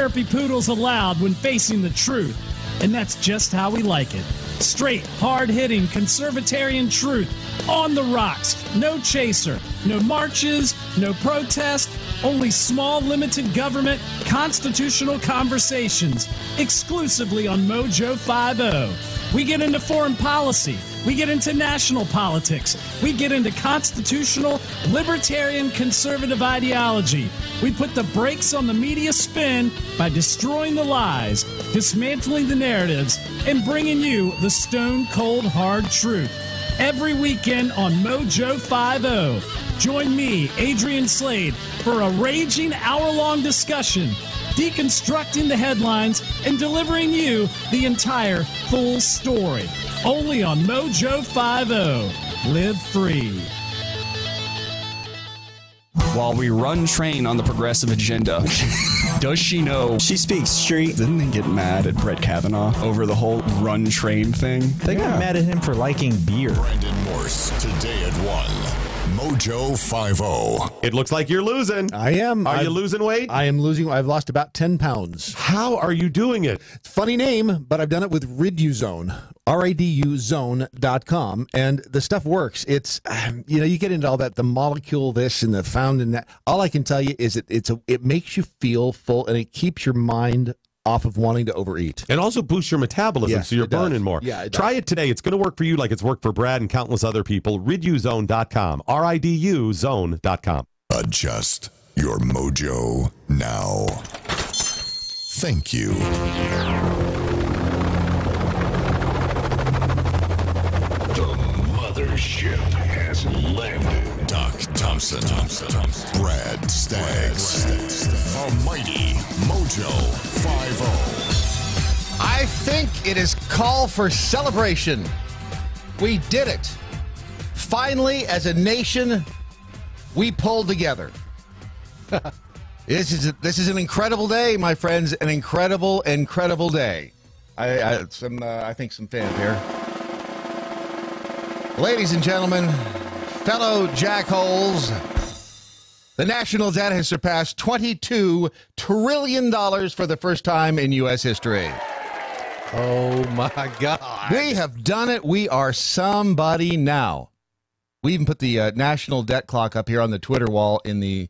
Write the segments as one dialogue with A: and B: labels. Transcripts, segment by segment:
A: therapy poodles allowed when facing the truth. And that's just how we like it. Straight, hard-hitting, conservatarian truth. On the rocks. No chaser. No marches. No protest. Only small, limited government, constitutional conversations. Exclusively on MoJo 50. We get into foreign policy. We get into national politics. We get into constitutional, libertarian, conservative ideology. We put the brakes on the media spin by destroying the lies, dismantling the narratives, and bringing you the stone-cold hard truth. Every weekend on MoJo 50. Join me, Adrian Slade, for a raging hour-long discussion, deconstructing the headlines and delivering you the entire full story. Only on MoJo 50. Live free.
B: While we run train on the progressive agenda, does she know she speaks straight? Didn't they get mad at Brett Kavanaugh over the whole run train thing?
C: They got mad at him for liking beer.
D: Brandon Morse, today at 1. MoJo 50.
E: It looks like you're losing.
F: I am.
E: Are you losing weight?
F: I am losing. I've lost about 10 pounds.
E: How are you doing it?
F: It's a funny name, but I've done it with Riduzone. RIDUzone.com, and the stuff works. It's, you get into all that, the molecule this and the found in that. All I can tell you is it makes you feel full, and it keeps your mind off of wanting to overeat.
E: And also boosts your metabolism, so you're burning more.
F: Yeah,
E: Try it today. It's going to work for you like it's worked for Brad and countless other people. Riduzone.com. RIDUzone.com.
D: Adjust your mojo now. Thank you. Ship has landed. Doc Thompson. Brad Staggs. The mighty MoJo 50.
F: I think it is call for celebration. We did it. Finally, as a nation, we pulled together. This is an incredible day, my friends. An incredible day. I think some fanfare. Ladies and gentlemen, fellow jackholes, the national debt has surpassed $22 trillion for the first time in U.S. history.
C: Oh, my God.
F: We have done it. We are somebody now. We even put the national debt clock up here on the Twitter wall in the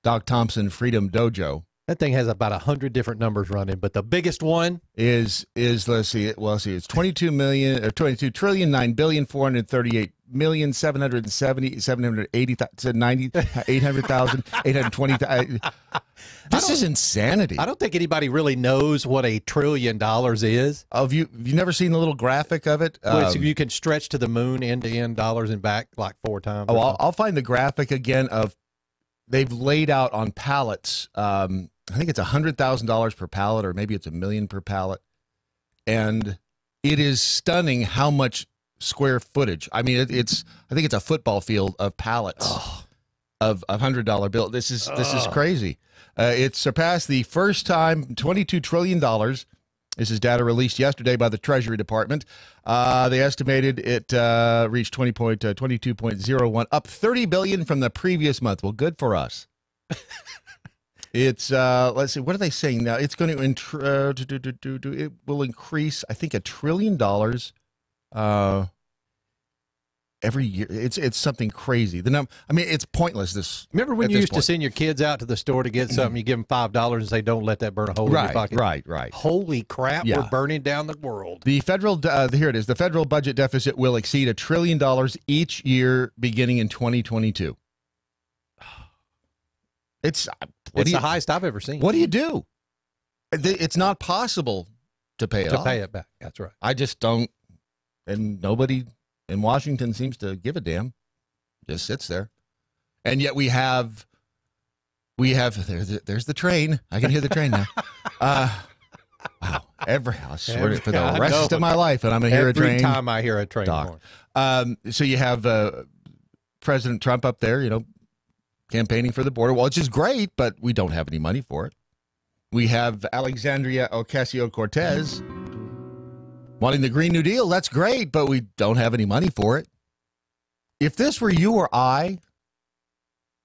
F: Doc Thompson Freedom Dojo.
C: That thing has about 100 different numbers running, but the biggest one
F: is it's 22 trillion 9 billion 438 million 770 780 90 800,000 820. This is insanity.
C: I don't think anybody really knows what $1 trillion is.
F: Have you never seen the little graphic of it?
C: Which you can stretch to the moon end to end, dollars and back like 4 times.
F: Oh, I'll find the graphic again of they've laid out on pallets. I think it's $100,000 per pallet, or maybe it's $1 million per pallet, and it is stunning how much square footage. I mean, I think it's a football field of pallets of $100 bill. This is crazy. It surpassed the first time $22 trillion. This is data released yesterday by the Treasury Department. They estimated it reached 22.01, up $30 billion from the previous month. Well, good for us. It's let's see, what are they saying now? It's going to it will increase, I think, $1 trillion every year. It's something crazy. It's pointless.
C: Remember when you used to send your kids out to the store to get something, you give them $5 and say, "Don't let that burn a hole in your pocket."
F: Right.
C: Holy crap! Yeah. We're burning down the world.
F: The federal here it is. The federal budget deficit will exceed $1 trillion each year beginning in 2022. It's
C: the highest I've ever seen.
F: What do? It's not possible to pay it off.
C: To pay it back. That's right.
F: I just don't, and nobody in Washington seems to give a damn. Just sits there, and yet we have. There's the train. I can hear the train now. Wow! I swear for the rest of my life, and I'm gonna hear a train.
C: Every time I hear a train horn.
F: So you have President Trump up there, campaigning for the border, which is great, but we don't have any money for it. We have Alexandria Ocasio-Cortez wanting the Green New Deal. That's great, but we don't have any money for it. If this were you or I,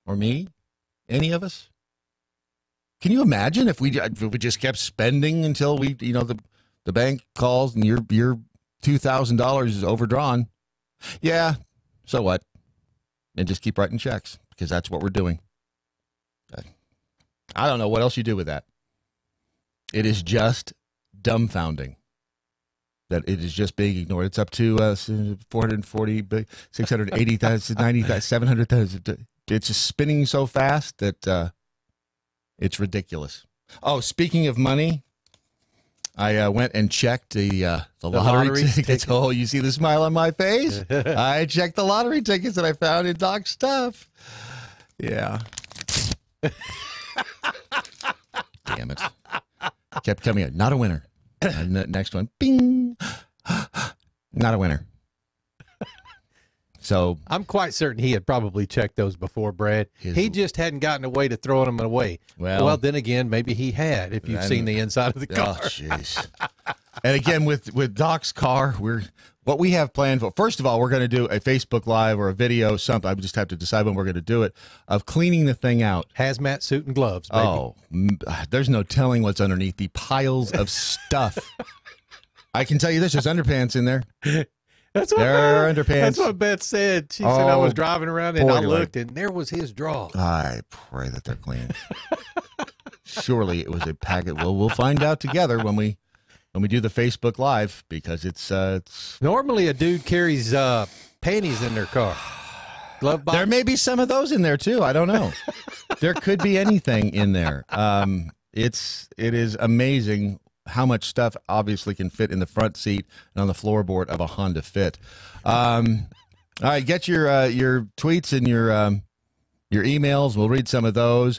F: or me, any of us, Can you imagine if we just kept spending until we, the bank calls and your $2,000 is overdrawn? Yeah, so what? And just keep writing checks because that's what we're doing. I don't know what else you do with that. It is just dumbfounding that it is just being ignored. It's up to 440, 680,000, 90,000, 700,000. It's just spinning so fast that it's ridiculous. Oh, speaking of money, I went and checked the lottery tickets. Oh, you see the smile on my face? I checked the lottery tickets that I found in Doc's stuff. Yeah. Damn it. Kept coming in. Not a winner. And the next one, bing. Not a winner. So
C: I'm quite certain he had probably checked those before, Brad. He just hadn't gotten away to throwing them away. Well, then again, maybe he had, if you've seen the inside of the car.
F: Oh, jeez. And again, with Doc's car, what we have planned for, first of all, we're going to do a Facebook Live or a video, something. I just have to decide when we're going to do it, of cleaning the thing out.
C: Hazmat suit and gloves, baby.
F: Oh, there's no telling what's underneath the piles of stuff. I can tell you this, there's underpants in there.
C: That's what Beth said. She said I was driving around and I looked and there was his draw.
F: I pray that they're clean. Surely it was a packet. Well, we'll find out together when we do the Facebook Live because it's
C: normally a dude carries panties in their car. Glove box.
F: There may be some of those in there too. I don't know. There could be anything in there. It is amazing how much stuff obviously can fit in the front seat and on the floorboard of a Honda Fit. All right, get your tweets and your emails. We'll read some of those.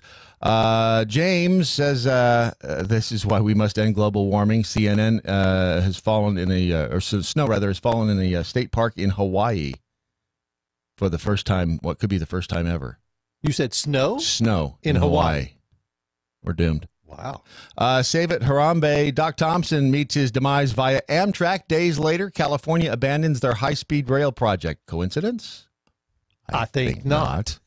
F: James says this is why we must end global warming. CNN has fallen in snow has fallen in a state park in Hawaii for the first time. What could be the first time ever?
C: You said snow?
F: Snow in Hawaii. We're doomed.
C: Wow.
F: Save it, Harambe. Doc Thompson meets his demise via Amtrak. Days later, California abandons their high-speed rail project. Coincidence?
C: I think not.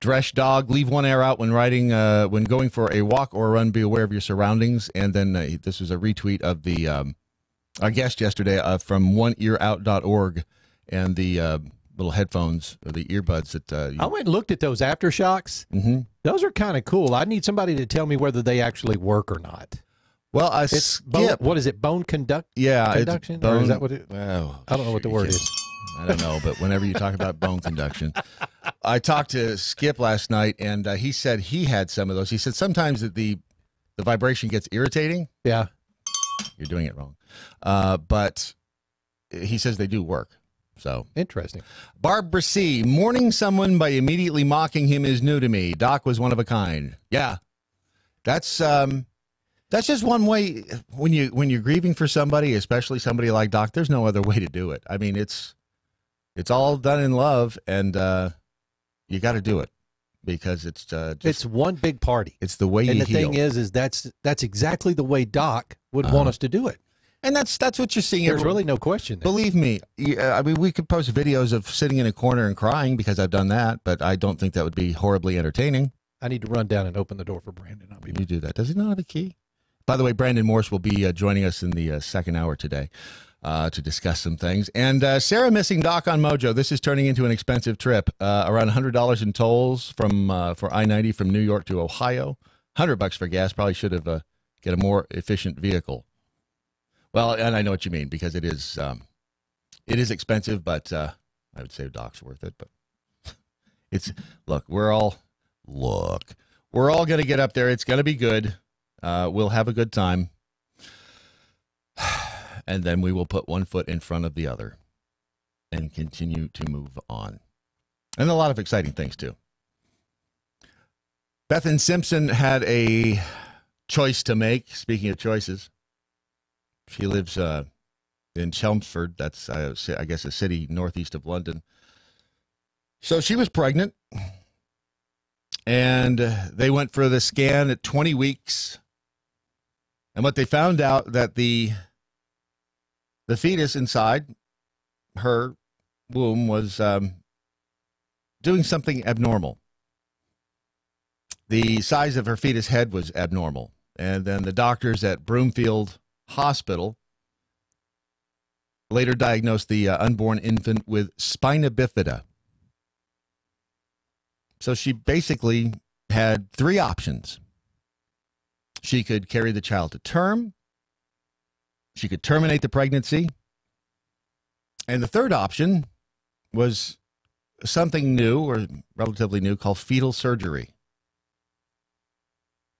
F: Dresh Dog, leave one ear out when when going for a walk or a run. Be aware of your surroundings. And then this was a retweet of our guest yesterday from oneearout.org and the little headphones or the earbuds that
C: I went and looked at those aftershocks.
F: Mm-hmm.
C: Those are kind of cool. I need somebody to tell me whether they actually work or not.
F: Well,
C: what is it? Bone conduction? Or is that what it?
F: Well,
C: I don't know what the word is.
F: I don't know, but whenever you talk about bone conduction, I talked to Skip last night, and he said he had some of those. He said sometimes that the vibration gets irritating.
C: Yeah,
F: you're doing it wrong, but he says they do work. So
C: interesting.
F: Barbara C. Mourning someone by immediately mocking him is new to me. Doc was one of a kind. Yeah, that's just one way when you're grieving for somebody, especially somebody like Doc. There's no other way to do it. I mean, it's all done in love, and you got to do it because it's
C: one big party.
F: It's the way you heal.
C: And the thing is that's exactly the way Doc would want us to do it.
F: And that's what you're seeing.
C: There's really no question there.
F: Believe me. I mean, we could post videos of sitting in a corner and crying because I've done that, but I don't think that would be horribly entertaining.
C: I need to run down and open the door for Brandon.
F: You do that. Does he not have a key? By the way, Brandon Morse will be joining us in the second hour today to discuss some things. And Sarah missing Doc on MoJo. This is turning into an expensive trip. Around $100 in tolls for I-90 from New York to Ohio. $100 for gas. Probably should have get a more efficient vehicle. Well, and I know what you mean because it is expensive, but I would say Doc's worth it. But we're all going to get up there. It's going to be good. We'll have a good time. And then we will put one foot in front of the other and continue to move on. And a lot of exciting things, too. Bethan Simpson had a choice to make. Speaking of choices, she lives in Chelmsford. That's, I guess, a city northeast of London. So she was pregnant, and they went for the scan at 20 weeks. And what they found out that the fetus inside her womb was doing something abnormal. The size of her fetus head was abnormal. And then the doctors at Broomfield Hospital later diagnosed the unborn infant with spina bifida. So she basically had 3 options. She could carry the child to term. She could terminate the pregnancy. And the third option was something new, or relatively new, called fetal surgery.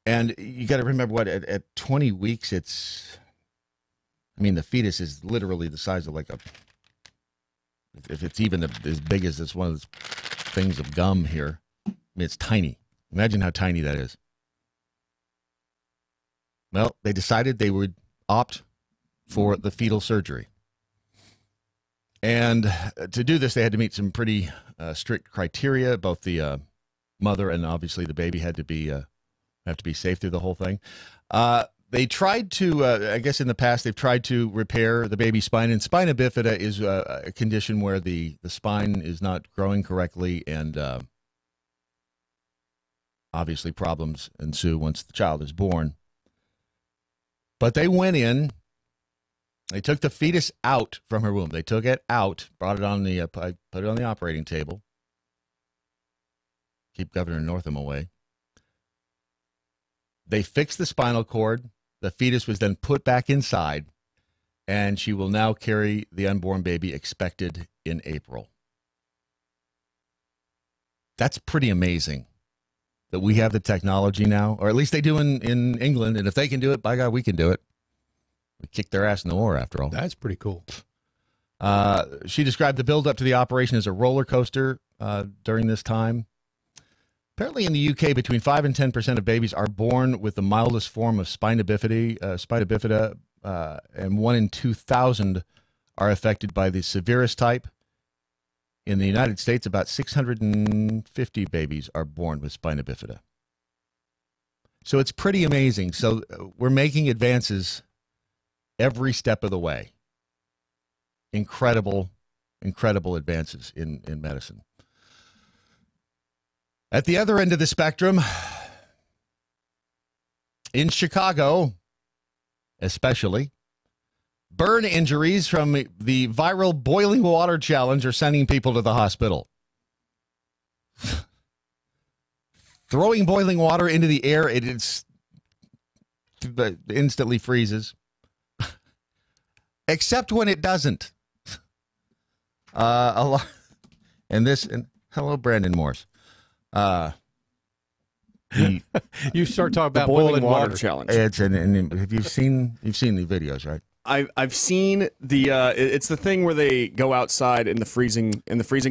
F: And you got to remember what, at 20 weeks, the fetus is literally the size of like if it's even as big as this one of those things of gum here. I mean, it's tiny. Imagine how tiny that is. Well, they decided they would opt for the fetal surgery. And to do this, they had to meet some pretty strict criteria. Both the mother and obviously the baby had to be safe through the whole thing. They tried to, I guess in the past, they've tried to repair the baby's spine. And spina bifida is a condition where the spine is not growing correctly, and obviously problems ensue once the child is born. But they went in. They took the fetus out from her womb. They took it out, brought it on put it on the operating table. Keep Governor Northam away. They fixed the spinal cord. The fetus was then put back inside, and she will now carry the unborn baby expected in April. That's pretty amazing that we have the technology now, or at least they do in England. And if they can do it, by God, we can do it. We kicked their ass in the war, after all.
C: That's pretty cool.
F: She described the build-up to the operation as a roller coaster during this time. Apparently in the UK, between 5 and 10% of babies are born with the mildest form of spina bifida, and 1 in 2,000 are affected by the severest type. In the United States, about 650 babies are born with spina bifida. So it's pretty amazing. So we're making advances every step of the way. Incredible advances in medicine. At the other end of the spectrum, in Chicago, especially, burn injuries from the viral boiling water challenge are sending people to the hospital. Throwing boiling water into the air, it instantly freezes. Except when it doesn't. And hello, Brandon Morse.
C: You start talking about boiling water
G: challenge.
F: Have you've seen the videos, right?
G: I've seen the it's the thing where they go outside in the freezing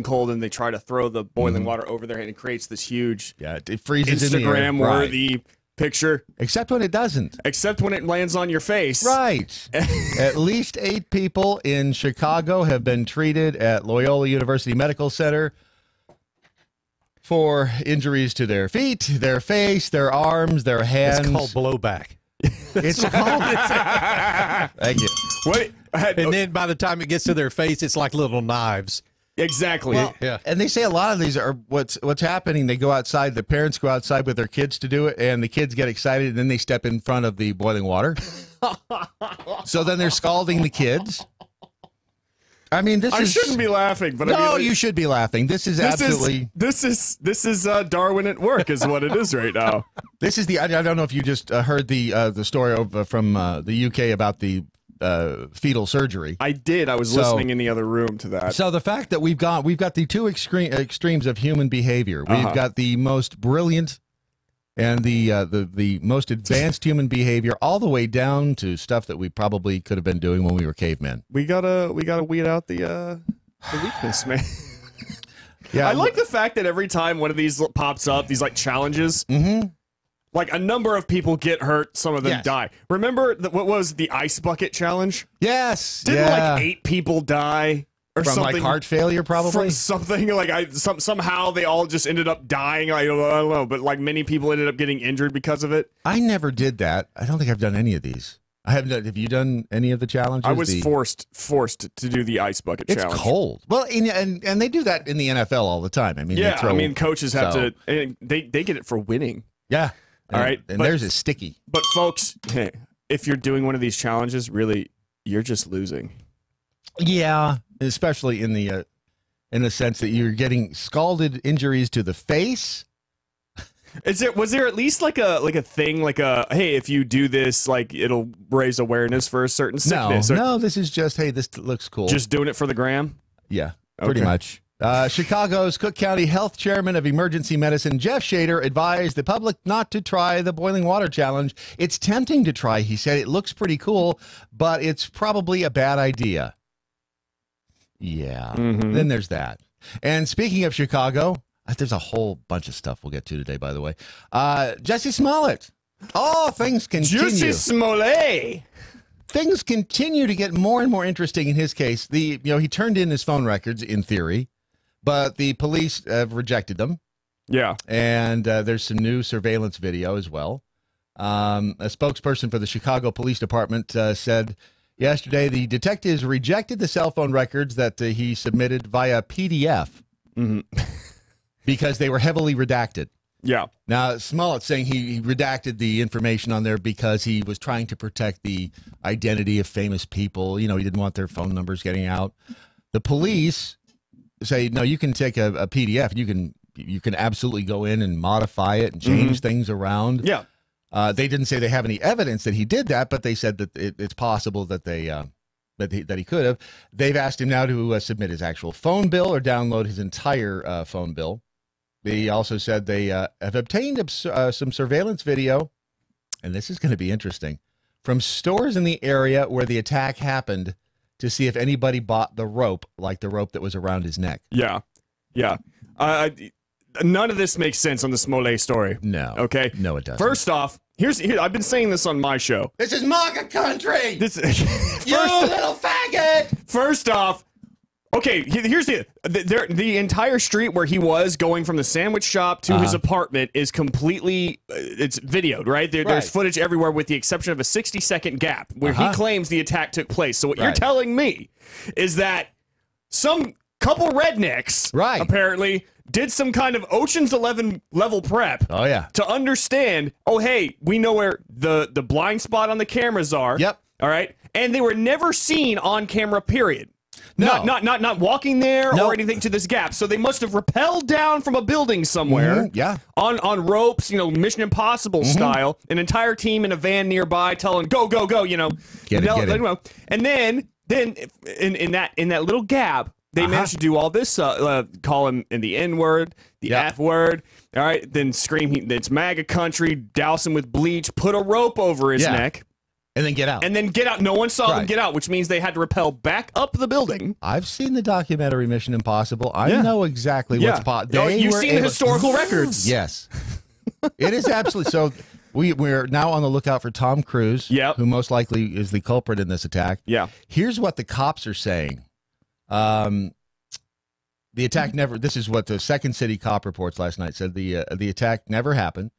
G: cold and they try to throw the boiling water over their head and it creates this huge
F: it freezes
G: Instagram worthy picture.
F: Except when it doesn't.
G: Except when it lands on your face.
F: Right. At least 8 people in Chicago have been treated at Loyola University Medical Center for injuries to their feet, their face, their arms, their hands.
C: It's called blowback.
F: It's called. Thank you.
G: Wait,
C: and then by the time it gets to their face, it's like little knives.
G: Exactly.
F: Well,
C: yeah.
F: And they say a lot of these are what's happening. They go outside. The parents go outside with their kids to do it, and the kids get excited, and then they step in front of the boiling water. So then they're scalding the kids. I mean, I
G: shouldn't be laughing, but
F: no, you should be laughing. This is absolutely.
G: This is Darwin at work, is what it is right now.
F: This is I don't know if you just heard the story from the UK about the fetal surgery.
G: I did. I was listening in the other room to that. So
F: the fact that we've got the two extremes of human behavior. We've got the most brilliant and the most advanced human behavior, all the way down to stuff that we probably could have been doing when we were cavemen.
G: We gotta weed out the weakness, man.
F: Yeah,
G: I like the fact that every time one of these pops up, these like challenges.
F: Mm-hmm.
G: Like a number of people get hurt, some of them die. Remember what was the ice bucket challenge?
F: Yes.
G: Didn't like 8 people die or
F: from
G: something?
F: Like heart failure, probably.
G: From something like somehow they all just ended up dying. I don't know, but like many people ended up getting injured because of it.
F: I never did that. I don't think I've done any of these. I haven't. Have you done any of the challenges?
G: I was forced to do the ice bucket challenge.
F: It's cold. Well, and they do that in the NFL all the time. I mean,
G: coaches have to. And they get it for winning.
F: Yeah.
G: All right.
F: And theirs is sticky.
G: But folks, hey, if you're doing one of these challenges, really, you're just losing.
F: Yeah, especially in the sense that you're getting scalded injuries to the face.
G: Was there at least like a thing, like hey, if you do this, like it'll raise awareness for a certain sickness?
F: No, this is just, hey, this looks cool.
G: Just doing it for the gram?
F: Yeah, pretty much. Chicago's Cook County Health Chairman of Emergency Medicine, Jeff Shader, advised the public not to try the boiling water challenge. It's tempting to try, he said. It looks pretty cool, but it's probably a bad idea. Yeah, then there's that. And speaking of Chicago, there's a whole bunch of stuff we'll get to today, by the way. Jesse Smollett. Oh, things continue.
G: Jussie Smollett.
F: Things continue to get more and more interesting in his case. He turned in his phone records, in theory, but the police have rejected them.
G: Yeah.
F: And there's some new surveillance video as well. A spokesperson for the Chicago Police Department said yesterday the detectives rejected the cell phone records that he submitted via PDF because they were heavily redacted.
G: Yeah.
F: Now, Smollett's saying he redacted the information on there because he was trying to protect the identity of famous people. You know, he didn't want their phone numbers getting out. The police say, no, you can take a PDF. You can absolutely go in and modify it and change things around.
G: Yeah.
F: They didn't say they have any evidence that he did that, but they said that it's possible that that he could have. They've asked him now to submit his actual phone bill or download his entire phone bill. They also said they have obtained some surveillance video, and this is going to be interesting, from stores in the area where the attack happened to see if anybody bought the rope, like the rope that was around his neck.
G: Yeah. Yeah. None of this makes sense on the Smollett story.
F: No.
G: Okay?
F: No, it doesn't.
G: First off, here I've been saying this on my show.
F: This is MAGA country! You
G: little
F: faggot!
G: First off, okay, here's the entire street where he was going from the sandwich shop to his apartment is completely, it's videoed, right? There's footage everywhere with the exception of a 60-second gap where he claims the attack took place. So what you're telling me is that some couple rednecks apparently did some kind of Ocean's 11 level prep to understand, oh, hey, we know where the blind spot on the cameras are.
F: Yep.
G: All right? And they were never seen on camera, period.
F: No.
G: Not walking there or anything to this gap. So they must have rappelled down from a building somewhere. On ropes, Mission Impossible style. An entire team in a van nearby telling, go,
F: Get it.
G: And then in that little gap, they managed to do all this, call him in the N-word, the F-word, all right, then scream, it's MAGA country, douse him with bleach, put a rope over his neck.
F: And then get out.
G: No one saw them get out, which means they had to rappel back up the building.
F: I've seen the documentary Mission Impossible. I know exactly what's possible.
G: You've seen the historical records.
F: Yes. It is absolutely. So we're now on the lookout for Tom Cruise, who most likely is the culprit in this attack.
G: Yeah.
F: Here's what the cops are saying. The attack never. This is what the Second City cop reports last night said. The attack never happened.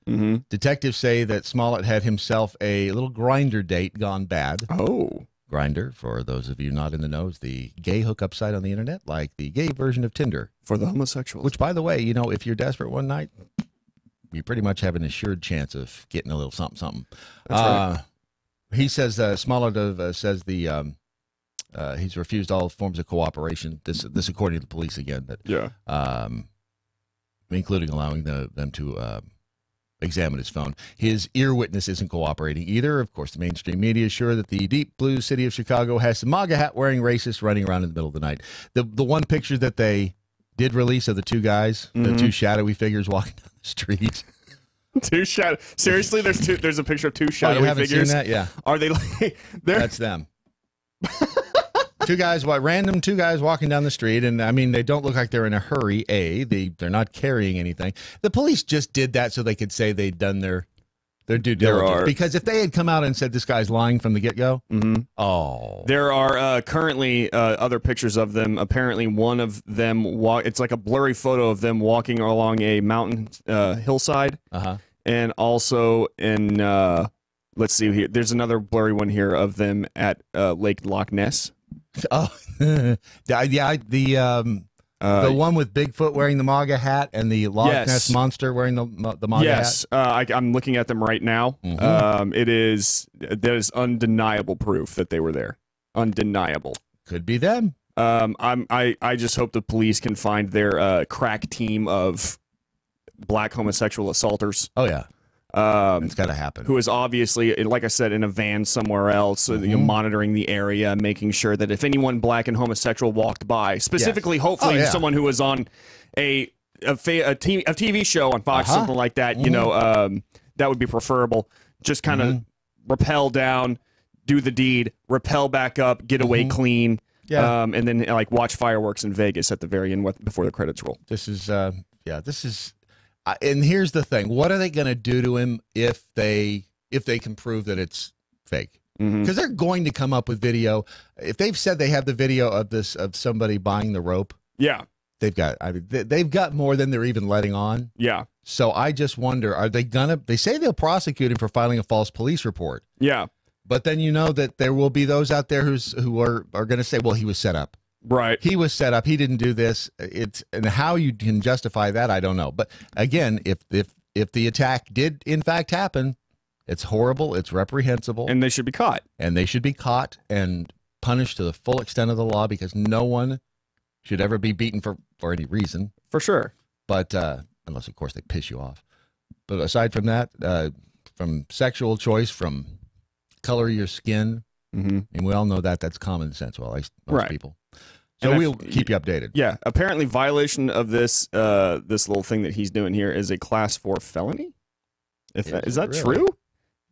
F: Detectives say that Smollett had himself a little Grindr date gone bad.
G: Oh,
F: Grindr, for those of you not in the know, is the gay hookup site on the internet, like the gay version of Tinder
G: for the homosexuals.
F: Which, by the way, if you're desperate one night, you pretty much have an assured chance of getting a little something.
G: That's right.
F: He says Smollett says he's refused all forms of cooperation. This according to the police again. But including allowing them to examine his phone. His ear witness isn't cooperating either. Of course, the mainstream media is sure that the deep blue city of Chicago has some MAGA hat wearing racists running around in the middle of the night. The one picture that they did release of the two guys, the two shadowy figures walking down the street.
G: Seriously, there's a picture of two shadowy figures.
F: Seen that? Yeah.
G: Are they like?
F: That's them. Two guys walking down the street, and I mean, they don't look like they're in a hurry. They're not carrying anything. The police just did that so they could say they'd done their due diligence. Because if they had come out and said this guy's lying from the get-go,
G: there are currently other pictures of them. Apparently, one of them it's like a blurry photo of them walking along a mountain hillside, and also in let's see here. There's another blurry one here of them at Lake Loch Ness.
F: Oh, yeah. The one with Bigfoot wearing the MAGA hat and the Loch Ness Monster wearing the MAGA hat?
G: Yes. I'm looking at them right now. That is undeniable proof that they were there. Undeniable.
F: Could be them.
G: I just hope the police can find their crack team of black homosexual assaulters.
F: Oh, yeah. It's got to happen.
G: Who is obviously, like I said, in a van somewhere else, so monitoring the area, making sure that if anyone black and homosexual walked by, specifically, hopefully, someone who was on a TV show on Fox, something like that, you know, that would be preferable. Just kind of rappel down, do the deed, rappel back up, get away clean, and then like watch fireworks in Vegas at the very end before the credits roll.
F: This is, and here's the thing: what are they going to do to him if they can prove that it's fake? Because they're going to come up with video. If they've said they have the video of somebody buying the rope, they've got more than they're even letting on. Yeah. So I just wonder: are they gonna? They say they'll prosecute him for filing a false police report. Yeah. But then you know that there will be those out there who are going to say, "Well, he was set up." Right. He was set up. He didn't do this. And how you can justify that, I don't know. But again, if the attack did in fact happen, it's horrible. It's reprehensible.
G: And they should be caught.
F: And they should be caught and punished to the full extent of the law, because no one should ever be beaten for any reason.
G: For sure.
F: But unless, of course, they piss you off. But aside from that, from sexual choice, from color of your skin, and we all know that's common sense. Well, at least most people. So we'll keep you updated.
G: Yeah. Apparently, violation of this this little thing that he's doing here is a Class 4 felony. Is that really true?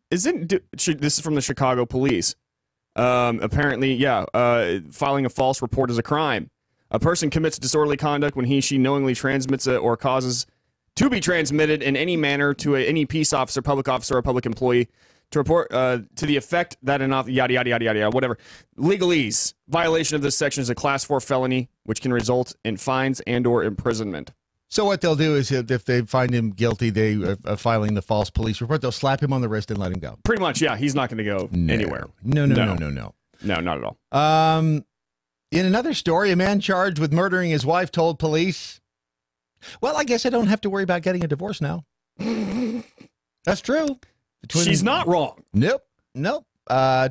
G: This is from the Chicago police. Apparently, filing a false report is a crime. A person commits disorderly conduct when he/she knowingly transmits or causes to be transmitted in any manner to any peace officer, public officer, or public employee to report to the effect that an yada yada yada yada whatever legalese. Violation of this section is a Class 4 felony, which can result in fines and/or imprisonment.
F: So what they'll do is, if they find him guilty, of filing the false police report, they'll slap him on the wrist and let him go.
G: Pretty much, yeah. He's not going to go anywhere.
F: No.
G: No, not at all.
F: In another story, a man charged with murdering his wife told police, "Well, I guess I don't have to worry about getting a divorce now." That's true.
G: She's not wrong.
F: Nope.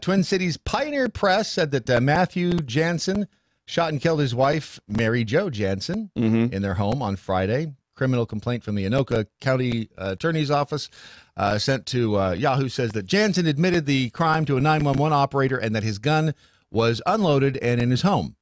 F: Twin Cities Pioneer Press said that Matthew Jansen shot and killed his wife, Mary Jo Jansen, in their home on Friday. Criminal complaint from the Anoka County Attorney's Office sent to Yahoo says that Jansen admitted the crime to a 911 operator and that his gun was unloaded and in his home.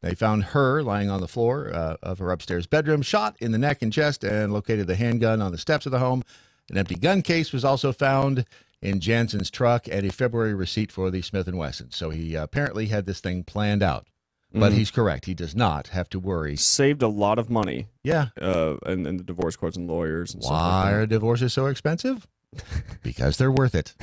F: They found her lying on the floor of her upstairs bedroom, shot in the neck and chest, and located the handgun on the steps of the home. An empty gun case was also found in Jansen's truck and a February receipt for the Smith & Wesson. So he apparently had this thing planned out. But he's correct. He does not have to worry.
G: Saved a lot of money.
F: Yeah.
G: And the divorce courts and lawyers. And
F: Why stuff like are divorces so expensive? Because they're worth it.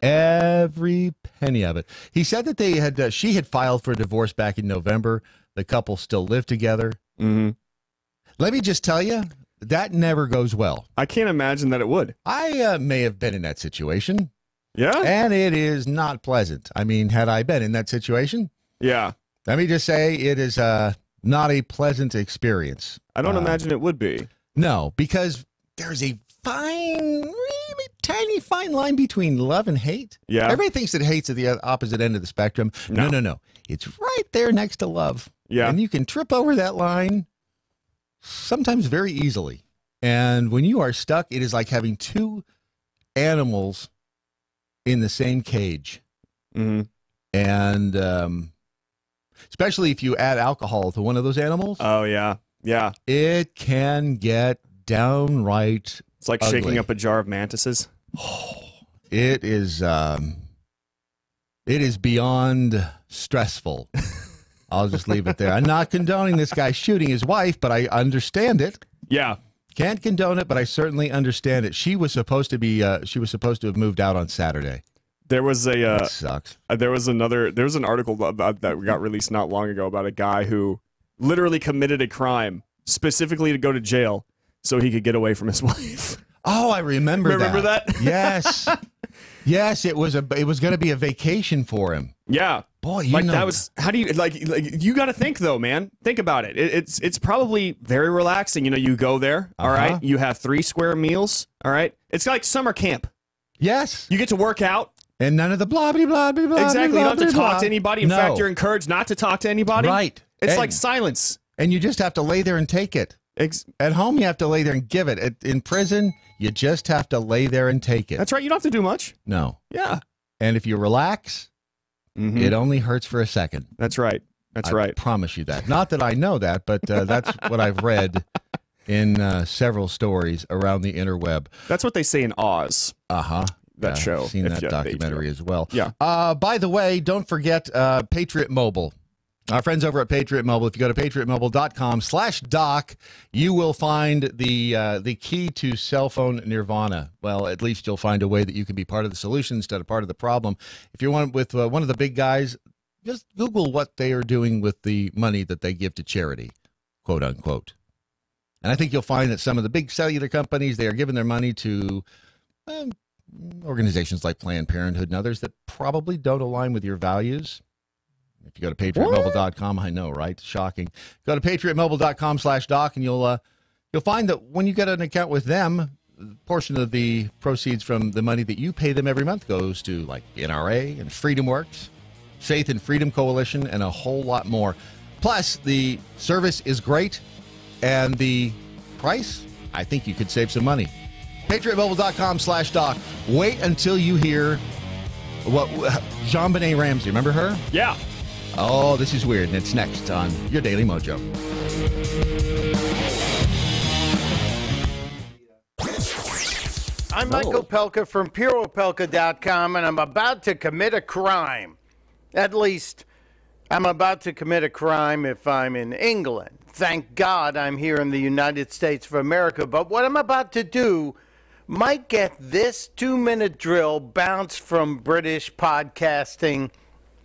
F: Every penny of it. He said that she had filed for divorce back in November. The couple still live together. Let me just tell you, that never goes well.
G: I can't imagine that it would.
F: I may have been in that situation.
G: Yeah?
F: And it is not pleasant. I mean, had I been in that situation? Yeah. Let me just say it is not a pleasant experience.
G: I don't imagine it would be.
F: No, because there's a really tiny fine line between love and hate. Yeah. Everybody thinks that hate's at the opposite end of the spectrum. No. It's right there next to love. Yeah. And you can trip over that line sometimes very easily. And when you are stuck, it is like having two animals in the same cage. And especially if you add alcohol to one of those animals.
G: Oh, yeah. Yeah.
F: It can get downright
G: It's like
F: ugly.
G: Shaking up a jar of mantises.
F: It is beyond stressful. I'll just leave it there. I'm not condoning this guy shooting his wife, but I understand it.
G: Yeah.
F: Can't condone it, but I certainly understand it. She was supposed to have moved out on Saturday.
G: There was
F: that sucks.
G: There was an article about that got released not long ago about a guy who literally committed a crime specifically to go to jail so he could get away from his wife.
F: Oh, I remember that.
G: Remember that?
F: Yes. Yes, it was going to be a vacation for him.
G: Yeah.
F: Boy,
G: that was, how do you, like you got to think though, man. Think about it. It's probably very relaxing. You go there, all right? You have 3 square meals, all right? It's like summer camp.
F: Yes.
G: You get to work out.
F: And none of the blah, blah, blah, blah, blah.
G: Exactly.
F: Blah,
G: you don't have to
F: blah,
G: talk
F: blah.
G: to anybody. In fact, you're encouraged not to talk to anybody.
F: Right.
G: It's like silence.
F: And you just have to lay there and take it. At home, you have to lay there and give it. In prison, you just have to lay there and take it.
G: That's right. You don't have to do much.
F: No.
G: Yeah.
F: And if you relax, it only hurts for a second.
G: That's right. That's right.
F: I promise you that. Not that I know that, but that's what I've read in several stories around the interweb.
G: That's what they say in Oz. That show.
F: I've seen that documentary as well.
G: Yeah.
F: By the way, don't forget Patriot Mobile. Our friends over at Patriot Mobile. If you go to patriotmobile.com/doc, you will find the key to cell phone nirvana. Well, at least you'll find a way that you can be part of the solution instead of part of the problem. If you're one with one of the big guys, just Google what they are doing with the money that they give to charity, quote unquote. And I think you'll find that some of the big cellular companies, they are giving their money to organizations like Planned Parenthood and others that probably don't align with your values. If you go to patriotmobile.com, I know, right? Shocking. Go to patriotmobile.com/doc, and you'll find that when you get an account with them, a portion of the proceeds from the money that you pay them every month goes to like NRA and FreedomWorks, Faith and Freedom Coalition, and a whole lot more. Plus, the service is great, and the price, I think you could save some money. patriotmobile.com/doc. Wait until you hear what JonBenet Ramsey, remember her?
G: Yeah.
F: Oh, this is weird, and it's next on your Daily Mojo.
H: I'm Michael Pelka from PureOpelka.com, and I'm about to commit a crime. At least, I'm about to commit a crime if I'm in England. Thank God I'm here in the United States of America, but what I'm about to do might get this 2-minute drill bounced from British podcasting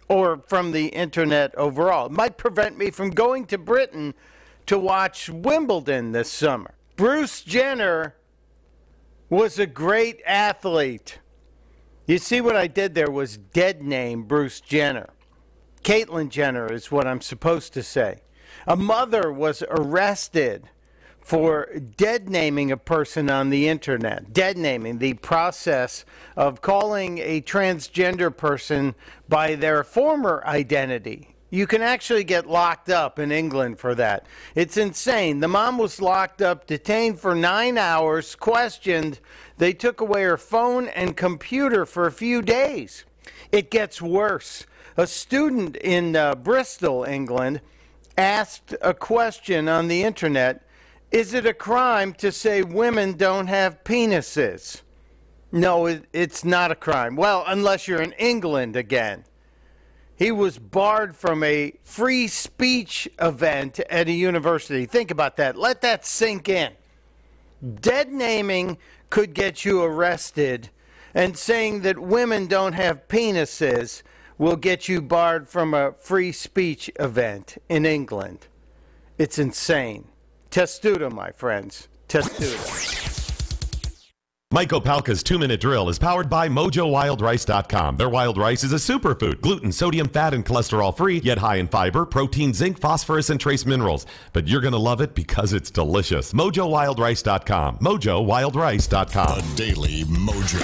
H: or from the internet overall. It might prevent me from going to Britain to watch Wimbledon this summer. Bruce Jenner was a great athlete. You see what I did there was dead name Bruce Jenner. Caitlyn Jenner is what I'm supposed to say. A mother was arrested for dead naming a person on the internet. Dead naming, the process of calling a transgender person by their former identity. You can actually get locked up in England for that. It's insane. The mom was locked up, detained for 9 hours, questioned. They took away her phone and computer for a few days. It gets worse. A student in Bristol, England, asked a question on the internet. Is it a crime to say women don't have penises? No, it's not a crime. Well, unless you're in England again. He was barred from a free speech event at a university. Think about that. Let that sink in. Dead naming could get you arrested, and saying that women don't have penises will get you barred from a free speech event in England. It's insane. Testudo, my friends. Testudo.
E: Mike Opalka's 2-minute drill is powered by MoJoWildRice.com. Their wild rice is a superfood, gluten, sodium, fat, and cholesterol-free, yet high in fiber, protein, zinc, phosphorus, and trace minerals. But you're going to love it because it's delicious. MoJoWildRice.com. MoJoWildRice.com.
D: The Daily Mojo.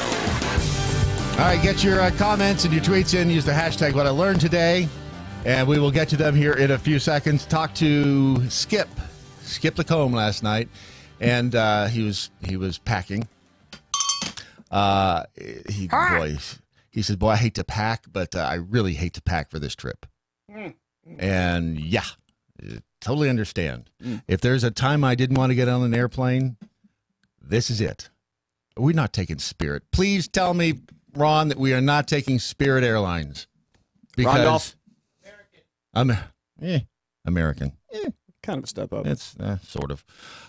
F: All right, get your comments and your tweets in. Use the hashtag What I Learned Today, and we will get to them here in a few seconds. Talk to Skip Lacombe last night, and he was packing. He said, boy, I hate to pack, but I really hate to pack for this trip. And yeah, totally understand. If there's a time I didn't want to get on an airplane, this is it. We're not taking Spirit. Please tell me, Ron, that we are not taking Spirit Airlines. Because American.
G: Kind of a step up.
F: It's sort of.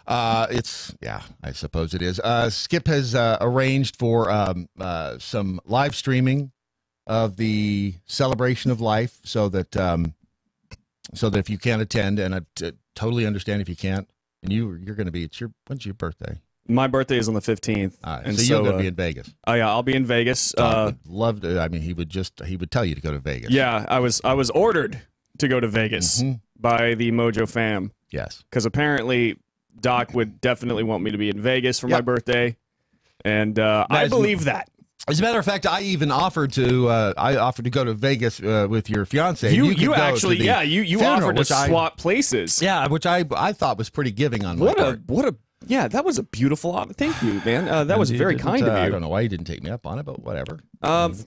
F: Yeah, I suppose it is. Skip has arranged for some live streaming of the celebration of life, so that if you can't attend, and I totally understand if you can't, and you're going to be. When's your birthday?
G: My birthday is on the 15th.
F: And so you're going to be in Vegas.
G: Oh yeah, I'll be in Vegas.
F: Would love to. I mean, he would tell you to go to Vegas.
G: Yeah, I was ordered to go to Vegas by the MoJo fam.
F: Yes.
G: Because apparently Doc would definitely want me to be in Vegas for my birthday. And I believe that.
F: As a matter of fact, I even offered to go to Vegas with your fiance.
G: You actually offered to swap places.
F: Yeah, which I thought was pretty giving on my part.
G: Yeah, that was a beautiful offer. Thank you, man. That was very kind of you.
F: I don't know why you didn't take me up on it, but whatever.
G: Well,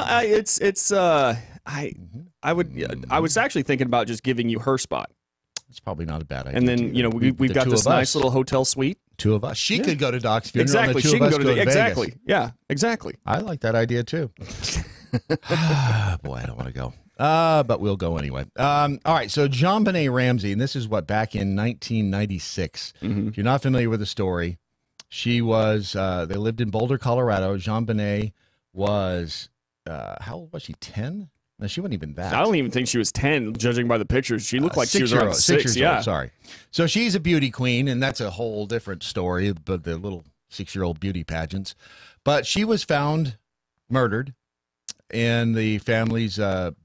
G: I was actually thinking about just giving you her spot.
F: It's probably not a bad idea.
G: And then we've got this nice little hotel suite.
F: Two of us. She could go to Doc's funeral.
G: Exactly.
F: And the two
G: She
F: of
G: can
F: us
G: go to
F: Vegas.
G: exactly. Yeah. Exactly.
F: I like that idea too. Boy, I don't want to go. But we'll go anyway. All right. So JonBenet Ramsey, and this is back in 1996. If you're not familiar with the story, she was. They lived in Boulder, Colorado. JonBenet was. How old was she? 10. No, she wasn't even that.
G: I don't even think she was 10, judging by the pictures. She looked like she was around 6.
F: 6 years old, sorry. So she's a beauty queen, and that's a whole different story, but the little 6-year-old beauty pageants. But she was found murdered in the family's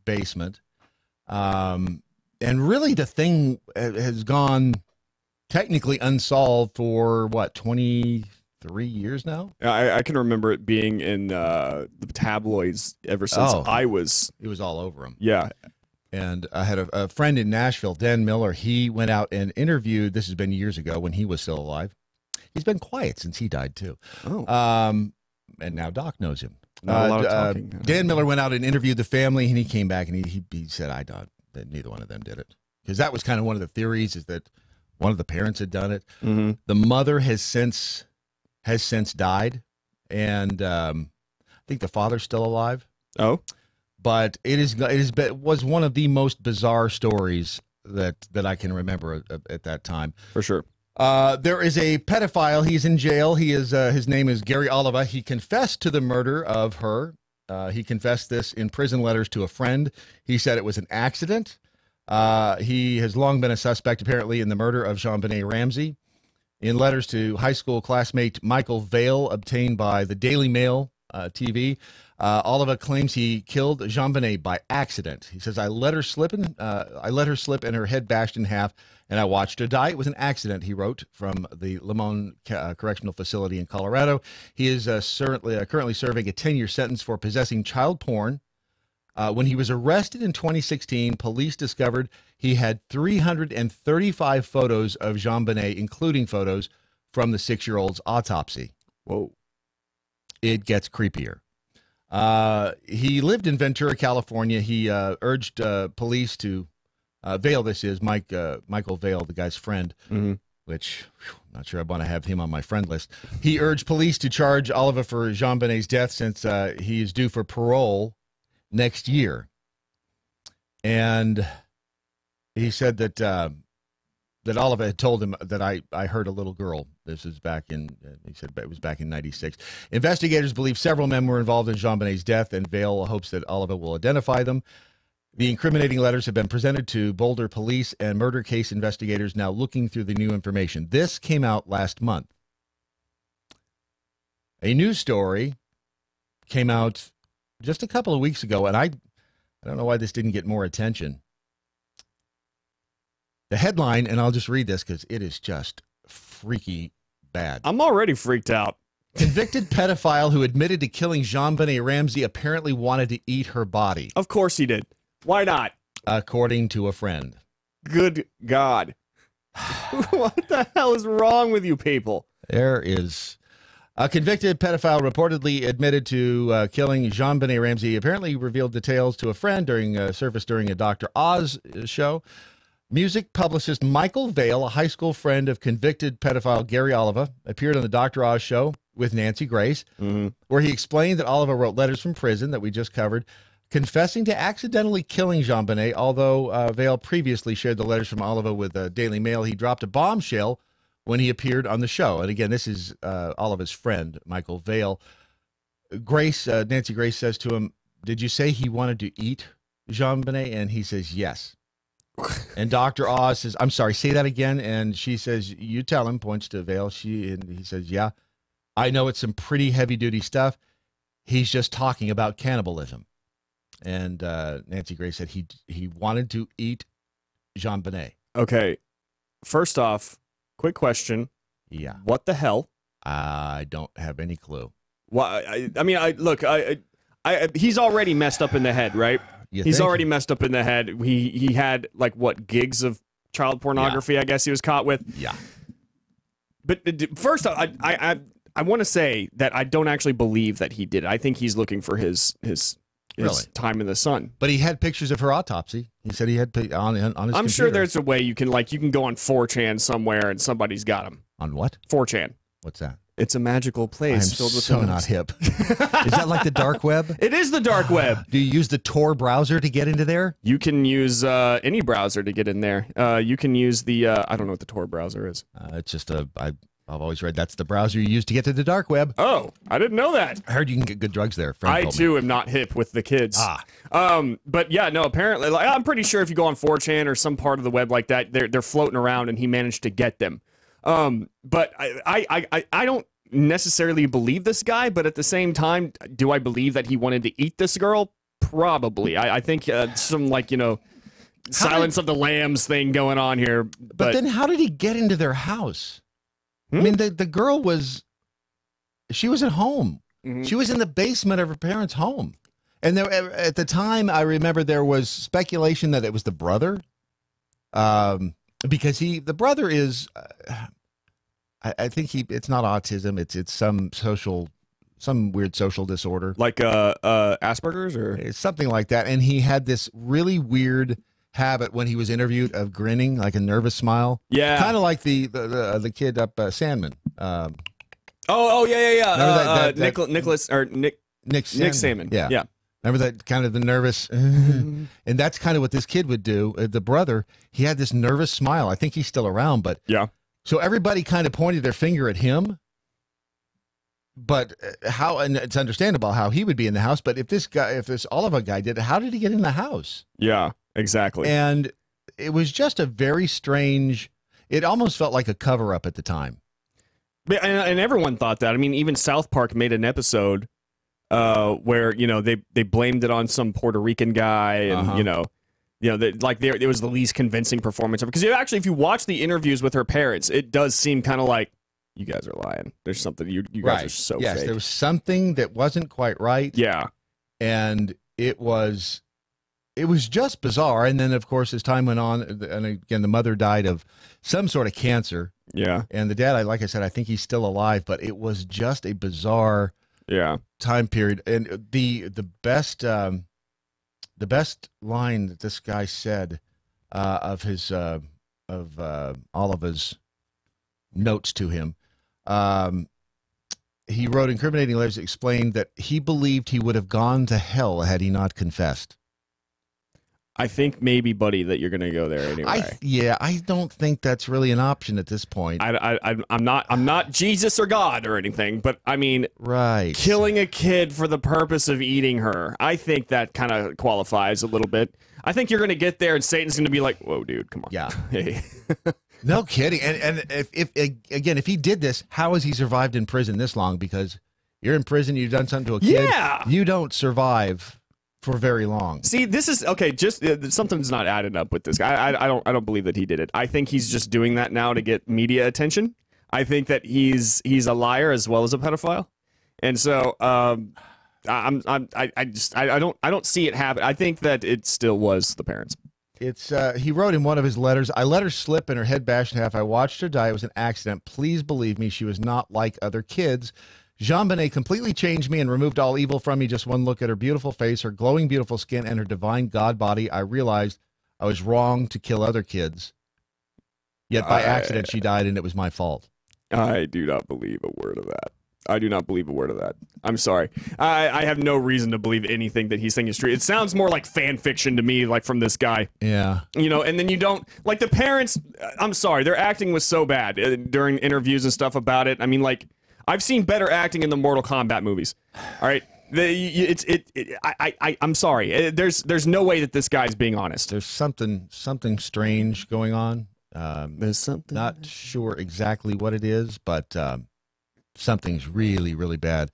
F: basement. And really the thing has gone technically unsolved for, 23 years now?
G: I can remember it being in the tabloids ever since I was.
F: It was all over them.
G: Yeah.
F: And I had a friend in Nashville, Dan Miller. He went out and interviewed, this has been years ago when he was still alive. He's been quiet since he died, too.
G: Oh.
F: And now Doc knows him.
G: Not a lot of talking.
F: Dan Miller went out and interviewed the family, and he came back, and he said, I doubt that neither one of them did it. Because that was kind of one of the theories, is that one of the parents had done it. The mother has since died, and I think the father's still alive.
G: Oh,
F: but it was one of the most bizarre stories that I can remember at that time,
G: for sure.
F: There is a pedophile. He's in jail. He is his name is Gary Oliva. He confessed to the murder of her. He confessed this in prison letters to a friend. He said it was an accident. He has long been a suspect, apparently, in the murder of JonBenet Ramsey. In letters to high school classmate Michael Vale, obtained by the Daily Mail TV, Oliva claims he killed JonBenet by accident. He says, I let her slip and her head bashed in half, and I watched her die. It was an accident, he wrote, from the Limon Correctional Facility in Colorado. He is currently serving a 10-year sentence for possessing child porn. When he was arrested in 2016, police discovered he had 335 photos of JonBenet, including photos from the 6-year-old's autopsy.
G: Whoa. It
F: gets creepier. He lived in Ventura, California. He urged police to Vale, this is Michael Vale, the guy's friend, which I'm not sure I want to have him on my friend list. He urged police to charge Oliva for JonBenet's death since he is due for parole next year. And he said that Oliva had told him that I heard a little girl. This is back in, he said it was back in 96. Investigators believe several men were involved in JonBenet's death, and Vale hopes that Oliva will identify them. The incriminating letters have been presented to Boulder police and murder case investigators now looking through the new information. This came out last month. A news story came out just a couple of weeks ago, and I don't know why this didn't get more attention. The headline, and I'll just read this because it is just freaky bad.
G: I'm already freaked out.
F: Convicted pedophile who admitted to killing JonBenet Ramsey apparently wanted to eat her body.
G: Of course he did. Why not?
F: According to a friend.
G: Good God. What the hell is wrong with you people?
F: There is a convicted pedophile reportedly admitted to killing JonBenet Ramsey. Apparently revealed details to a friend during a Dr. Oz show. Music publicist Michael Vale, a high school friend of convicted pedophile Gary Oliva, appeared on the Dr. Oz show with Nancy Grace, where he explained that Oliva wrote letters from prison that we just covered, confessing to accidentally killing JonBenet. Although Vale previously shared the letters from Oliva with the Daily Mail, he dropped a bombshell when he appeared on the show. And again, this is Oliva's friend, Michael Vale. Nancy Grace says to him, did you say he wanted to eat JonBenet? And he says, yes. And Dr. Oz says, I'm sorry, say that again. And she says, you tell him, points to Vale. And he says, yeah, I know it's some pretty heavy duty stuff. He's just talking about cannibalism. And Nancy Grace said he wanted to eat Jean Benet.
G: Okay. First off, quick question.
F: Yeah.
G: What the hell?
F: I don't have any clue.
G: Well, he's already messed up in the head, right? He's already messed up in the head. He had like what gigs of child pornography? I guess he was caught with.
F: Yeah.
G: But first, I want to say that I don't actually believe that he did it. I think he's looking for his time in the sun.
F: But he had pictures of her autopsy. He said he had on his computer.
G: I'm sure there's a way you can go on 4chan somewhere and somebody's got him.
F: On what?
G: 4chan.
F: What's that?
G: It's a magical place filled with
F: so not hip. Is that like the dark web?
G: It is the dark web.
F: Do you use the Tor browser to get into there?
G: You can use any browser to get in there. You can use the I don't know what the Tor browser is.
F: It's just I've always read that's the browser you use to get to the dark web.
G: Oh, I didn't know that.
F: I heard you can get good drugs there.
G: I too am not hip with the kids. But yeah, no. Apparently, I'm pretty sure if you go on 4chan or some part of the web like that, they're floating around, and he managed to get them. But I don't necessarily believe this guy, but at the same time, do I believe that he wanted to eat this girl? Probably. I think some Silence of the Lambs thing going on here.
F: But then how did he get into their house? I mean, the girl she was at home. Mm-hmm. She was in the basement of her parents' home. And there, at the time, I remember there was speculation that it was the brother. Because the brother is, I think it's not autism. It's some weird social disorder.
G: Like Asperger's or?
F: It's something like that. And he had this really weird habit when he was interviewed of grinning, like a nervous smile.
G: Yeah.
F: Kind of like the kid up Sandman.
G: Yeah. Nick Sandman.
F: Yeah. Remember that kind of the nervous, and that's kind of what this kid would do. The brother, he had this nervous smile. I think he's still around, but
G: yeah.
F: So everybody kind of pointed their finger at him. But and it's understandable how he would be in the house. But if this Oliver guy did it, how did he get in the house?
G: Yeah, exactly.
F: And it was just a very strange. It almost felt like a cover up at the time.
G: And everyone thought that. I mean, even South Park made an episode where they blamed it on some Puerto Rican guy, and it was the least convincing performance ever. Because if you watch the interviews with her parents, it does seem kind of like you guys are lying. There's something you guys are so fake.
F: There was something that wasn't quite right.
G: Yeah,
F: and it was just bizarre. And then, of course, as time went on, and again, the mother died of some sort of cancer.
G: Yeah, and
F: the dad, like I said, I think he's still alive. But it was just a bizarre.
G: Yeah.
F: Time period. And the best line that this guy said of his Oliver's notes to him, he wrote incriminating letters that explained that he believed he would have gone to hell had he not confessed.
G: I think maybe, buddy, that you're going to go there anyway.
F: I don't think that's really an option at this point.
G: I'm not Jesus or God or anything, but I mean,
F: right,
G: killing a kid for the purpose of eating her. I think that kind of qualifies a little bit. I think you're going to get there, and Satan's going to be like, "Whoa, dude, come on."
F: Yeah. Hey. No kidding. And if he did this, how has he survived in prison this long? Because you're in prison, you've done something to a kid.
G: Yeah.
F: You don't survive for very long.
G: See, this is okay. Just something's not adding up with this guy. I don't believe that he did it. I think he's just doing that now to get media attention. I think that he's a liar as well as a pedophile, and so I don't see it happen. I think that it still was the parents.
F: It's he wrote in one of his letters, "I let her slip and her head bashed in half. I watched her die. It was an accident. Please believe me, she was not like other kids. Jean Benet completely changed me and removed all evil from me. Just one look at her beautiful face, her glowing, beautiful skin, and her divine God body. I realized I was wrong to kill other kids. Yet by accident, she died, and it was my fault."
G: I do not believe a word of that. I do not believe a word of that. I'm sorry. I have no reason to believe anything that he's saying is true. It sounds more like fan fiction to me, like from this guy.
F: Yeah.
G: And then you don't, like the parents, I'm sorry, their acting was so bad during interviews and stuff about it. I mean, like, I've seen better acting in the Mortal Kombat movies. All right. I'm sorry. There's no way that this guy's being honest.
F: There's something strange going on.
G: There's something.
F: Not sure exactly what it is, but something's really, really bad.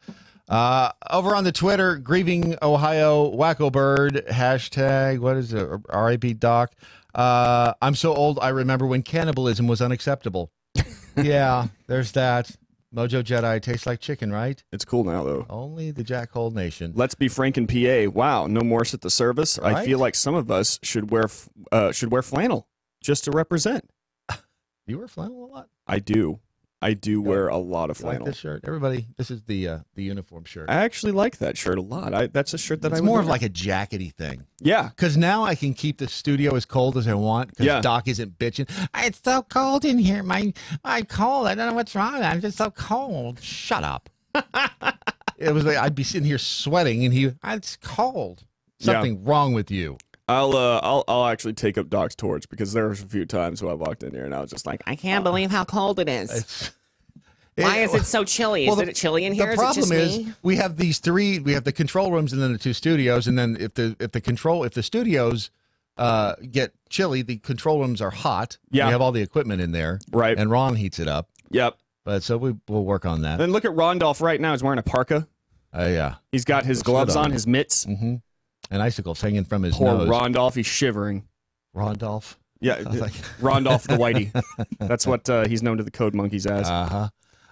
F: Over on the Twitter, grieving Ohio wacko bird hashtag. What is it? RIP Doc. I'm so old. I remember when cannibalism was unacceptable. Yeah, there's that. MoJo Jedi tastes like chicken, right?
G: It's cool now, though.
F: Only the Jackhole Nation.
G: Let's be frank in PA. Wow, no Morse at the service. Right? I feel like some of us should wear flannel just to represent.
F: You wear flannel a lot?
G: I do. I do wear a lot of flannel.
F: Like this shirt, everybody. This is the uniform shirt.
G: I actually like that shirt a lot. That's a shirt that
F: it's more of like a jackety thing.
G: Yeah,
F: because now I can keep the studio as cold as I want. Because Doc isn't bitching. It's so cold in here. My cold. I don't know what's wrong. I'm just so cold. Shut up. It was like I'd be sitting here sweating, and it's cold. Something wrong with you.
G: I'll actually take up Doc's torch because there was a few times when I walked in here and I was just like, I can't believe how cold it is.
I: Why is it so chilly? Is it chilly in here?
F: The problem
I: is
F: we have these three. We have the control rooms and then the 2 studios. And then if the studios get chilly, the control rooms are hot.
G: Yeah,
F: we have all the equipment in there.
G: Right,
F: and Ron heats it up.
G: Yep.
F: But so we'll work on that.
G: Then look at Rondolph right now. He's wearing a parka.
F: Yeah.
G: He's got his gloves on, his mitts.
F: Mm-hmm. And icicles hanging from his
G: Poor
F: nose.
G: Rondolph, he's shivering.
F: Rondolph?
G: Yeah, Rondolph the Whitey. That's what he's known to the Code Monkeys as.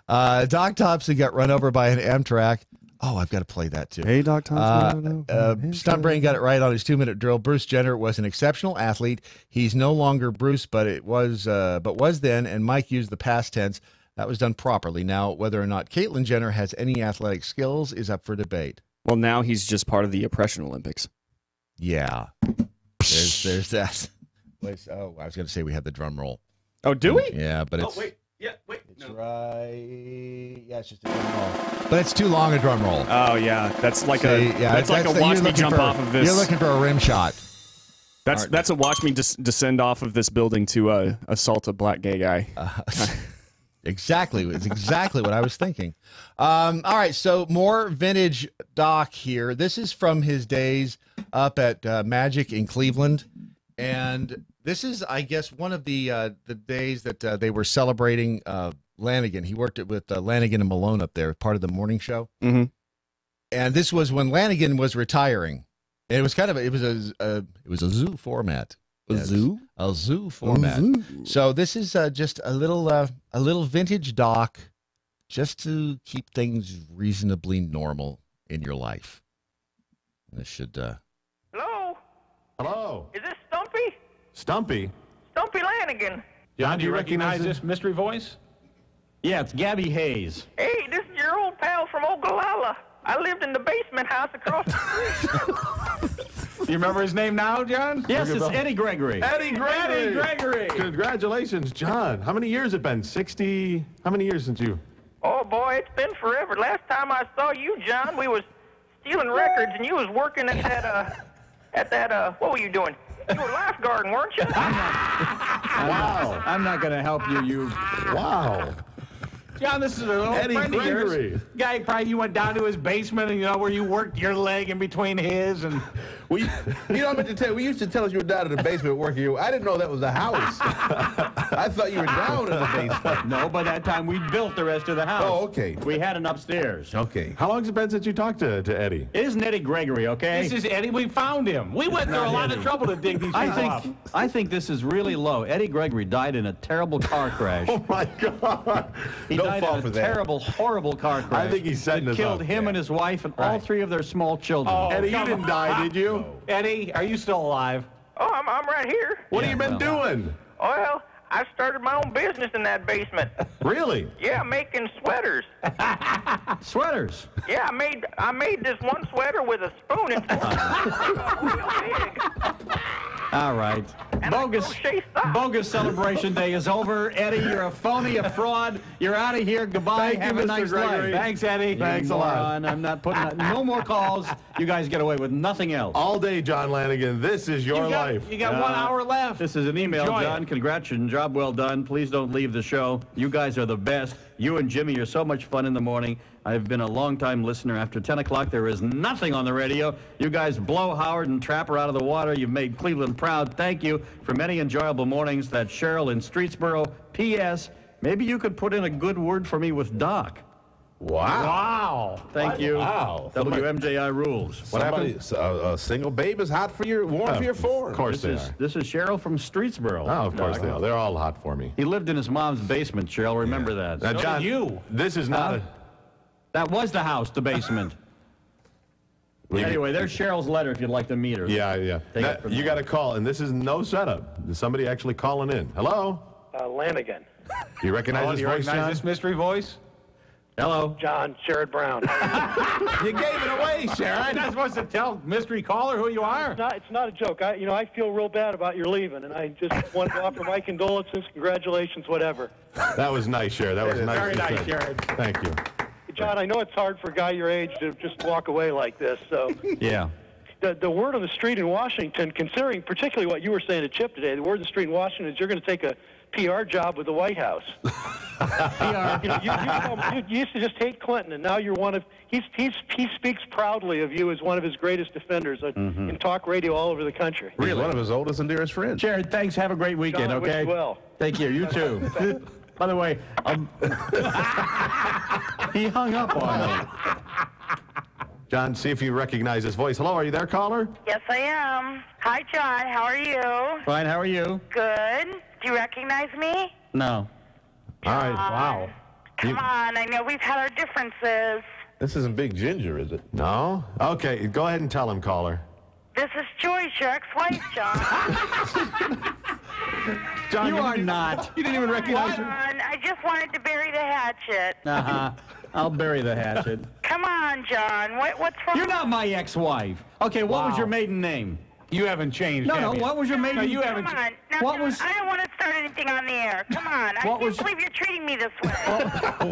F: Doc Thompson got run over by an Amtrak. Oh, I've got to play that too.
G: Hey, Doc Thompson.
F: Stunt Brain got it right on his 2-minute drill. Bruce Jenner was an exceptional athlete. He's no longer Bruce, but was then, and Mike used the past tense. That was done properly. Now, whether or not Caitlyn Jenner has any athletic skills is up for debate.
G: Well, now he's just part of the Oppression Olympics.
F: Yeah. There's that. Oh, I was going to say we have the drum roll.
G: Oh, do we?
F: Yeah, but it's...
G: Oh, wait. Yeah, wait.
F: It's right... Yeah, it's just a drum roll. But it's too long a drum roll.
G: Oh, yeah. That's like that's like a watch me jump off of this.
F: You're looking for a rim shot.
G: That's a watch me descend off of this building to assault a black gay guy.
F: Exactly. It's exactly what I was thinking. All right, so more vintage Doc here. This is from his days up at Magic in Cleveland. And this is, I guess, one of the days that they were celebrating Lanigan. He worked with Lanigan and Malone up there, part of the morning show.
G: Mm-hmm.
F: And this was when Lanigan was retiring. And it was kind of it was a zoo format.
G: A zoo
F: format. So this is just a little vintage Doc, just to keep things reasonably normal in your life. This should.
J: Hello.
K: Hello.
J: Is this Stumpy?
K: Stumpy.
J: Stumpy Lanigan.
K: John, do you recognize this mystery voice?
L: Yeah, it's Gabby Hayes.
J: Hey, this is your old pal from Ogallala. I lived in the basement house across the street.
K: You remember his name now, John?
L: Yes, it's Eddie Gregory.
K: Eddie Gregory. Congratulations, John. How many years it been? 60? How many years since you?
J: Oh, boy, it's been forever. Last time I saw you, John, we was stealing records, and you was working at that, what were you doing? You were lifeguarding, weren't you?
K: Wow.
L: I'm not going to help you.
K: Wow.
L: John, this is an old
K: Eddie
L: friend of
K: Gregory.
L: yours. Guy, probably you went down to his basement and, where you worked your leg in between his and...
M: I meant to tell you, we used to tell us you were down in the basement working. I didn't know that was a house. I thought you were down in the basement.
L: No, by that time we built the rest of the house.
M: Oh, okay.
L: We had an upstairs.
M: Okay.
K: How long has it been since you talked to Eddie?
L: It isn't Eddie Gregory, okay?
N: This is Eddie. We found him. We went through a lot of trouble to dig these things off.
L: I think this is really low. Eddie Gregory died in a terrible car crash.
K: Oh, my God.
L: He died in a terrible, horrible car crash.
K: I think he's setting us up.
L: It killed him and his wife and all 3 of their small children.
K: Oh, Eddie, you didn't die, did you?
N: Eddie, are you still alive?
J: Oh, I'm right here.
K: What have you been doing?
J: Well, I started my own business in that basement.
K: Really?
J: Yeah, making sweaters.
L: Sweaters?
J: Yeah, I made this one sweater with a spoon and real big.
L: All right.
N: Bogus celebration day is over. Eddie, you're a phony, a fraud. You're out of here. Goodbye. Have a nice life. Thanks, Eddie.
K: Thanks a lot.
N: I'm not putting no more calls. You guys get away with nothing else.
K: All day, John Lanigan. This is your life.
N: You got 1 hour left. This is an email, John. Congratulations. Job well done. Please don't leave the show. You guys are the best. You and Jimmy are so much fun in the morning. I've been a long-time listener. After 10 o'clock, there is nothing on the radio. You guys blow Howard and Trapper out of the water. You've made Cleveland proud. Thank you for many enjoyable mornings. That's Cheryl in Streetsboro. P.S. Maybe you could put in a good word for me with Doc.
K: Wow.
N: Thank you.
M: Wow.
N: WMJI rules.
M: What happened? A single babe is hot for your, warm for your form.
K: Of course they are.
N: This is Cheryl from Streetsboro.
K: Oh, of course they are. They're all hot for me.
N: He lived in his mom's basement, Cheryl. Remember that.
K: Now, John, this is not a...
N: That was the house, the basement. Anyway, there's Cheryl's letter if you'd like to meet her.
K: Yeah. You got a call, and this is no setup. There's somebody actually calling in. Hello?
O: Lanigan.
K: You recognize this voice, John?
N: This mystery voice? Hello?
O: John, Sherrod Brown.
M: You gave it away, Sherrod.
N: You're not supposed to tell mystery caller who you are.
O: It's not a joke. I feel real bad about your leaving, and I just wanted to offer my condolences, congratulations, whatever.
K: That was nice, Sherrod. That was nice.
N: Very nice, Sherrod.
K: Thank you.
O: John, I know it's hard for a guy your age to just walk away like this. So
N: yeah.
O: The word on the street in Washington, considering particularly what you were saying to Chip today, the word on the street in Washington is you're going to take a PR job with the White House.
N: PR.
O: You used to just hate Clinton, and now you're one of. He speaks proudly of you as one of his greatest defenders in talk radio all over the country.
M: Really, one of his oldest and dearest friends.
N: Jared, thanks. Have a great weekend.
O: John, I wish
N: okay.
O: you well.
N: Thank you. You too. By the way, he hung up on me.
K: John, see if you recognize his voice. Hello, are you there, caller?
P: Yes, I am. Hi, John. How are you?
N: Fine. How are you?
P: Good. Do you recognize me?
N: No.
K: All right. Wow.
P: Come on. I know we've had our differences.
M: This isn't Big Ginger, is it?
K: No? Okay, go ahead and tell him, caller.
P: This is Joyce, your ex-wife, John.
N: John, you are not.
K: You didn't even recognize her.
P: I just wanted to bury the hatchet.
N: I'll bury the hatchet.
P: Come on, John. What's wrong?
N: You're not my ex-wife. Okay, what was your maiden name?
L: You haven't changed.
N: No. What was your maiden name?
L: You haven't.
P: Come on. Now,
N: What
P: John,
N: was?
P: I don't want to start anything on the air. Come on. I can't believe you're treating me this way.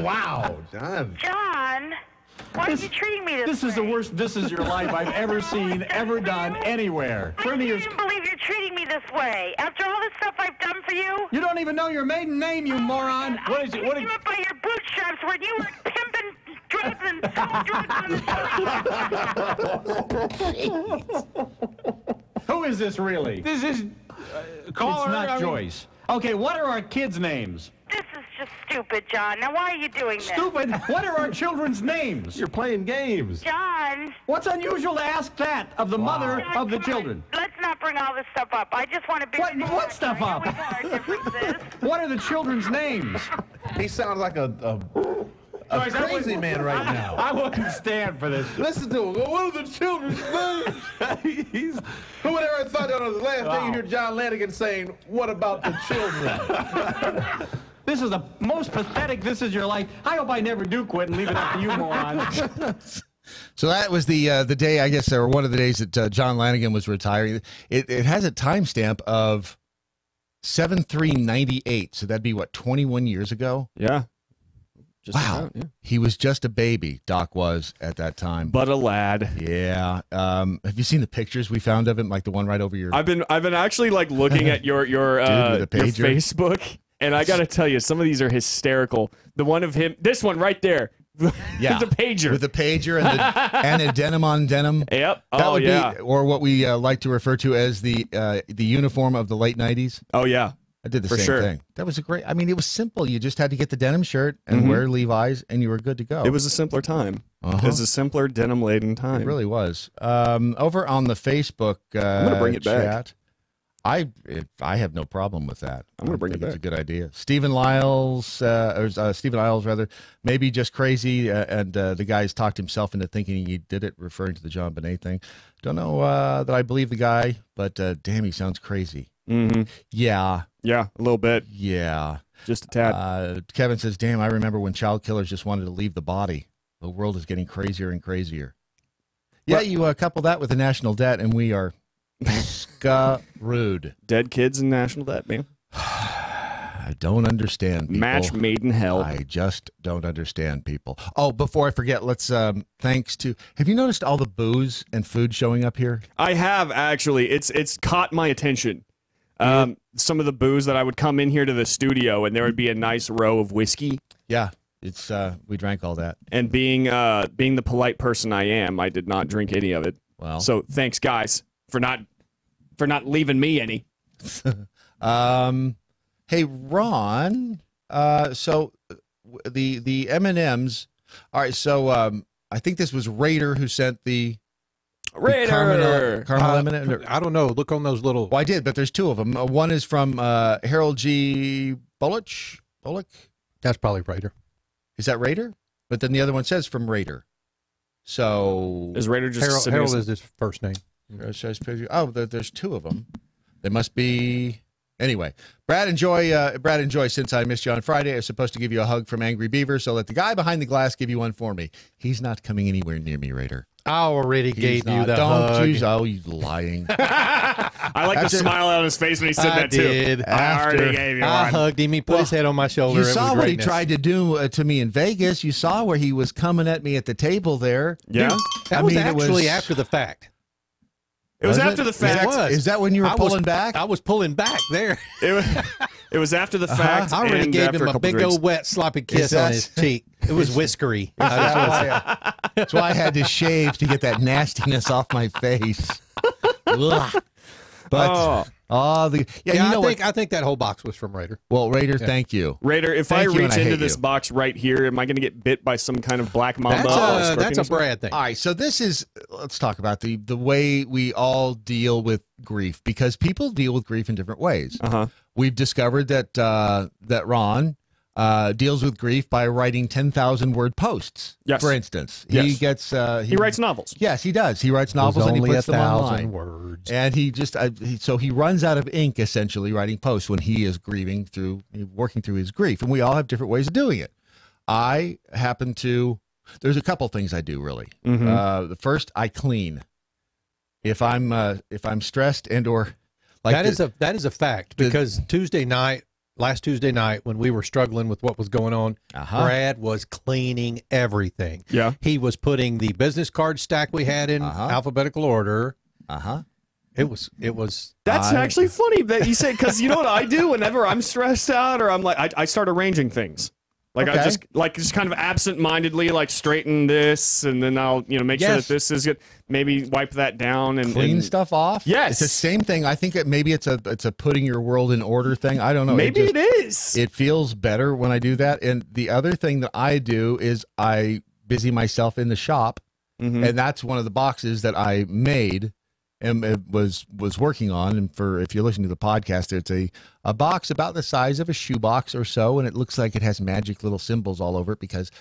M: Wow, John.
P: John, why are you treating me this way?
N: This is the worst This Is Your Life I've ever seen, ever done, anywhere.
P: I can't even believe you're treating me this way. After all the stuff I've done for you.
N: You don't even know your maiden name, you moron.
P: What is it? What is you up by your bootstraps when you were pimping drugs and
N: Who is this really?
L: This is caller.
N: It's not Joyce. Okay, what are our kids' names?
P: This is just stupid, John. Now, why are you doing this?
N: Stupid? What are our children's names?
K: You're playing games.
P: John.
N: What's unusual to ask that of the mother of the children?
P: Let's not bring all this stuff up. I just want to be...
N: What stuff up? What are the children's names?
M: He sounds like a crazy man right now.
L: I wouldn't stand for this.
M: Listen to him. What are the children's names? Who would ever thought that on the last day you hear John Lanigan saying, "What about the children?"
N: This is the most pathetic This Is Your Life. I hope I never do quit and leave it up to you, morons.
F: So that was the day, I guess, or one of the days that John Lanigan was retiring. It has a timestamp of 7/3/98. So that'd be what, 21 years ago?
G: Yeah. Just
F: wow.
G: about, yeah.
F: He was just a baby, Doc was at that time.
G: But a lad.
F: Yeah. Have you seen the pictures we found of him, like the one right over your...
G: I've been actually like looking at your Facebook, and I got to tell you, some of these are hysterical. The one of him, this one right there.
F: Yeah.
G: The pager.
F: With the pager and a denim on denim.
G: Yep.
F: That would be, or what we like to refer to as the uniform of the late 90s.
G: Oh, yeah.
F: I did the same thing. That was a great, I mean, it was simple. You just had to get the denim shirt and wear Levi's, and you were good to go.
G: It was a simpler time. It was a simpler denim-laden time.
F: It really was. Over on the Facebook
G: I'm gonna bring it
F: chat, back. I have no problem with that.
G: I'm going to bring it back.
F: It's a good idea. Stephen Isles, rather, maybe just crazy, and the guy's talked himself into thinking he did it, referring to the John Bonet thing. Don't know that I believe the guy, but damn, he sounds crazy. Yeah.
G: Yeah, a little bit.
F: Yeah.
G: Just a tad.
F: Kevin says, damn, I remember when child killers just wanted to leave the body. The world is getting crazier and crazier. Yeah, you couple that with the national debt, and we are Screwed.
G: Dead kids in national debt, man.
F: I don't understand people.
G: Match made in hell.
F: I just don't understand people. Oh, before I forget, let's thanks to. Have you noticed all the booze and food showing up here?
G: I have, actually. It's caught my attention. Some of the booze that I would come in here to the studio and there would be a nice row of whiskey.
F: Yeah, it's we drank all that.
G: And being the polite person I am, I did not drink any of it.
F: Well,
G: so thanks, guys, for not leaving me any.
F: Hey, Ron. So the M&Ms. All right. So I think this was Raider who sent the
G: Raider
F: caramel M&M.
C: I don't know. Look on those little.
F: Well, I did, but there's two of them. One is from Harold G. Bullock.
C: That's probably Raider.
F: Is that Raider? But then the other one says from Raider. So
G: is Raider just
C: Harold is his first name.
F: Oh, there's two of them. They must be. Anyway, Brad and Joy, since I missed you on Friday, I was supposed to give you a hug from Angry Beaver, so let the guy behind the glass give you one for me. He's not coming anywhere near me, Raider.
C: I already gave you the
F: hug.
C: hug.
F: Oh, you lying.
G: I like the smile on his face when he said that, too. I already gave you one.
C: I hugged him. He put his head on my shoulder.
F: You saw what he tried to do to me in Vegas. You saw where he was coming at me at the table there.
G: Yeah.
C: That was actually after the fact.
G: It was after the fact.
F: Is that when you were pulling back?
C: I was pulling back there.
G: It was after the fact.
C: I already gave him a big old wet sloppy kiss on his cheek. It was whiskery.
F: That's why I had to shave to get that nastiness off my face. But
C: I think that whole box was from Raider.
F: Well, Raider, thank you.
G: Raider, if I reach into this box right here, am I going to get bit by some kind of black mamba?
C: That's a Brad thing.
F: All right, so this is, let's talk about the way we all deal with grief, because people deal with grief in different ways. We've discovered that that Ron deals with grief by writing 10,000-word posts.
G: Yes.
F: For instance, he gets
G: he writes novels.
F: Yes, he does. He writes novels and he puts them online.
C: Words.
F: And he just so he runs out of ink essentially writing posts when he is working through his grief, and we all have different ways of doing it. I happen to. There's a couple things I do really. The first, I clean. If I'm stressed and or like
C: that is a fact, because last Tuesday night, when we were struggling with what was going on, Brad was cleaning everything.
G: Yeah.
C: He was putting the business card stack we had in alphabetical order. It was.
G: That's actually funny that you say, because you know what I do whenever I'm stressed out or I'm like, I start arranging things. Like I just kind of absent-mindedly straighten this, and then I'll make sure that this is good. Maybe wipe that down and
F: clean stuff off.
G: Yes,
F: it's the same thing. I think maybe it's a putting your world in order thing. I don't know.
G: Maybe it is.
F: It feels better when I do that. And the other thing that I do is I busy myself in the shop, and that's one of the boxes that I made and it was working on. And if you listen to the podcast, it's a box about the size of a shoebox or so, and it looks like it has magic little symbols all over it because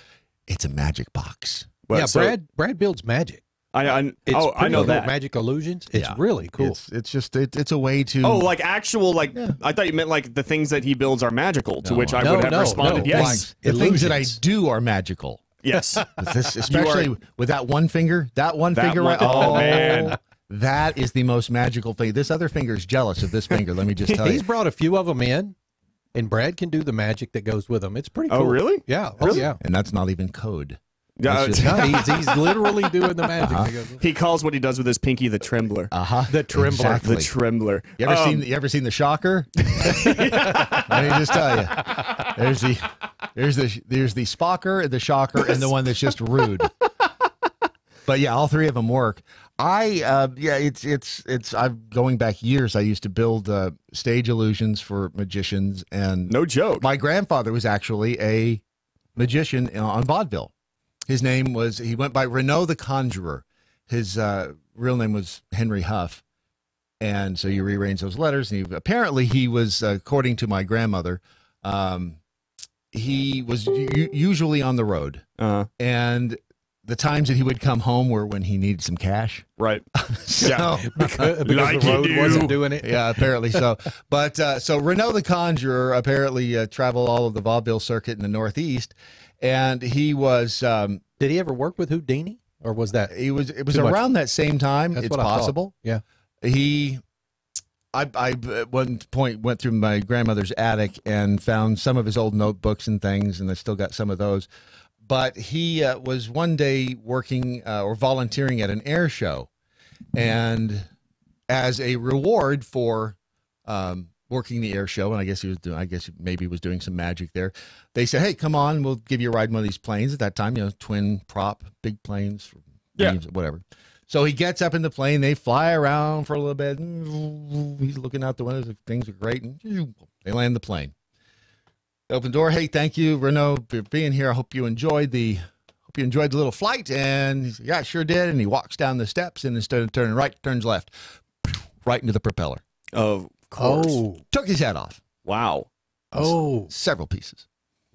F: it's a magic box.
C: Well, yeah, Brad builds magic.
G: I know that.
C: Magic illusions. It's really cool.
F: It's a way to.
G: Oh, like actual I thought you meant like the things that he builds are magical. To which I would have responded yes.
F: The things that I do are magical.
G: Yes,
F: especially with that one finger.
G: Oh man.
F: That is the most magical thing. This other finger is jealous of this finger. Let me just tell you.
C: He's brought a few of them in, and Brad can do the magic that goes with them. It's pretty cool.
G: Oh, really?
C: Yeah.
G: Really?
C: Oh, yeah.
F: And that's not even code.
C: He's literally doing the magic.
G: He calls what he does with his pinky the trembler.
C: The trembler.
F: Exactly.
G: The trembler.
F: You ever seen the shocker? Let me just tell you. There's the spocker, the shocker, and the one that's just rude. But yeah, all three of them work. I'm going back years. I used to build stage illusions for magicians, and
G: no joke.
F: My grandfather was actually a magician on vaudeville. He went by Renaud the Conjurer. His real name was Henry Huff, and so you rearrange those letters. And apparently he was, according to my grandmother, he was usually on the road, and the times that he would come home were when he needed some cash.
G: Right.
C: Yeah. because the road wasn't doing it.
F: Yeah, apparently so. But so Renaud the Conjurer apparently traveled all of the vaudeville circuit in the Northeast, and he was.
C: Did he ever work with Houdini, or was that?
F: It was around that same time.
C: That's
F: it's
C: what
F: possible.
C: Yeah.
F: I at one point went through my grandmother's attic and found some of his old notebooks and things, and I still got some of those. But he was one day working or volunteering at an air show, and as a reward for working the air show, and I guess he was doing some magic there. They said, "Hey, come on, we'll give you a ride in one of these planes." At that time, twin prop, big planes, whatever. So he gets up in the plane. They fly around for a little bit. He's looking out the windows. Things are great. And they land the plane. Open door. Hey, thank you, Renault, for being here. I hope you enjoyed the little flight. And he said, yeah, I sure did. And he walks down the steps, and instead of turning right, turns left, right into the propeller.
G: Of course.
F: Oh. Took his head off.
G: Wow.
C: Oh.
F: Several pieces.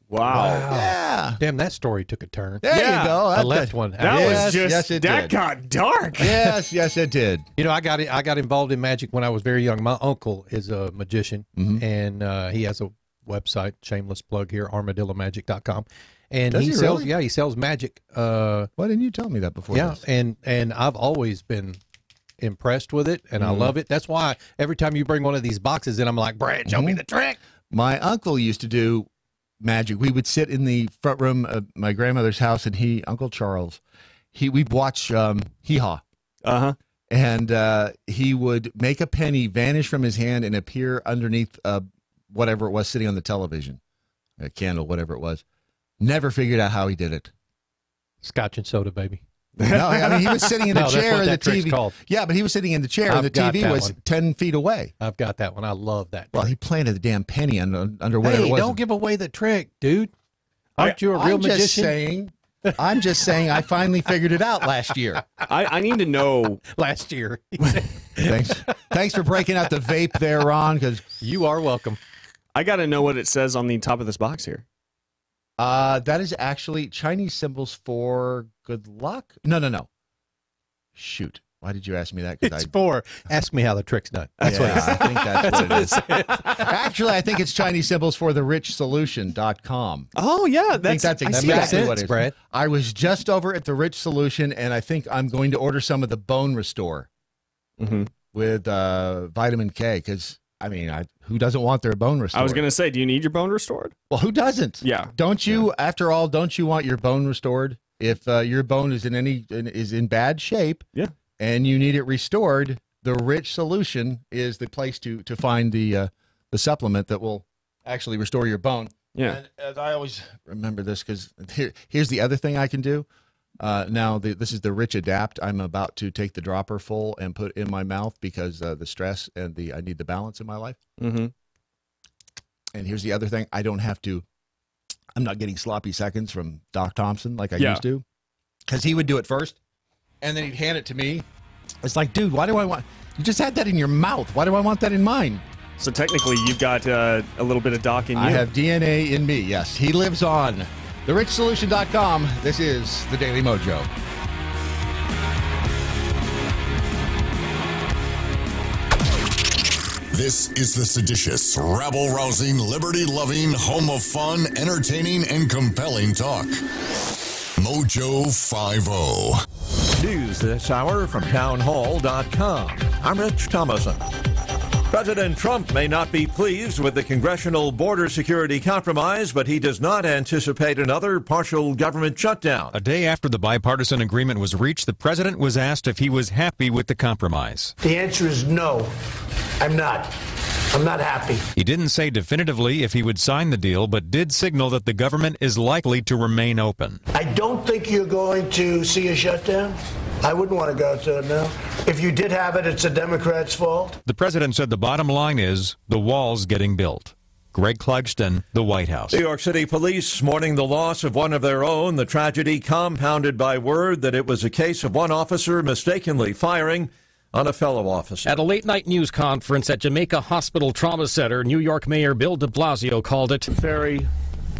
G: Wow.
F: Yeah.
C: Damn, that story took a turn.
F: There you go.
C: I left one.
G: That got dark.
F: Yes, it did.
C: I got involved in magic when I was very young. My uncle is a magician, and he has a website, shameless plug here, armadillomagic.com. And he sells,
F: really?
C: he sells magic.
F: Why didn't you tell me that before?
C: Yeah, and I've always been impressed with it, and I love it. That's why every time you bring one of these boxes in, I'm like, Brad, show me the trick.
F: My uncle used to do magic. We would sit in the front room of my grandmother's house, and Uncle Charles, we'd watch Hee-Haw. And he would make a penny vanish from his hand and appear underneath whatever it was sitting on the television, a candle, whatever it was. Never figured out how he did it.
C: Scotch and soda, baby.
F: No, I mean, he was sitting in the chair and the TV.
C: Called.
F: Yeah, but he was sitting in the chair and the TV was 10 feet away.
C: I've got that one. I love that.
F: Well, he planted the damn penny under whatever it was.
C: Don't give away the trick, dude. Aren't you a real magician?
F: I'm just saying I finally figured it out last year.
G: I need to know.
C: Last year.
F: Thanks for breaking out the vape there, Ron, because
C: you are welcome.
G: I got to know what it says on the top of this box here.
F: That is actually Chinese symbols for good luck. No. Shoot. Why did you ask me that?
C: It's for ask me how the trick's done.
F: That's what I think that's what it is. Actually, I think it's Chinese symbols for therichsolution.com.
G: Oh, yeah.
F: I think that's exactly what it is.
C: Brad.
F: I was just over at the Rich Solution, and I think I'm going to order some of the Bone Restore with vitamin K, because, I mean, who doesn't want their bone restored?
G: I was going to say, do you need your bone restored?
F: Well, who doesn't?
G: Yeah.
F: Don't you, after all, don't you want your bone restored? If your bone is in bad shape, and you need it restored, the Rich Solution is the place to find the supplement that will actually restore your bone.
G: Yeah.
F: And I always remember this, because here's the other thing I can do. Now, this is the Rich Adapt. I'm about to take the dropper full and put in my mouth because the stress and I need the balance in my life.
G: Mm-hmm.
F: And here's the other thing. I'm not getting sloppy seconds from Doc Thompson like I used to, because he would do it first, and then he'd hand it to me. It's like, dude, why do I want? You just had that in your mouth. Why do I want that in mine?
G: So technically, you've got a little bit of Doc in you.
F: I have DNA in me. Yes, he lives on. TheRichSolution.com. This is the Daily Mojo.
D: This is the seditious, rabble-rousing, liberty-loving, home of fun, entertaining, and compelling talk. Mojo 50.
Q: News this hour from townhall.com. I'm Rich Thomason. President Trump may not be pleased with the congressional border security compromise, but he does not anticipate another partial government shutdown.
R: A day after the bipartisan agreement was reached, the president was asked if he was happy with the compromise.
S: The answer is no, I'm not. I'm not happy.
R: He didn't say definitively if he would sign the deal, but did signal that the government is likely to remain open.
S: I don't think you're going to see a shutdown. I wouldn't want to go to it now. If you did have it, it's a Democrat's fault.
R: The president said the bottom line is the wall's getting built. Greg Clugston, the White House.
Q: New York City police mourning the loss of one of their own, the tragedy compounded by word that it was a case of one officer mistakenly firing on a fellow officer.
T: At a late-night news conference at Jamaica Hospital Trauma Center, New York Mayor Bill de Blasio called it
U: very,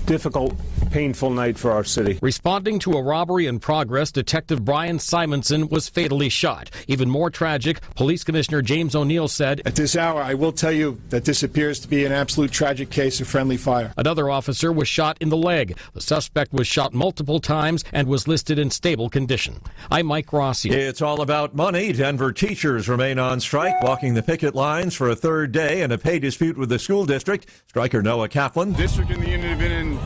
T: difficult, painful night for our city.
U: Responding to a robbery in progress, Detective Brian Simonson was fatally shot. Even more tragic, Police Commissioner James O'Neill said,
T: "At this hour, I will tell you that this appears to be an absolute tragic case of friendly fire."
U: Another officer was shot in the leg. The suspect was shot multiple times and was listed in stable condition. I'm Mike Rossi.
Q: It's all about money. Denver teachers remain on strike, walking the picket lines for a third day in a pay dispute with the school district. Striker Noah Kaplan.
V: District and the union have been in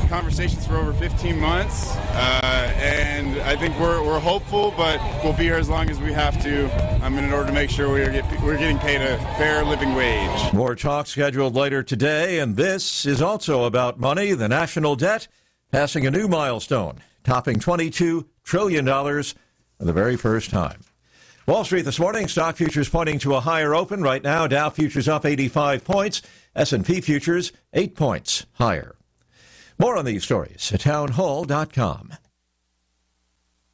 V: conversations for over 15 months, and I think we're hopeful, but we'll be here as long as we have to in order to make sure we're getting paid a fair living wage.
Q: More talk scheduled later today, and this is also about money. The national debt passing a new milestone, topping $22 trillion for the very first time. Wall Street this morning, stock futures pointing to a higher open. Right now, Dow futures up 85 points, S&P futures 8 points higher. More on these stories at townhall.com.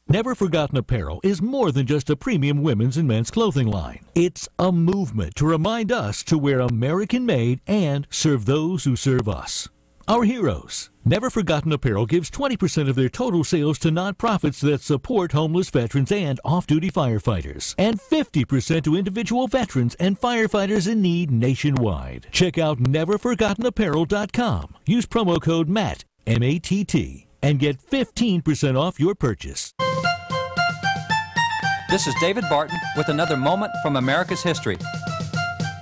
W: Never Forgotten Apparel is more than just a premium women's and men's clothing line. It's a movement to remind us to wear American-made and serve those who serve us. Our heroes. Never Forgotten Apparel gives 20% of their total sales to nonprofits that support homeless veterans and off-duty firefighters, and 50% to individual veterans and firefighters in need nationwide. Check out neverforgottenapparel.com. Use promo code MATT, M-A-T-T, and get 15% off your purchase.
X: This is David Barton with another moment from America's history.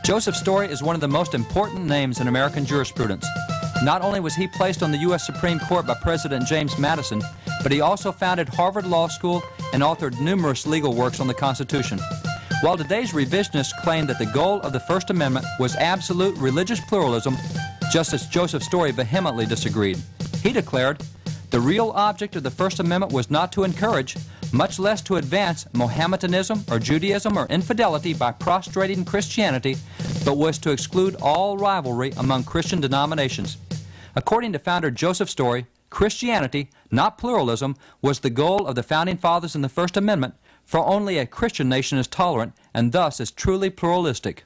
X: Joseph Story is one of the most important names in American jurisprudence. Not only was he placed on the U.S. Supreme Court by President James Madison, but he also founded Harvard Law School and authored numerous legal works on the Constitution. While today's revisionists claim that the goal of the First Amendment was absolute religious pluralism, Justice Joseph Story vehemently disagreed. He declared, "The real object of the First Amendment was not to encourage, much less to advance, Mohammedanism or Judaism or infidelity by prostrating Christianity, but was to exclude all rivalry among Christian denominations." According to founder Joseph Story, Christianity, not pluralism, was the goal of the Founding Fathers in the First Amendment, for only a Christian nation is tolerant and thus is truly pluralistic.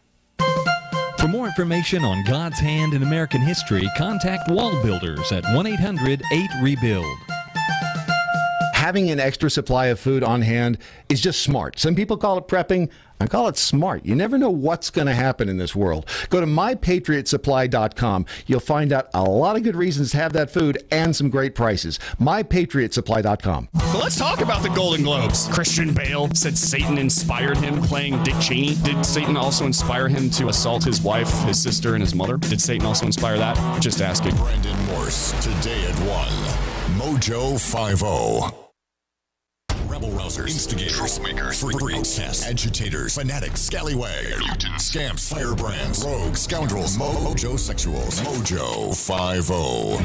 Y: For more information on God's hand in American history, contact Wall Builders at 1-800-8-REBUILD.
F: Having an extra supply of food on hand is just smart. Some people call it prepping. I call it smart. You never know what's going to happen in this world. Go to mypatriotsupply.com. You'll find out a lot of good reasons to have that food and some great prices. mypatriotsupply.com.
G: So let's talk about the Golden Globes. Christian Bale said Satan inspired him playing Dick Cheney. Did Satan also inspire him to assault his wife, his sister, and his mother? Did Satan also inspire that? Just asking.
D: Brandon Morse, today at 1. MoJo 50. Rebel rousers, instigators, troublemakers, freaks, agitators, fanatics, scallywags, mutants, scamps, firebrands, rogues, scoundrels, MoJo sexuals. MoJo 50.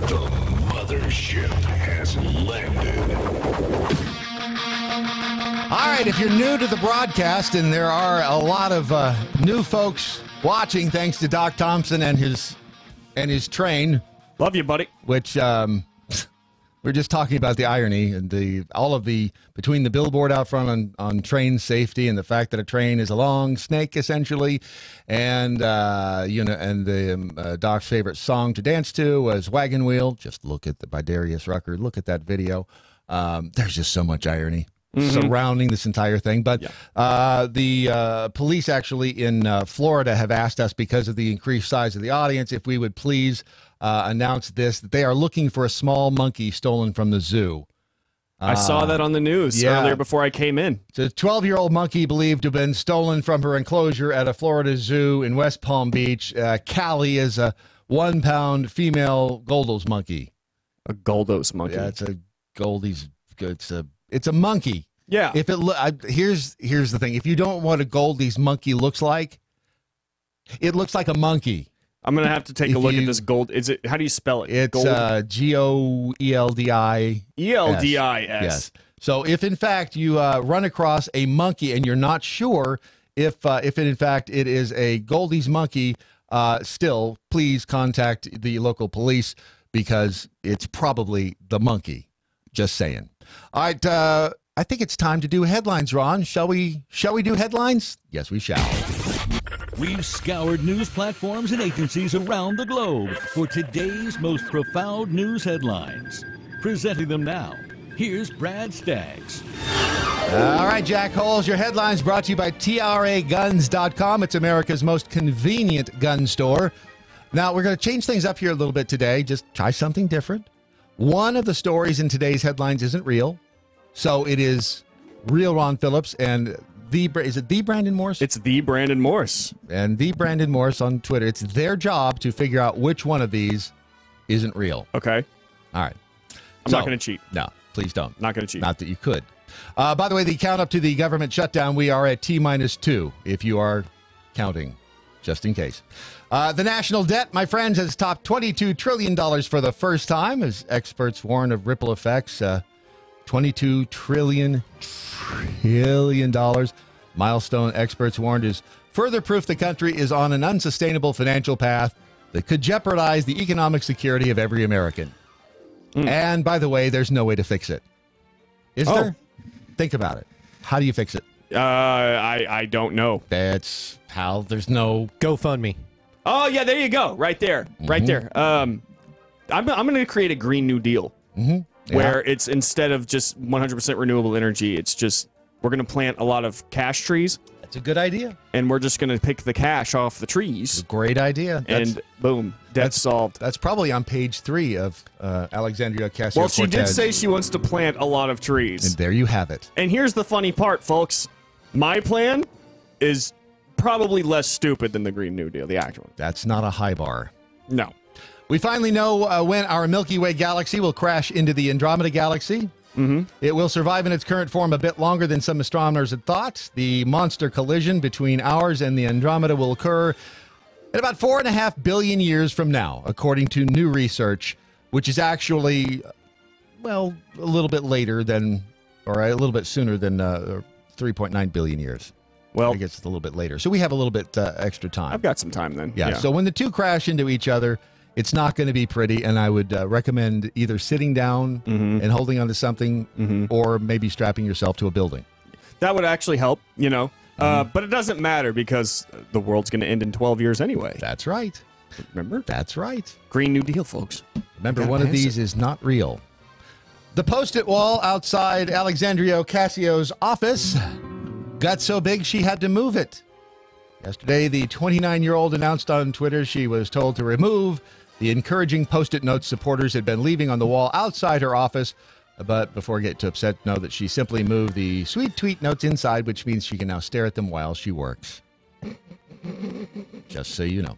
Z: The mothership has landed.
F: All right, if you're new to the broadcast, and there are a lot of new folks watching, thanks to Doc Thompson and his train.
G: Love you, buddy.
F: Which we're just talking about the irony and between the billboard out front on train safety and the fact that a train is a long snake essentially, and Doc's favorite song to dance to was "Wagon Wheel." Just look at by Darius Rucker. Look at that video. There's just so much irony surrounding this entire thing. But the police actually in Florida have asked us, because of the increased size of the audience, if we would please announce that they are looking for a small monkey stolen from the zoo.
G: I saw that on the news earlier before I came in.
F: It's a 12-year-old monkey believed to have been stolen from her enclosure at a Florida zoo in West Palm Beach. Callie is a 1-pound female Goldos monkey.
G: A Goldos monkey.
F: Yeah, it's a Goldie's. It's a monkey.
G: Yeah.
F: If it here's the thing. If you don't know what a Goldie's monkey looks like, it looks like a monkey.
G: I'm gonna have to take a look at this gold. Is it? How do you spell it?
F: It's Goeldis.
G: Eldis.
F: Yes. So if in fact you run across a monkey and you're not sure if in fact it is a Goldie's monkey, still please contact the local police, because it's probably the monkey. Just saying. All right. I think it's time to do headlines, Ron. Shall we do headlines? Yes, we shall.
W: We've scoured news platforms and agencies around the globe for today's most profound news headlines. Presenting them now, here's Brad Staggs.
F: All right, Jack Holes, your headlines brought to you by TRAGuns.com. It's America's most convenient gun store. Now, we're going to change things up here a little bit today. Just try something different. One of the stories in today's headlines isn't real. So it is real Ron Phillips and is it the Brandon Morse?
G: It's the Brandon Morse.
F: And the Brandon Morse on Twitter. It's their job to figure out which one of these isn't real.
G: Okay.
F: All right.
G: I'm not going to cheat.
F: No, please don't.
G: Not going to cheat.
F: Not that you could. By the way, the count up to the government shutdown, we are at T-2 if you are counting, just in case. The national debt, my friends, has topped $22 trillion for the first time, as experts warn of ripple effects. $22 trillion. Milestone experts warned is further proof the country is on an unsustainable financial path that could jeopardize the economic security of every American. And by the way, there's no way to fix it. Is there? Think about it. How do you fix it?
G: I don't know.
F: That's how there's no
C: GoFundMe.
G: Oh yeah, there you go. Right there. Right there. I'm going to create a Green New Deal. Where it's instead of just 100% renewable energy, it's just we're going to plant a lot of cash trees.
F: That's a good idea.
G: And we're just going to pick the cash off the trees.
F: Great idea.
G: And boom, that's solved.
F: That's probably on page 3 of Alexandria Ocasio-Cortez.
G: Well, she did say she wants to plant a lot of trees.
F: And there you have it.
G: And here's the funny part, folks. My plan is probably less stupid than the Green New Deal, the actual one.
F: That's not a high bar.
G: No.
F: We finally know when our Milky Way galaxy will crash into the Andromeda galaxy. It will survive in its current form a bit longer than some astronomers had thought. The monster collision between ours and the Andromeda will occur in about 4.5 billion years from now, according to new research, which is actually, well, a little bit later than, or a little bit sooner than 3.9 billion years.
G: Well,
F: I guess it's a little bit later. So we have a little bit extra time.
G: I've got some time then.
F: Yeah. So when the two crash into each other, it's not going to be pretty, and I would recommend either sitting down and holding onto something or maybe strapping yourself to a building.
G: That would actually help, you know. But it doesn't matter because the world's going to end in 12 years anyway.
F: That's right.
G: Remember?
F: That's right.
G: Green New Deal, folks.
F: Remember, one of these is not real. The Post-it wall outside Alexandria Ocasio-Cortez's office got so big she had to move it. Yesterday, the 29-year-old announced on Twitter she was told to remove the encouraging Post-it notes supporters had been leaving on the wall outside her office. But before getting too upset, know that she simply moved the sweet tweet notes inside, which means she can now stare at them while she works. Just so you know.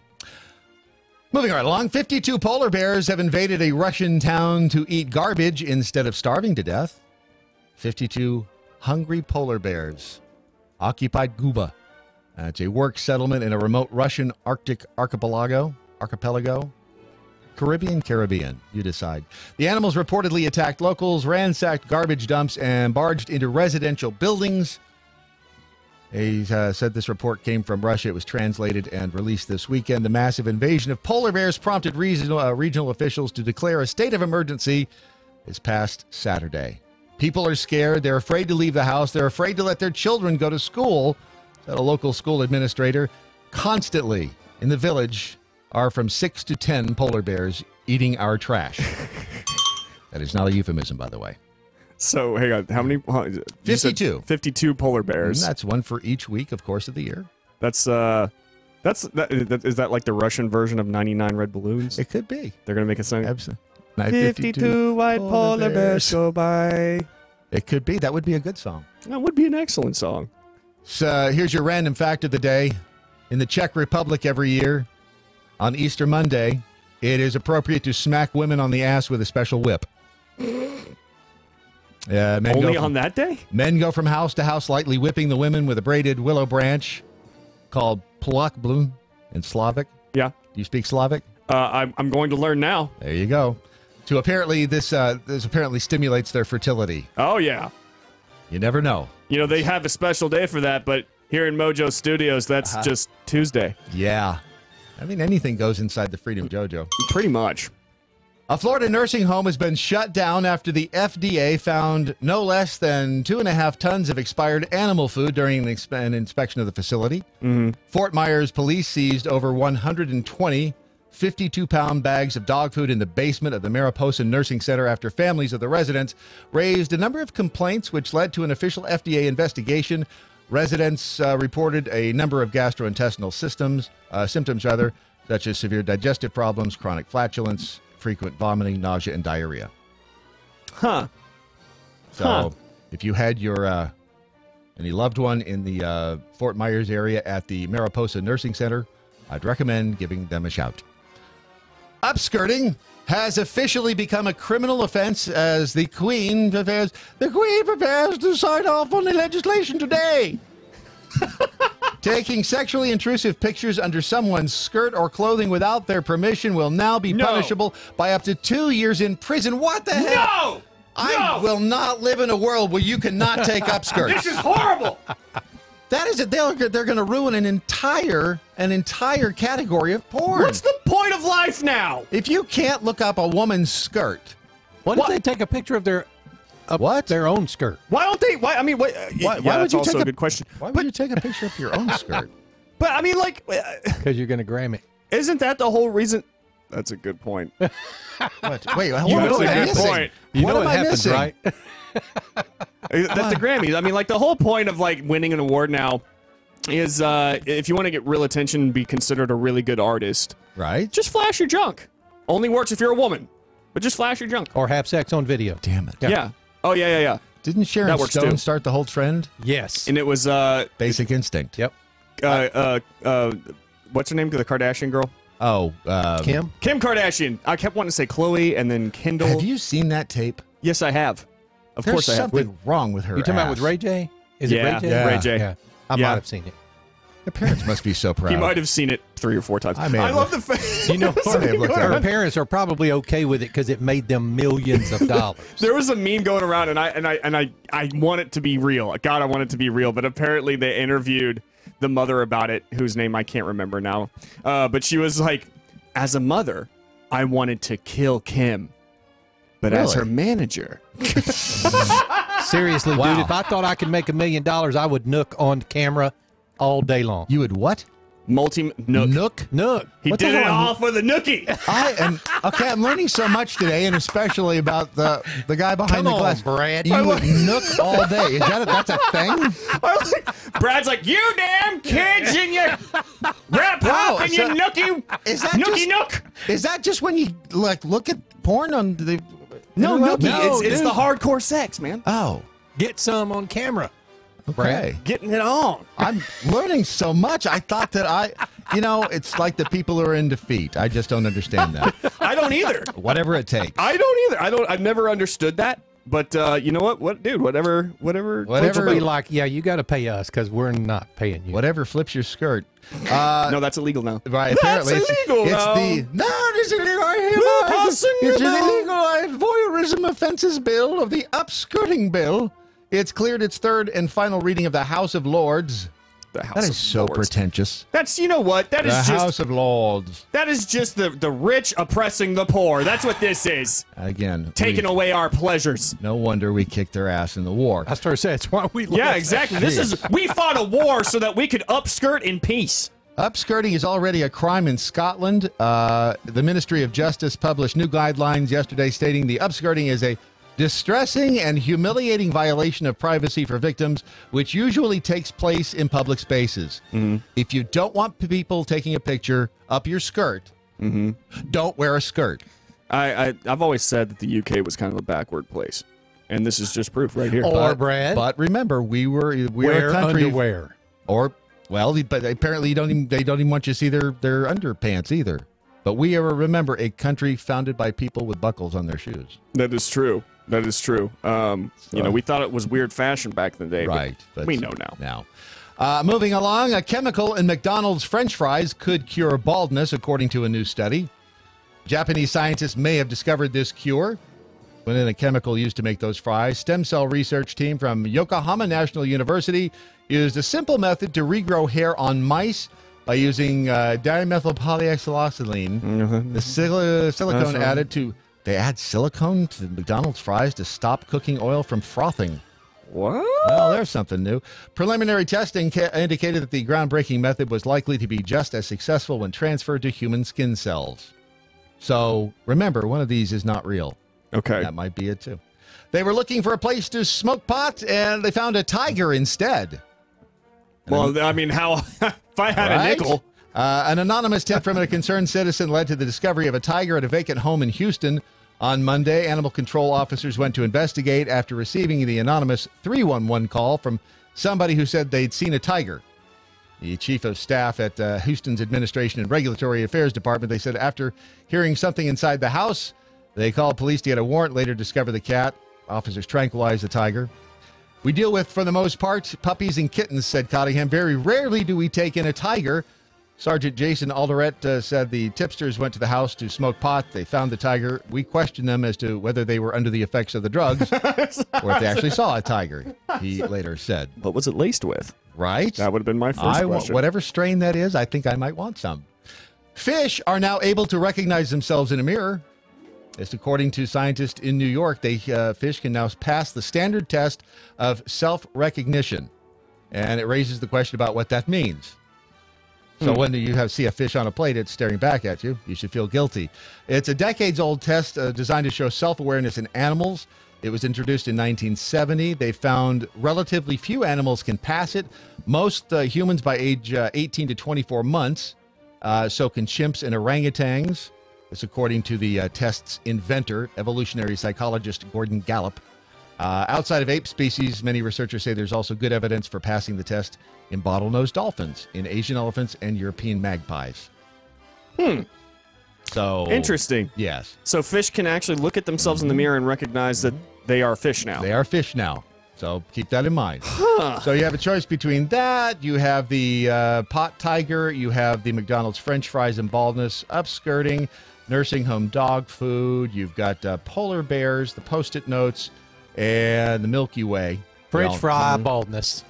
F: Moving right along, 52 polar bears have invaded a Russian town to eat garbage instead of starving to death. 52 hungry polar bears occupied Guba. It's a work settlement in a remote Russian Arctic archipelago. Caribbean, you decide. The animals reportedly attacked locals, ransacked garbage dumps, and barged into residential buildings. He said this report came from Russia. It was translated and released this weekend. The massive invasion of polar bears prompted regional officials to declare a state of emergency this past Saturday. People are scared. They're afraid to leave the house. They're afraid to let their children go to school, said a local school administrator. Constantly in the village are from 6 to 10 polar bears eating our trash. That is not a euphemism, by the way.
G: So, hang on. How many?
F: 52.
G: 52 polar bears.
F: And that's one for each week, of course, of the year.
G: Is that like the Russian version of 99 Red Balloons?
F: It could be.
G: They're going to make a song.
F: Absolutely.
G: 52 white polar bears go by.
F: It could be. That would be a good song.
G: That would be an excellent song.
F: So, here's your random fact of the day. In the Czech Republic every year, on Easter Monday, it is appropriate to smack women on the ass with a special whip.
G: Only on that day?
F: Men go from house to house, lightly whipping the women with a braided willow branch called plakblum in Slavic.
G: Yeah.
F: Do you speak Slavic?
G: I'm going to learn now.
F: There you go. To apparently, this apparently stimulates their fertility.
G: Oh, yeah.
F: You never know.
G: You know, they have a special day for that, but here in MoJo Studios, that's just Tuesday.
F: Yeah. I mean, anything goes inside the Freedom Jojo.
G: Pretty much.
F: A Florida nursing home has been shut down after the FDA found no less than 2.5 tons of expired animal food during an inspection of the facility. Fort Myers police seized over 120 52-pound bags of dog food in the basement of the Mariposa Nursing Center after families of the residents raised a number of complaints, which led to an official FDA investigation. Residents reported a number of gastrointestinal symptoms, such as severe digestive problems, chronic flatulence, frequent vomiting, nausea, and diarrhea. So if you had your any loved one in the Fort Myers area at the Mariposa Nursing Center, I'd recommend giving them a shout. Upskirting has officially become a criminal offense as the Queen prepares to sign off on the legislation today. Taking sexually intrusive pictures under someone's skirt or clothing without their permission will now be punishable by up to 2 years in prison. What the hell?
G: No!
F: I will not live in a world where you cannot take upskirts.
G: This is horrible.
F: That is it. They're going to ruin an entire category of porn.
G: What's the point of life now?
F: If you can't look up a woman's skirt,
C: what if they take a picture of their own skirt?
G: Why don't they? Why would you take a good question?
F: Why would you take a picture of your own skirt?
G: But I mean, like,
C: because you're going to gram it.
G: Isn't that the whole reason? That's a good point.
F: What? Wait,
G: that's a good point.
C: You know
F: what
C: what happens,
F: missing?
C: right?
G: That's the Grammys. I mean, like, the whole point of like winning an award now is if you want to get real attention and be considered a really good artist,
F: right?
G: Just flash your junk. Only works if you're a woman, but just flash your junk
C: or have sex on video.
F: Damn it.
G: Yeah. Oh yeah.
F: Didn't Sharon
G: That works
F: Stone
G: too.
F: start the whole trend?
C: Yes.
G: And it was
F: Basic Instinct.
C: Yep.
G: What's her name? The Kardashian girl.
F: Oh,
C: Kim
G: Kardashian. I kept wanting to say Chloe and then Kendall.
F: Have you seen that tape?
G: Yes, I have. Of
F: There's
G: course I have.
F: something wrong with her.
C: You talking about
F: ass.
C: with Ray J? Is
G: Yeah,
C: it Ray J?
G: yeah. Ray J.
C: Yeah. I
G: Yeah.
C: might have seen it.
F: The parents must be so proud.
G: He might have seen it 3 or 4 times.
F: I may
G: I
F: have
G: love the fact.
C: You know,
F: looked at
C: her
F: it.
C: parents are probably okay with it because it made them millions of dollars.
G: There was a meme going around, and I want it to be real. God, I want it to be real. But apparently, they interviewed the mother about it, whose name I can't remember now. But she was like, "As a mother, I wanted to kill Kim, but as her manager."
C: Seriously,
F: Wow.
C: dude, if I thought I could make $1 million, I would nook on camera all day long.
F: You would what?
G: Nook.
C: Nook.
G: He
F: What the
G: did it
F: hell?
G: all for the nookie.
F: I'm learning so much today, and especially about the guy behind
C: Come
F: the
C: on,
F: glass.
C: Brad.
F: You would nook all day. That's a thing?
G: Brad's like, "You damn kids and your rap hop and your nookie.
F: Is that
G: nookie
F: just,
G: nook?
F: Is that just when you like look at porn on the?
G: No,
F: internet?
G: nookie. It's
C: dude.
G: the hardcore sex, man.
F: Oh,
C: Get some on camera.
F: okay.
G: Getting it on.
F: I'm learning so much. I thought that it's like the people who are in defeat. I just don't understand that.
G: I don't either.
F: Whatever it takes.
G: I don't either. I've never understood that. But you know what, dude? Whatever.
C: Be like, yeah, you got to pay us because we're not paying you.
F: Whatever flips your skirt.
G: No, that's illegal now.
F: Right,
G: That's
F: apparently
G: illegal
F: it's
G: now.
F: It's illegal.
G: Passing
F: It's
G: the
F: an
G: bill.
F: illegal voyeurism offenses bill of the upskirting bill. It's cleared its third and final reading of the House of Lords.
G: The House
F: That is
G: of
F: so
G: Lords.
F: pretentious.
G: That's, you know what? That is
F: The
G: just
F: House of Lords.
G: that is just the rich oppressing the poor. That's what this is.
F: Again,
G: Taking away our pleasures.
F: no wonder we kicked their ass in the war.
C: I started to say, that's why we
G: Yeah,
C: left.
G: exactly. We fought a war so that we could upskirt in peace.
F: Upskirting is already a crime in Scotland. The Ministry of Justice published new guidelines yesterday stating the upskirting is a distressing and humiliating violation of privacy for victims, which usually takes place in public spaces. If you don't want people taking a picture up your skirt, don't wear a skirt.
G: I've always said that the UK was kind of a backward place, and this is just proof right here.
C: Brad.
F: But remember, we're
C: Wear
F: a country.
C: underwear.
F: But apparently they don't even want you to see their underpants either. But we are, remember, a country founded by people with buckles on their shoes.
G: That is true. That is true. We thought it was weird fashion back in the day.
F: Right.
G: But we know now.
F: Moving along, a chemical in McDonald's French fries could cure baldness, according to a new study. Japanese scientists may have discovered this cure within a chemical used to make those fries. Stem cell research team from Yokohama National University used a simple method to regrow hair on mice by using dimethylpolyxyloxylene, the silicone added to They add silicone to McDonald's fries to stop cooking oil from frothing.
G: What?
F: Well, there's something new. Preliminary testing indicated that the groundbreaking method was likely to be just as successful when transferred to human skin cells. So remember, one of these is not real.
G: Okay.
F: That might be it, too. They were looking for a place to smoke pot, and they found a tiger instead.
G: Well, I mean, how if I had a nickel.
F: An anonymous tip from a concerned citizen led to the discovery of a tiger at a vacant home in Houston. On Monday, animal control officers went to investigate after receiving the anonymous 311 call from somebody who said they'd seen a tiger. The chief of staff at Houston's Administration and Regulatory Affairs Department, they said after hearing something inside the house, they called police to get a warrant, later discovered the cat. Officers tranquilized the tiger. We deal with, for the most part, puppies and kittens, said Cottingham. Very rarely do we take in a tiger. Sergeant Jason Alderette said the tipsters went to the house to smoke pot. They found the tiger. We questioned them as to whether they were under the effects of the drugs or if they actually saw a tiger, he later said.
G: What was it laced with?
F: Right?
G: That would have been my first question.
F: Whatever strain that is, I think I might want some. Fish are now able to recognize themselves in a mirror. It's according to scientists in New York. Fish can now pass the standard test of self-recognition. And it raises the question about what that means. So when you see a fish on a plate, it's staring back at you. You should feel guilty. It's a decades-old test designed to show self-awareness in animals. It was introduced in 1970. They found relatively few animals can pass it. Most humans by age 18 to 24 months. So can chimps and orangutans. This according to the test's inventor, evolutionary psychologist Gordon Gallup. Outside of ape species, many researchers say there's also good evidence for passing the test in bottlenose dolphins, in Asian elephants, and European magpies. So
G: interesting.
F: Yes.
G: So fish can actually look at themselves in the mirror and recognize that they are fish now.
F: They are fish now. So keep that in mind.
G: Huh.
F: So you have a choice between that. You have the pot tiger. You have the McDonald's French fries and baldness, upskirting, nursing home dog food. You've got polar bears, the Post-it notes, and the Milky Way.
C: French fry baldness.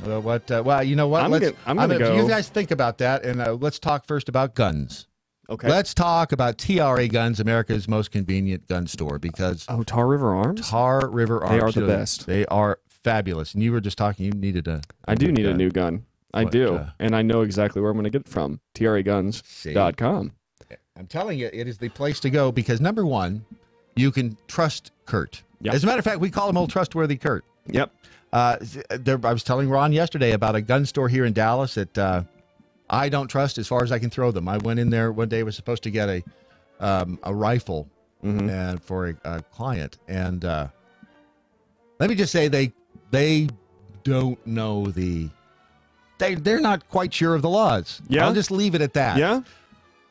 F: Well, you know what?
G: I'm gonna go.
F: You guys think about that, and let's talk first about guns.
G: Okay.
F: Let's talk about TRA Guns, America's most convenient gun store, because
G: Tar River Arms.
F: Tar River Arms.
G: They are the best.
F: They are fabulous. And you were just talking. You needed a.
G: I do need a new gun. I do, and I know exactly where I'm going to get it from. TRAguns.com.
F: I'm telling you, it is the place to go because number one, you can trust Kurt.
G: Yep.
F: As a matter of fact, we call him Old Trustworthy Kurt.
G: Yep.
F: I was telling Ron yesterday about a gun store here in Dallas that I don't trust as far as I can throw them. I went in there one day, was supposed to get a rifle and for a client, and let me just say they don't know they're not quite sure of the laws.
G: Yeah.
F: I'll just leave it at that.
G: Yeah.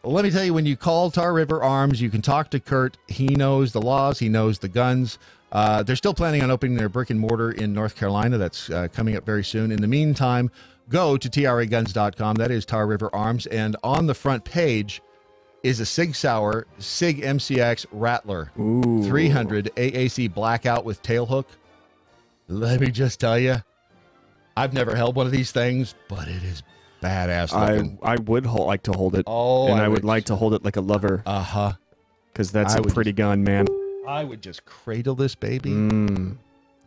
F: Well, let me tell you, when you call Tar River Arms, you can talk to Kurt. He knows the laws. He knows the guns. They're still planning on opening their brick and mortar in North Carolina. That's coming up very soon. In the meantime, go to TRAguns.com. That is Tar River Arms. And on the front page is a Sig Sauer Sig MCX Rattler. 300 AAC blackout with tail hook. Let me just tell you, I've never held one of these things, but it is badass looking.
G: I would like to hold it.
F: Oh,
G: and I would like to hold it like a lover. Because that's a pretty gun, man.
F: I would just cradle this baby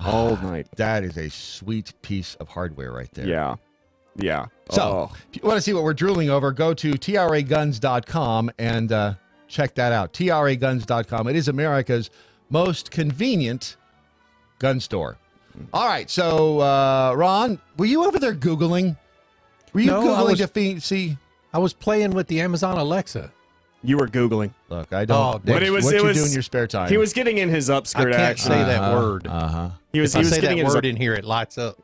G: all night.
F: That is a sweet piece of hardware right there.
G: Yeah. Yeah.
F: So, if you want to see what we're drooling over, go to TRAguns.com and check that out. TRAguns.com. It is America's most convenient gun store. All right. So, Ron, were you over there Googling? Were you Googling to see?
C: I was playing with the Amazon Alexa.
G: You were Googling.
F: Look, I don't.
G: But it was,
F: what you do in your spare time?
G: He was getting in his upskirt.
C: I can't say that word.
G: He was.
C: If I
G: he was
C: say
G: getting
C: that
G: in
C: word
G: his
C: in here, it lights up.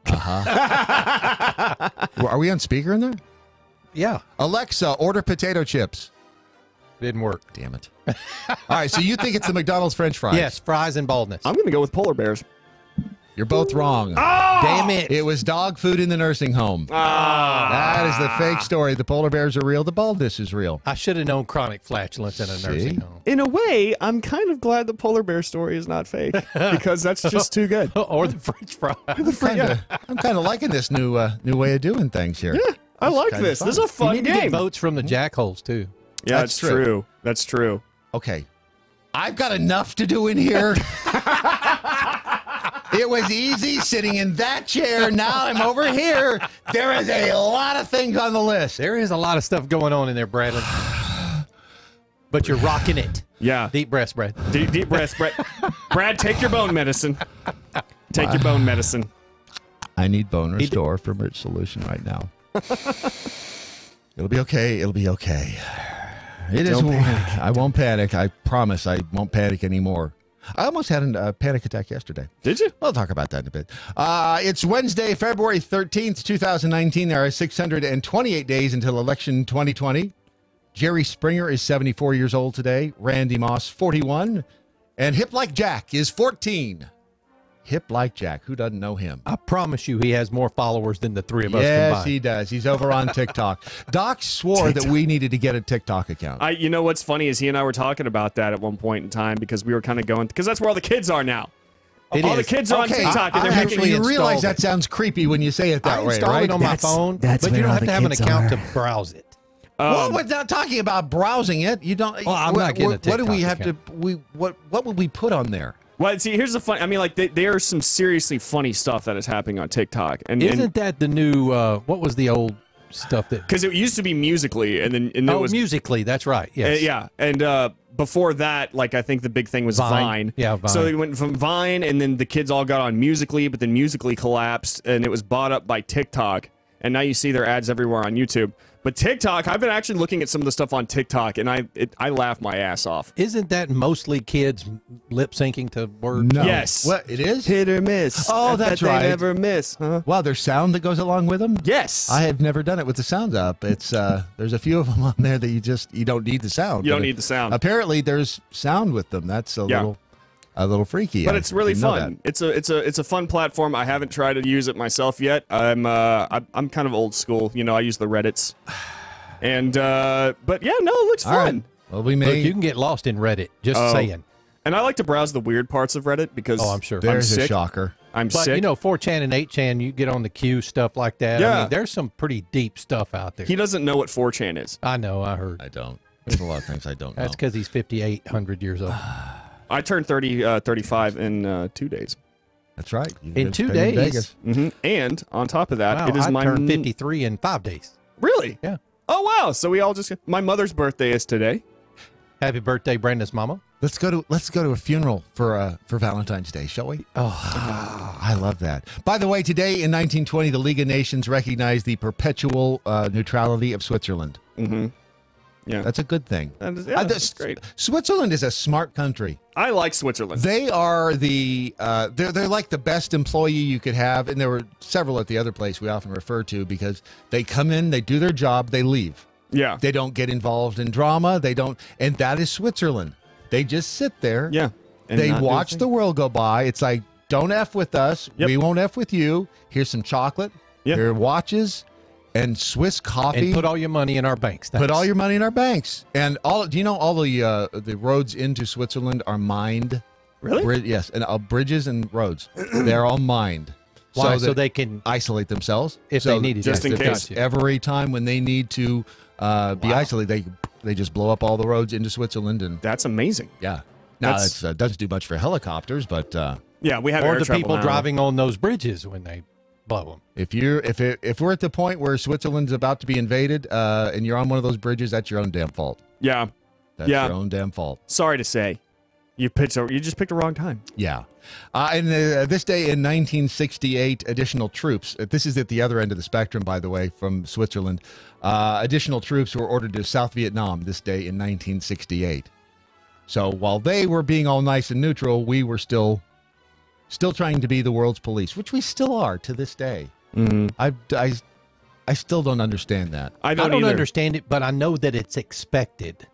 F: Are we on speaker in there?
C: Yeah.
F: Alexa, order potato chips.
C: Didn't work.
F: Damn it. All right, so you think it's the McDonald's French fries?
C: Yes, fries and baldness.
G: I'm going to go with polar bears.
F: You're both wrong.
G: Oh!
C: Damn it.
F: It was dog food in the nursing home. That is the fake story. The polar bears are real. The baldness is real.
C: I should have known chronic flatulence in a nursing home.
G: In a way, I'm kind of glad the polar bear story is not fake because that's just too good.
C: Or the French fries.
F: I'm kind of liking this new way of doing things here.
G: Yeah, I like this. This is a fun
C: you need
G: game.
C: to get votes from the jackholes, too.
G: Yeah, that's true. That's true.
F: Okay. I've got enough to do in here. It was easy sitting in that chair. Now I'm over here. There is a lot of things on the list.
C: There is a lot of stuff going on in there, Bradley. But you're rocking it.
G: Yeah.
C: Deep breaths, Brad.
G: Deep breaths, Brad. Brad, take your bone medicine. Take your bone medicine.
F: I need Bone Restore for Merch Solution right now. It'll be okay. It'll be okay. Don't panic. I won't panic. I promise I won't panic anymore. I almost had a panic attack yesterday.
G: Did you?
F: We'll talk about that in a bit. It's Wednesday, February 13th, 2019. There are 628 days until election 2020. Jerry Springer is 74 years old today. Randy Moss, 41. And Hip Like Jack is 14. Hip Like Jack. Who doesn't know him?
C: I promise you he has more followers than the three of us
F: Yes,
C: combined.
F: he does. He's over on TikTok. Doc swore that we needed to get a TikTok account.
G: You know what's funny is he and I were talking about that at one point in time because we were kind of going, because that's where all the kids are now. All the kids are on TikTok. And they're
F: actually, you realize that sounds creepy when you say it that way,
C: installed
F: right?
C: it on my phone, but you don't have to have an account to browse it.
F: Well, we're not talking about browsing it. You don't.
C: Well, I'm not getting a TikTok
F: What do we have
C: account.
F: to? What would we put on there?
G: Well, see, here's the fun. I mean, like, there is some seriously funny stuff that is happening on TikTok. And
C: Isn't that the new? What was the old stuff that?
G: Because it used to be Musical.ly, and then it was
C: Musical.ly. That's right. Yes.
G: yeah, and before that, like, I think the big thing was Vine.
C: Yeah, Vine.
G: So they went from Vine, and then the kids all got on Musical.ly, but then Musical.ly collapsed, and it was bought up by TikTok, and now you see their ads everywhere on YouTube. But TikTok, I've been actually looking at some of the stuff on TikTok, and I laugh my ass off.
C: Isn't that mostly kids lip syncing to words?
F: No.
G: Yes.
F: What it is?
G: Hit or miss.
F: Oh, that's right.
G: They never miss, huh?
F: Wow, there's sound that goes along with them.
G: Yes.
F: I have never done it with the sound up. It's there's a few of them on there that you don't need the sound.
G: You don't need the sound.
F: Apparently, there's sound with them. That's a little freaky.
G: But
F: I
G: it's really
F: didn't know
G: fun. It's a fun platform. I haven't tried to use it myself yet. I'm kind of old school. You know, I use the Reddits. And but yeah, no, it looks
F: All
G: fun.
F: right. Well, we may.
C: Look, you can get lost in Reddit. Just saying.
G: And I like to browse the weird parts of Reddit because
C: I'm sure
F: There's
G: I'm
F: a
G: sick.
F: shocker.
G: I'm
C: But
G: sick.
C: you know, 4chan and 8chan, you get on the queue, stuff like that.
G: Yeah.
C: I mean, there's some pretty deep stuff out there.
G: He doesn't know what 4chan is.
C: I know. I heard.
F: I don't. There's a lot of things I don't know.
C: That's because he's 5,800 years old.
G: I turned 35 in 2 days.
F: That's right. You
C: In
F: lived
C: 2
F: in
C: days.
F: Vegas.
G: And on top of that,
C: Wow,
G: it is
C: I turned 53 in 5 days.
G: Really?
C: Yeah.
G: Oh wow! So we all just. My mother's birthday is today.
C: Happy birthday, Brandon's mama.
F: Let's go to a funeral for Valentine's Day, shall we?
C: Oh,
F: I love that. By the way, today in 1920, the League of Nations recognized the perpetual neutrality of Switzerland.
G: Mm-hmm. Yeah,
F: That's a good thing.
G: That's great.
F: Switzerland is a smart country.
G: I like Switzerland.
F: They are they're like the best employee you could have, and there were several at the other place we often refer to because they come in, they do their job, they leave.
G: Yeah.
F: They don't get involved in drama. They don't, and that is Switzerland. They just sit there.
G: Yeah. And
F: They
G: not do a
F: watch
G: thing.
F: the world go by. It's like, don't F with us.
G: Yep.
F: We won't F with you. Here's some chocolate.
G: Yep.
F: Here are watches and Swiss coffee.
C: and put all your money in our banks.
F: Put all your money in our banks. And do you know all the roads into Switzerland are mined?
G: Really?
F: Yes, and bridges and roads. They're all mined.
C: Why? So
F: that
C: they can
F: isolate themselves
C: if they need it.
G: just in case.
F: Every time when they need to be isolated, they just blow up all the roads into Switzerland, and
G: That's amazing.
F: yeah. Now it doesn't do much for helicopters, but
G: Yeah, we have
C: or
G: air
C: the
G: travel
C: people
G: now.
C: driving on those bridges when they blow them.
F: if we're at the point where Switzerland's about to be invaded, and you're on one of those bridges, that's your own damn fault.
G: Yeah.
F: That's
G: Yeah.
F: your own damn fault.
G: Sorry to say, you just picked the wrong time.
F: Yeah. And this day in 1968, additional troops, this is at the other end of the spectrum, by the way, from Switzerland, additional troops were ordered to South Vietnam this day in 1968. So while they were being all nice and neutral, we were still trying to be the world's police, which we still are to this day.
G: Mm-hmm.
F: I still don't understand that.
G: I
C: I
G: don't,
C: don't
G: either.
C: understand it, but I know that it's expected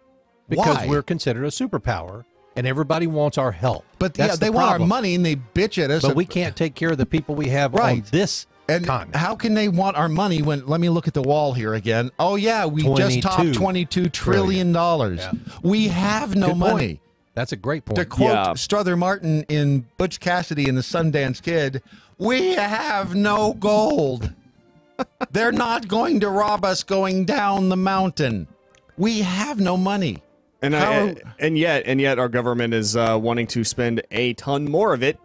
C: because
F: Why?
C: we're considered a superpower and everybody wants our help.
F: But
C: That's
F: yeah,
C: the
F: they want our
C: problem.
F: money and they bitch at us.
C: But we can't take care of the people we have on
F: Right.
C: this
F: And
C: continent.
F: how can they want our money when, let me look at the wall here again. Oh, yeah, we just topped $22 trillion.
C: Yeah.
F: We have no
C: Good point.
F: money.
C: That's a great point.
F: To quote
G: Yeah.
F: Strother Martin in Butch Cassidy and the Sundance Kid, we have no gold. They're not going to rob us going down the mountain. We have no money.
G: And yet our government is wanting to spend a ton more of it.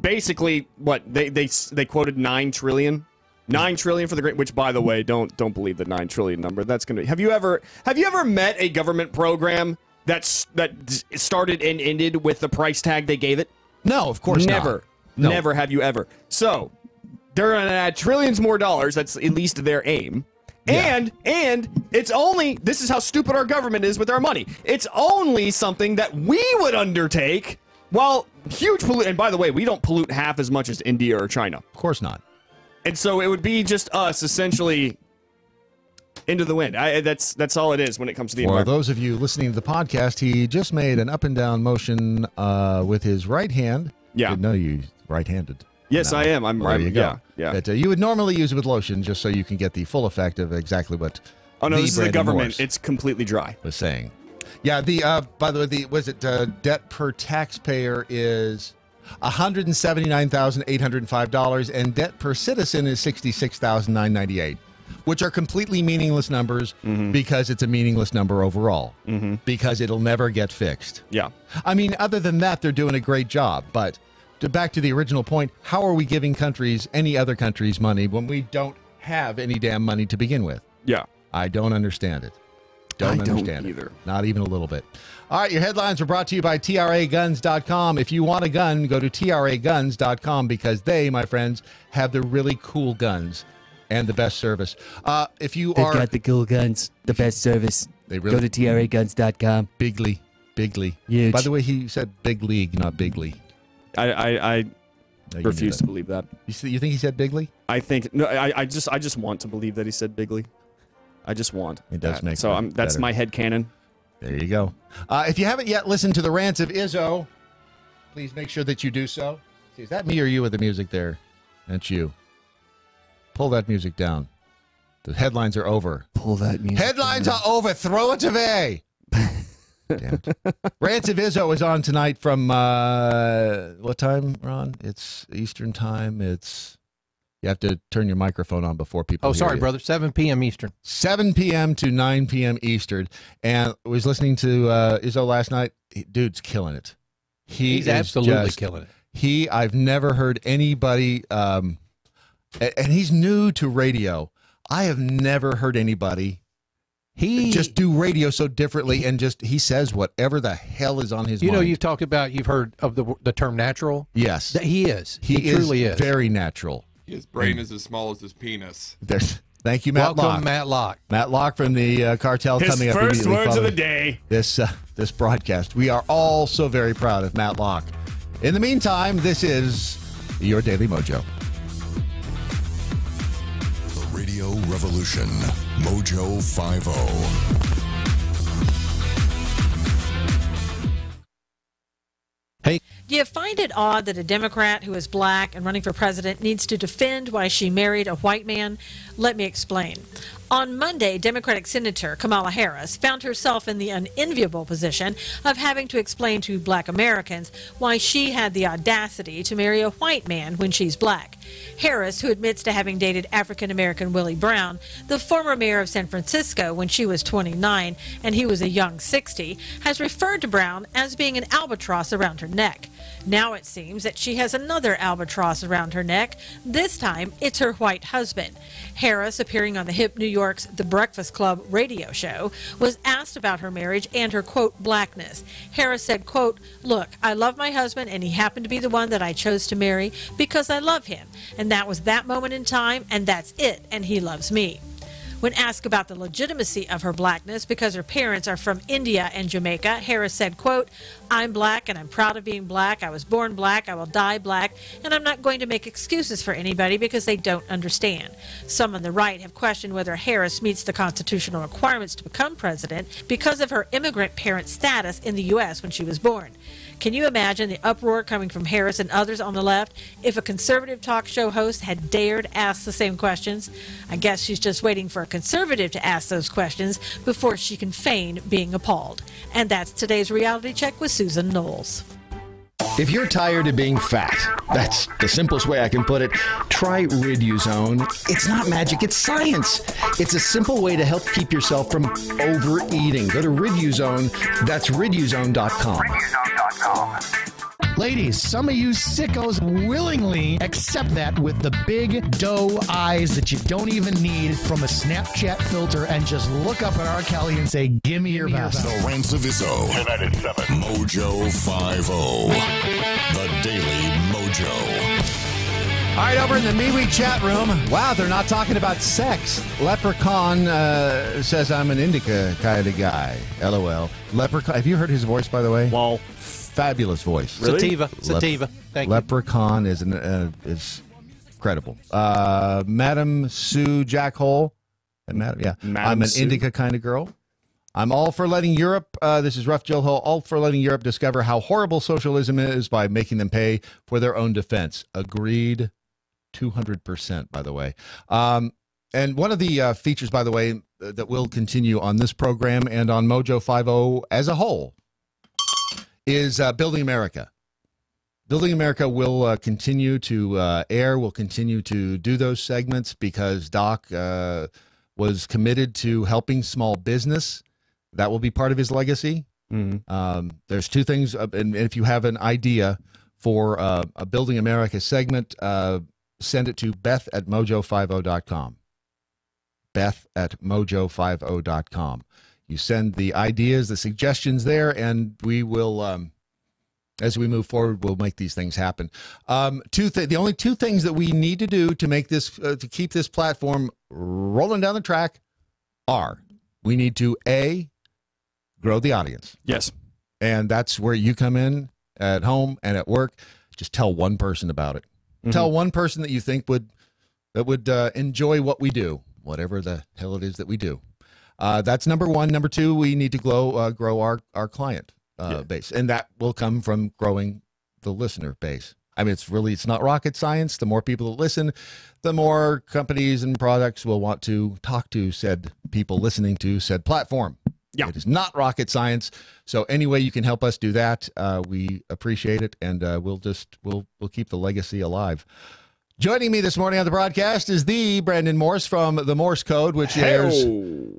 G: Basically, what they quoted $9 trillion. $9 trillion for the great, which by the way, don't believe the $9 trillion number. That's gonna be. Have you ever met a government program that started and ended with the price tag they gave it?
F: No, of course
G: never.
F: No.
G: Never have you ever. So they're gonna add trillions more dollars. That's at least their aim. Yeah. And it's only, this is how stupid our government is with our money. It's only something that we would undertake while huge pollute. And by the way, we don't pollute half as much as India or China.
F: Of course not.
G: And so it would be just us essentially into the wind. That's all it is when it comes to the environment.
F: For those of you listening to the podcast, he just made an up and down motion with his right hand.
G: Yeah.
F: Didn't know you right-handed.
G: Yes, I am. I'm
F: there you go.
G: Yeah.
F: But, you would normally use it with lotion just so you can get the full effect of exactly what.
G: Oh no, this is the government.
F: Morse
G: it's completely dry.
F: Was saying. Yeah. By the way, debt per taxpayer is $179,805, and debt per citizen is $66,998, which are completely meaningless numbers because it's a meaningless number overall because it'll never get fixed.
G: Yeah.
F: I mean, other than that, they're doing a great job. But back to the original point, how are we giving any other countries money when we don't have any damn money to begin with?
G: Yeah.
F: I don't understand it. Don't understand
G: either.
F: Not even a little bit. All right, your headlines were brought to you by TRAguns.com. If you want a gun, go to TRAguns.com because they, my friends, have the really cool guns and the best service. They've
A: got the cool guns, the best service.
F: They really
A: go to TRAguns.com.
F: Bigly.
A: Huge.
F: By the way, he said big league, not bigly.
G: I refuse to believe that.
F: You think he said bigly?
G: I think no. I just want to believe that he said bigly. I just want.
F: It does
G: that.
F: make
G: so. That's
F: better.
G: my headcanon.
F: There you go. If you haven't yet listened to the rants of Izzo, please make sure that you do so. See, is that me or you with the music there? That's you. Pull that music down. The headlines are over.
A: Pull that music
F: Headlines are over. Throw it away. Damn it. Rants of Izzo is on tonight from what time, Ron? It's Eastern time. You have to turn your microphone on before people hear
C: sorry,
F: you.
C: brother. 7 p.m. Eastern.
F: 7 p.m. to 9 p.m. Eastern. And I was listening to Izzo last night. Dude's killing it.
C: He's absolutely killing it.
F: I've never heard anybody, and he's new to radio. I have never heard anybody just do radio so differently, and he says whatever the hell is on his mind.
C: You know, you've heard of the term natural?
F: Yes.
C: He is.
F: He
C: truly is.
F: Very natural.
B: His brain is as small as his penis.
F: Thank you, Matt Locke.
C: Welcome, Matt Locke.
F: Matt Locke from the Cartel coming up.
G: His first words of the day.
F: This broadcast. We are all so very proud of Matt Locke. In the meantime, this is your Daily Mojo.
D: The Radio Revolution. MoJo 50.
C: Hey.
E: Do you find it odd that a Democrat who is black and running for president needs to defend why she married a white man? Let me explain. On Monday, Democratic Senator Kamala Harris found herself in the unenviable position of having to explain to black Americans why she had the audacity to marry a white man when she's black. Harris, who admits to having dated African-American Willie Brown, the former mayor of San Francisco when she was 29 and he was a young 60, has referred to Brown as being an albatross around her neck. Now it seems that she has another albatross around her neck. This time, it's her white husband. Harris, appearing on the hip New York's The Breakfast Club radio show, was asked about her marriage and her, quote, blackness. Harris said, quote, "Look, I love my husband, and he happened to be the one that I chose to marry because I love him. And that was that moment in time, and that's it, and he loves me." When asked about the legitimacy of her blackness because her parents are from India and Jamaica, Harris said, quote, "I'm black and I'm proud of being black. I was born black. I will die black. And I'm not going to make excuses for anybody because they don't understand." Some on the right have questioned whether Harris meets the constitutional requirements to become president because of her immigrant parent status in the U.S. when she was born. Can you imagine the uproar coming from Harris and others on the left if a conservative talk show host had dared ask the same questions? I guess she's just waiting for a conservative to ask those questions before she can feign being appalled. And that's today's Reality Check with Susan Knowles.
H: If you're tired of being fat, that's the simplest way I can put it, try Riduzone. It's not magic, it's science. It's a simple way to help keep yourself from overeating. Go to Riduzone. That's Riduzone.com.
I: Ladies, some of you sickos willingly accept that with the big doe eyes that you don't even need from a Snapchat filter and just look up at R. Kelly and say, give me your best.
D: Lorenzo Vizzo. Tonight at 7. MoJo 50. The Daily Mojo.
F: All right, over in the MeWe chat room. Wow, they're not talking about sex. Leprechaun says I'm an indica kind of guy. LOL. Leprechaun. Have you heard his voice, by the way?
G: Well,
F: fabulous voice.
C: Really? Sativa. Thank you.
F: Leprechaun is incredible. Madam Sue Jackhole. I'm an
G: Sue.
F: indica kind of girl. I'm all for letting Europe, this is Rough Jill Ho, all for letting Europe discover how horrible socialism is by making them pay for their own defense. Agreed 200%, by the way. And one of the features, by the way, that will continue on this program and on MoJo 50 as a whole is Building America. Building America will continue to air, will continue to do those segments because Doc was committed to helping small business. That will be part of his legacy. There's two things, and if you have an idea for a Building America segment, send it to Beth@mojo50.com. Beth@mojo50.com. You send the ideas, the suggestions there, and we will, as we move forward, we'll make these things happen. The only two things that we need to do to make this, to keep this platform rolling down the track are, we need to, A, grow the audience.
G: Yes.
F: And that's where you come in at home and at work. Just tell one person about it. Tell one person that you think would enjoy what we do, whatever the hell it is that we do. That's number one. Number two, we need to grow our client base, and that will come from growing the listener base. I mean, it's not rocket science. The more people that listen, the more companies and products will want to talk to said people listening to said platform. Yeah. It is not rocket science. So any way you can help us do that, we appreciate it, and we'll keep the legacy alive. Joining me this morning on the broadcast is the Brandon Morse from the Morse Code, which airs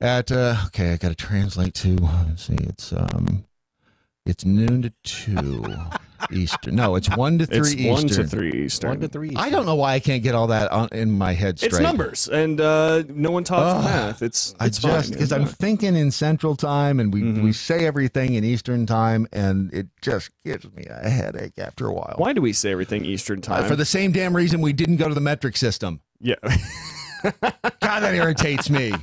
F: at okay, I got to translate to, let's see, it's noon to 2 Eastern. No, it's 1 to 3
G: it's
F: Eastern.
G: 1 to 3 Eastern.
C: 1 to 3 Eastern.
F: I don't know why I can't get all that in my head straight.
G: It's numbers, and no one talks math. It's fine.
F: Because I'm thinking in Central Time, and we say everything in Eastern Time, and it just gives me a headache after a while.
G: Why do we say everything Eastern Time?
F: For the same damn reason we didn't go to the metric system.
G: Yeah.
F: God, that irritates me.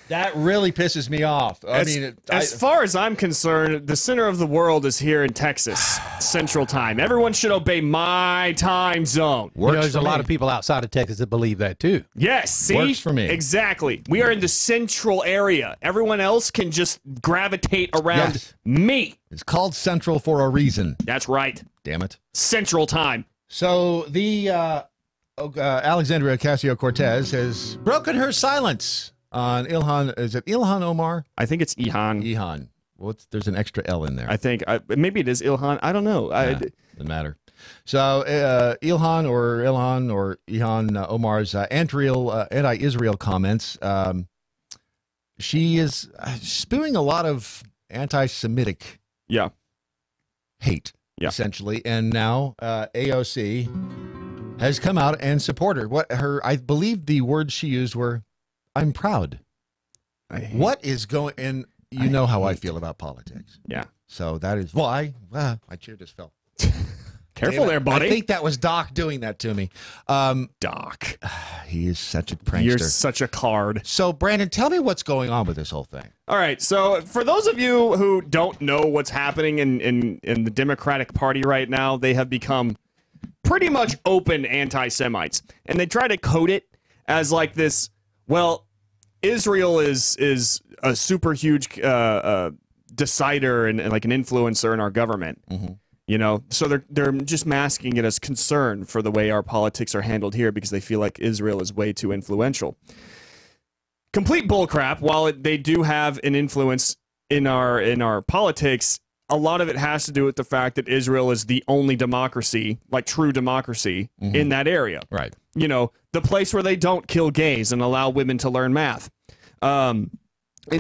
F: That really pisses me off.
G: As far as I'm concerned, the center of the world is here in Texas, Central Time. Everyone should obey my time zone.
C: There's a lot of people outside of Texas that believe that too.
G: Yes, see?
F: Works for me.
G: Exactly. We are in the central area. Everyone else can just gravitate around me.
F: It's called Central for a reason.
G: That's right.
F: Damn it.
G: Central Time.
F: So the Alexandria Ocasio-Cortez has broken her silence on Ilhan. Is it Ilhan Omar?
G: I think it's Ilhan.
F: Ilhan. There's an extra L in there.
G: I think maybe it is Ilhan. I don't know.
F: Doesn't matter. So Ilhan or Ilhan Omar's anti-Israel comments. She is spewing a lot of anti-Semitic hate, essentially, and now AOC has come out and supported I believe the words she used were, "I'm proud." What is going? And you know how I feel about politics.
G: Yeah.
F: So that is why my chair just fell.
G: Careful there, buddy.
F: I think that was Doc doing that to me.
G: Doc.
F: He is such a prankster.
G: You're such a card.
F: So, Brandon, tell me what's going on with this whole thing.
G: All right. So, for those of you who don't know what's happening in the Democratic Party right now, they have become pretty much open anti-Semites. And they try to code it as like this, well, Israel is a super huge decider and like an influencer in our government. You know, so they're just masking it as concern for the way our politics are handled here because they feel like Israel is way too influential. Complete bullcrap. While they do have an influence in our politics, a lot of it has to do with the fact that Israel is the only democracy, like true democracy, in that area.
F: Right.
G: You know, the place where they don't kill gays and allow women to learn math. And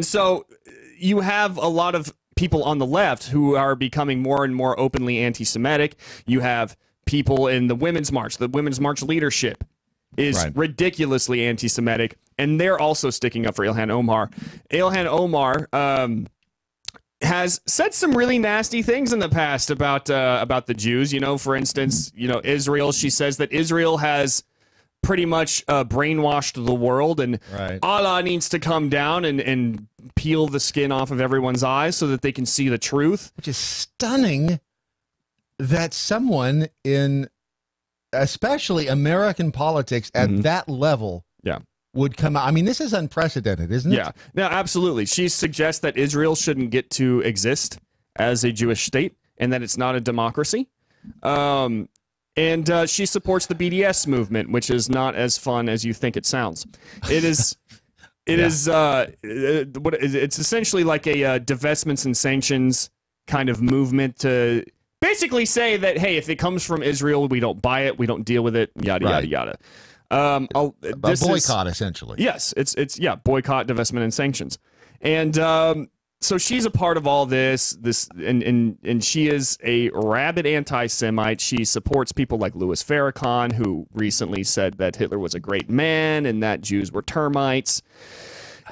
G: so you have a lot of people on the left who are becoming more and more openly anti-Semitic. You have people in the Women's March. The Women's March leadership is ridiculously anti-Semitic, and they're also sticking up for Ilhan Omar. Ilhan Omar has said some really nasty things in the past about the Jews. You know, for instance, you know, Israel. She says that Israel has pretty much brainwashed the world, and Allah needs to come down and peel the skin off of everyone's eyes so that they can see the truth.
F: Which is stunning that someone in especially American politics at that level would come out. I mean, this is unprecedented, isn't it?
G: Yeah, no, absolutely. She suggests that Israel shouldn't get to exist as a Jewish state and that it's not a democracy. And she supports the BDS movement, which is not as fun as you think it sounds. It is. It's essentially like a divestments and sanctions kind of movement to basically say that, hey, if it comes from Israel, we don't buy it, we don't deal with it, yada yada yada.
F: A boycott, essentially.
G: Yes, it's boycott, divestment, and sanctions. And so she's a part of all this, and she is a rabid anti-Semite. She supports people like Louis Farrakhan, who recently said that Hitler was a great man and that Jews were termites.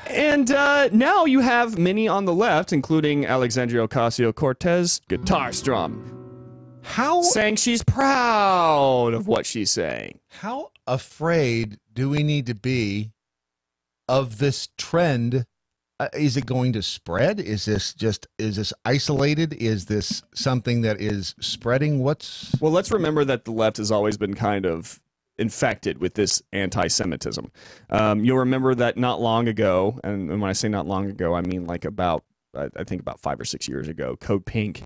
G: And now you have many on the left, including Alexandria Ocasio-Cortez, guitar strum, saying she's proud of what she's saying.
F: How afraid do we need to be of this trend? Is it going to spread? Is this isolated? Is this something that is spreading? Well,
G: let's remember that the left has always been kind of infected with this anti-Semitism. You'll remember that not long ago, and when I say not long ago, I mean like I think about 5 or 6 years ago, Code Pink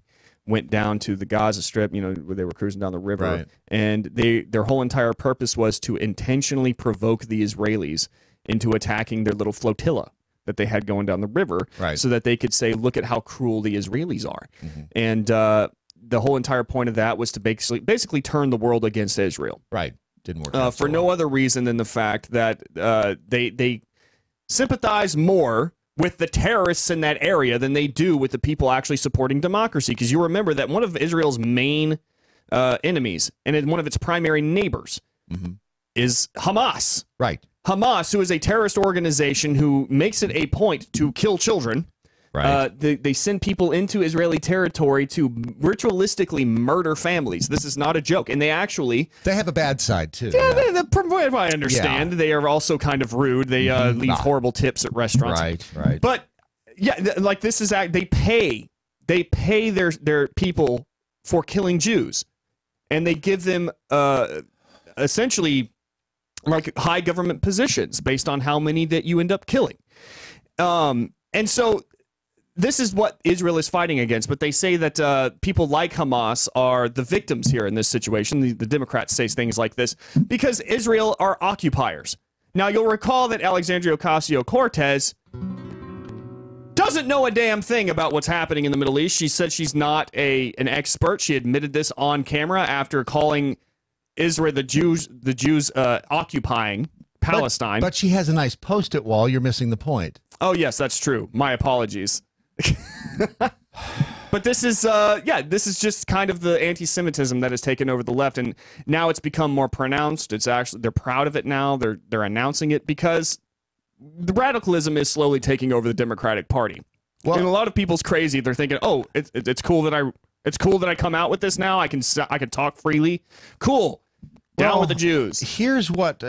G: went down to the Gaza Strip, you know, where they were cruising down the river, and their whole entire purpose was to intentionally provoke the Israelis into attacking their little flotilla that they had going down the river, so that they could say, look at how cruel the Israelis are. And the whole entire point of that was to basically turn the world against Israel.
F: Didn't work
G: for no other reason than the fact that they sympathize more with the terrorists in that area than they do with the people actually supporting democracy. Because you remember that one of Israel's main enemies and one of its primary neighbors is Hamas. Hamas, who is a terrorist organization who makes it a point to kill children. They send people into Israeli territory to ritualistically murder families. This is not a joke. And they
F: have a bad side, too.
G: From what I understand, they are also kind of rude. They leave horrible tips at restaurants. But, like this is, they pay their people for killing Jews. And they give them essentially like high government positions based on how many that you end up killing. And so this is what Israel is fighting against, but they say that people like Hamas are the victims here in this situation. The Democrats say things like this because Israel are occupiers. Now, you'll recall that Alexandria Ocasio-Cortez doesn't know a damn thing about what's happening in the Middle East. She said she's not an expert. She admitted this on camera after calling Israel the Jews occupying Palestine.
F: But she has a nice post-it wall. You're missing the point.
G: Oh, yes, that's true. My apologies. But this is this is just kind of the anti-Semitism that has taken over the left, and now it's become more pronounced. It's actually, they're proud of it now. They're announcing it because the radicalism is slowly taking over the Democratic Party. Well, and a lot of people's crazy. They're thinking, oh, it's cool that I come out with this now. I can talk freely. Cool. Down with the Jews.
F: Here's part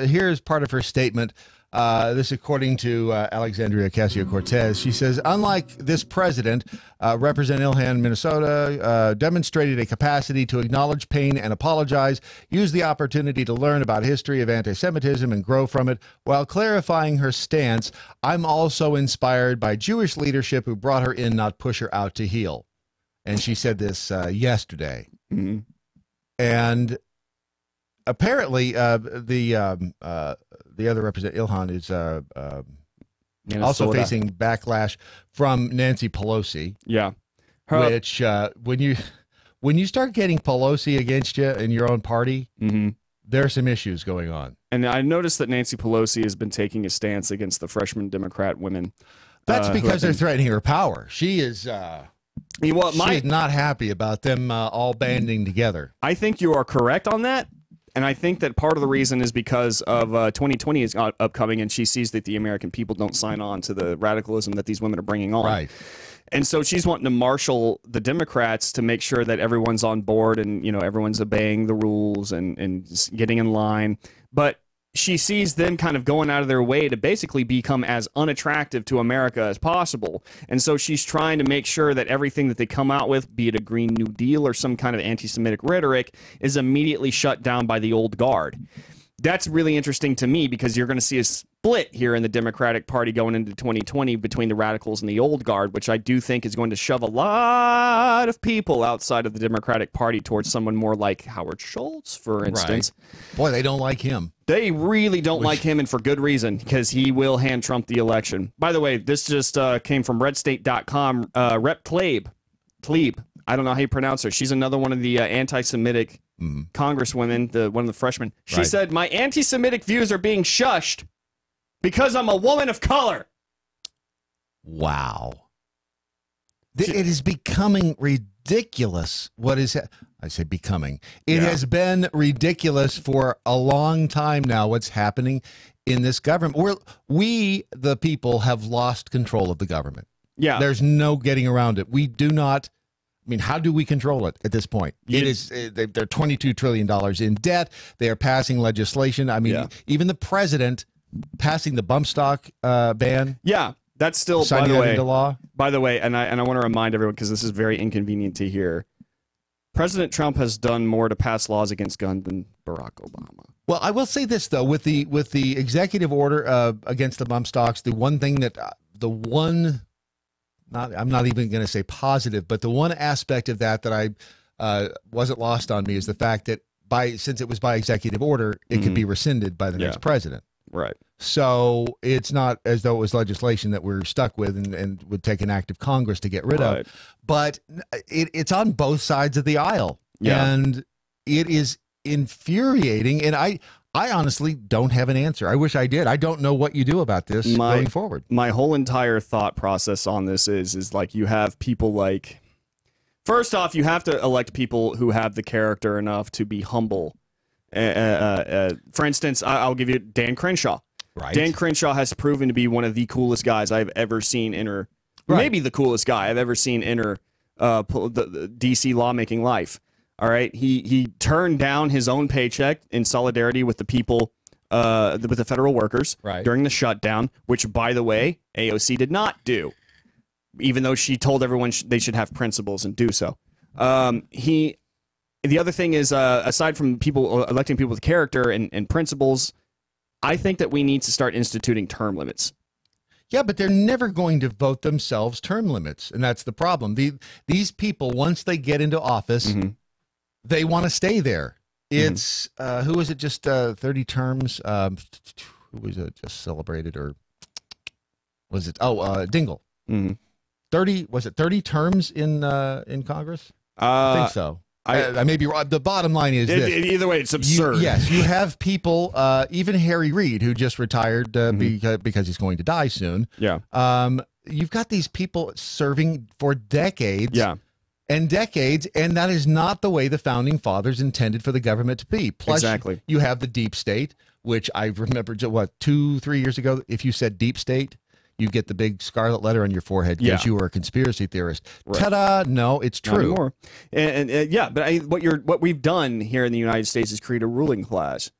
F: of her statement. This according to Alexandria Ocasio-Cortez. She says, unlike this president, Representative Ilhan, Minnesota, demonstrated a capacity to acknowledge pain and apologize, use the opportunity to learn about history of anti-Semitism and grow from it, while clarifying her stance. I'm also inspired by Jewish leadership who brought her in, not push her out to heal. And she said this yesterday. And apparently, the other representative, Ilhan, is also facing backlash from Nancy Pelosi.
G: Yeah.
F: which when you start getting Pelosi against you in your own party, there's some issues going on.
G: And I noticed that Nancy Pelosi has been taking a stance against the freshman Democrat women.
F: That's because they're threatening her power. She is she's not happy about them all banding together.
G: I think you are correct on that. And I think that part of the reason is because of 2020 is upcoming, and she sees that the American people don't sign on to the radicalism that these women are bringing on.
F: Right.
G: And so she's wanting to marshal the Democrats to make sure that everyone's on board and, you know, everyone's obeying the rules and getting in line. But she sees them kind of going out of their way to basically become as unattractive to America as possible. And so she's trying to make sure that everything that they come out with, be it a Green New Deal or some kind of anti-Semitic rhetoric, is immediately shut down by the old guard. That's really interesting to me because you're going to see a split here in the Democratic Party going into 2020 between the radicals and the old guard, which I do think is going to shove a lot of people outside of the Democratic Party towards someone more like Howard Schultz, for instance.
F: Right. Boy, they don't like him.
G: They really don't like him, and for good reason, because he will hand Trump the election. By the way, this just came from redstate.com. Rep. Tlaib, I don't know how you pronounce her. She's another one of the anti-Semitic congresswomen, one of the freshmen. She said, my anti-Semitic views are being shushed because I'm a woman of color.
F: Wow. It is becoming ridiculous. What is it? I say becoming. It has been ridiculous for a long time now what's happening in this government. We, the people, have lost control of the government.
G: Yeah.
F: There's no getting around it. We do not. I mean, how do we control it at this point? It is they're $22 trillion in debt. They are passing legislation. I mean, even the president passing the bump stock ban.
G: Yeah, that's still,
F: signing that into law.
G: By the way, and I want to remind everyone, because this is very inconvenient to hear, President Trump has done more to pass laws against guns than Barack Obama.
F: Well, I will say this, though, with the executive order against the bump stocks, the one thing that I'm not even going to say positive, but the one aspect of that I wasn't lost on me is the fact that since it was by executive order, it could be rescinded by the next president.
G: Right.
F: So it's not as though it was legislation that we're stuck with and would take an act of Congress to get rid of. But it's on both sides of the aisle.
G: Yeah.
F: And it is infuriating. And I honestly don't have an answer. I wish I did. I don't know what you do about this going forward.
G: My whole entire thought process on this is like you have people like, first off, you have to elect people who have the character enough to be humble. For instance, I'll give you Dan Crenshaw.
F: Right.
G: Dan Crenshaw has proven to be one of the coolest guys I've ever seen enter, maybe the coolest guy I've ever seen enter the DC lawmaking life. All right, he turned down his own paycheck in solidarity with the people, with the federal workers during the shutdown, which, by the way, AOC did not do, even though she told everyone they should have principles and do so. The other thing is, aside from people electing people with character and principles, I think that we need to start instituting term limits.
F: Yeah, but they're never going to vote themselves term limits, and that's the problem. These people, once they get into office, they want to stay there. It's who was it? Just 30 terms. Who was it? Just celebrated, or was it? Oh, Dingell. 30 was it 30 terms in Congress? I think so. I may be wrong. The bottom line is this.
G: Either way, it's absurd.
F: Yes, you have people, even Harry Reid, who just retired because he's going to die soon.
G: Yeah.
F: You've got these people serving for decades.
G: Yeah.
F: And decades, and that is not the way the founding fathers intended for the government to be. Plus, you have the deep state, which I remember, 2-3 years ago, if you said deep state, you get the big scarlet letter on your forehead because you were a conspiracy theorist. Ta-da! No, it's true.
G: Not anymore. And yeah, but what we've done here in the United States is create a ruling class.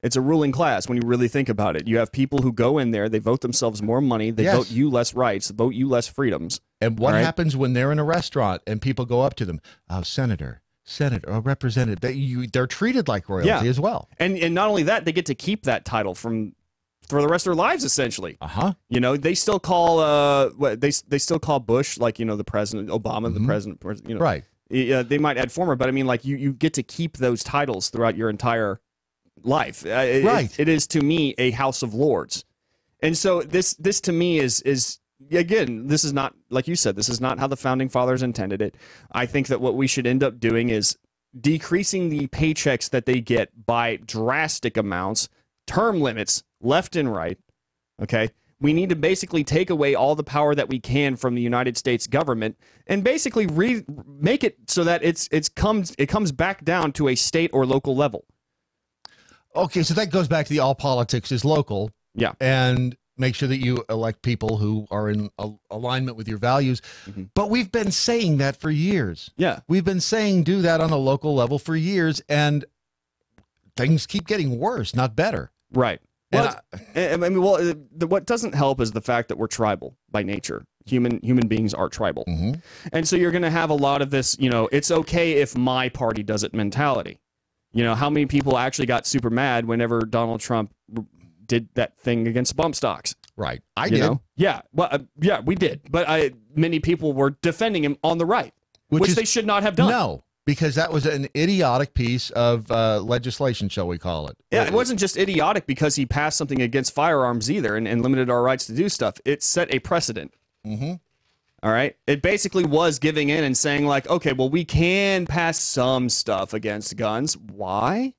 G: It's a ruling class when you really think about it. You have people who go in there, they vote themselves more money, they vote you less rights, vote you less freedoms.
F: And what happens when they're in a restaurant and people go up to them? Oh, senator, or representative. They're treated like royalty as well.
G: And not only that, they get to keep that title for the rest of their lives, essentially. You know, they still call they still call Bush, like, you know, the president, Obama, the president, you know.
F: Right.
G: They might add former, but I mean, like, you get to keep those titles throughout your entire life. It is, to me, a House of Lords. And so this to me is again, this is not, like you said, this is not how the founding fathers intended it. I think that what we should end up doing is decreasing the paychecks that they get by drastic amounts, term limits, left and right. Okay. We need to basically take away all the power that we can from the United States government and basically make it so that it comes back down to a state or local level.
F: Okay, so that goes back to the all politics is local.
G: Yeah.
F: And make sure that you elect people who are in alignment with your values. But we've been saying that for years.
G: Yeah.
F: We've been saying do that on a local level for years, and things keep getting worse, not better.
G: Right. Well, what doesn't help is the fact that we're tribal by nature. Human beings are tribal. And so you're going to have a lot of this, it's okay if my party does it mentality. How many people actually got super mad whenever Donald Trump did that thing against bump stocks?
F: Right. I did.
G: Yeah. Well, yeah, we did. But many people were defending him on the right, which they should not have done.
F: No. Because that was an idiotic piece of legislation, shall we call it?
G: Yeah, it wasn't just idiotic because he passed something against firearms either and limited our rights to do stuff. It set a precedent. All right? It basically was giving in and saying, like, okay, well, we can pass some stuff against guns. Why?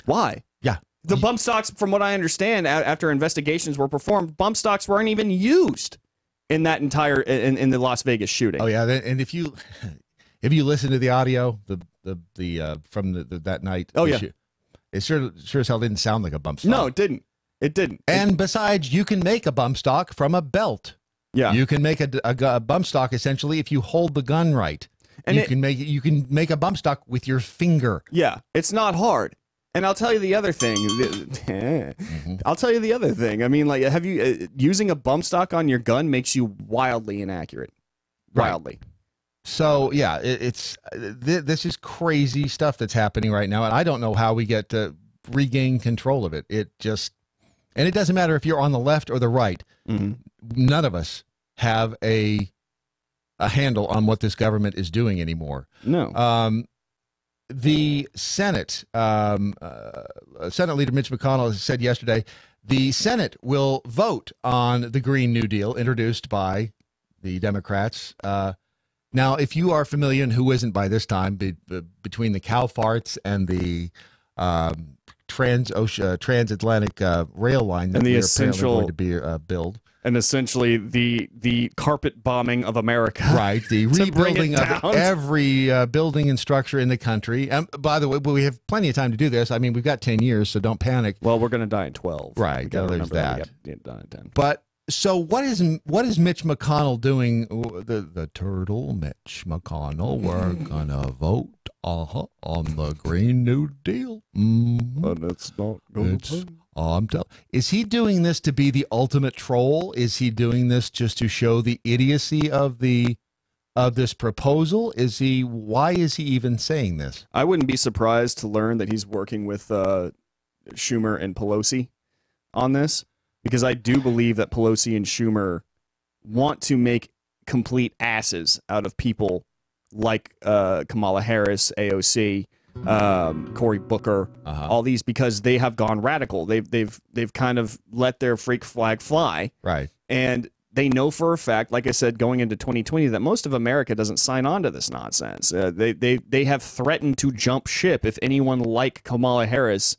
G: Why?
F: Yeah.
G: The bump stocks, from what I understand, after investigations were performed, bump stocks weren't even used in that entire, in the Las Vegas shooting.
F: Oh, yeah, and if you listen to the audio, from that night, it sure as hell didn't sound like a bump stock.
G: No, it didn't. It didn't.
F: And besides, you can make a bump stock from a belt.
G: Yeah,
F: you can make a bump stock essentially if you hold the gun right. And you can make a bump stock with your finger.
G: Yeah, it's not hard. And I'll tell you the other thing. I'll tell you the other thing. I mean, like, using a bump stock on your gun makes you wildly inaccurate. Wildly.
F: So yeah, this is crazy stuff that's happening right now, and I don't know how we get to regain control of it. And it doesn't matter if you're on the left or the right. None of us have a handle on what this government is doing anymore.
G: No.
F: The Senate, Senate Leader Mitch McConnell said yesterday, the Senate will vote on the Green New Deal introduced by the Democrats. Now, if you are familiar, and who isn't by this time, between the cow farts and the transatlantic rail line that we're apparently going to be build.
G: And essentially the carpet bombing of America.
F: Right, the rebuilding of every building and structure in the country. By the way, we have plenty of time to do this. I mean, we've got 10 years, so don't panic.
G: Well, we're going to die in 12.
F: Right, there's that.
G: We die in 10.
F: But so what is Mitch McConnell doing? The turtle Mitch McConnell. We're gonna vote on the Green New Deal.
G: But it's not going to.
F: Is he doing this to be the ultimate troll? Is he doing this just to show the idiocy of this proposal? Why is he even saying this?
G: I wouldn't be surprised to learn that he's working with Schumer and Pelosi on this. Because I do believe that Pelosi and Schumer want to make complete asses out of people like Kamala Harris, AOC, Cory Booker, all these, because they have gone radical. They've kind of let their freak flag fly.
F: Right.
G: And they know for a fact, like I said, going into 2020, that most of America doesn't sign on to this nonsense. They have threatened to jump ship if anyone like Kamala Harris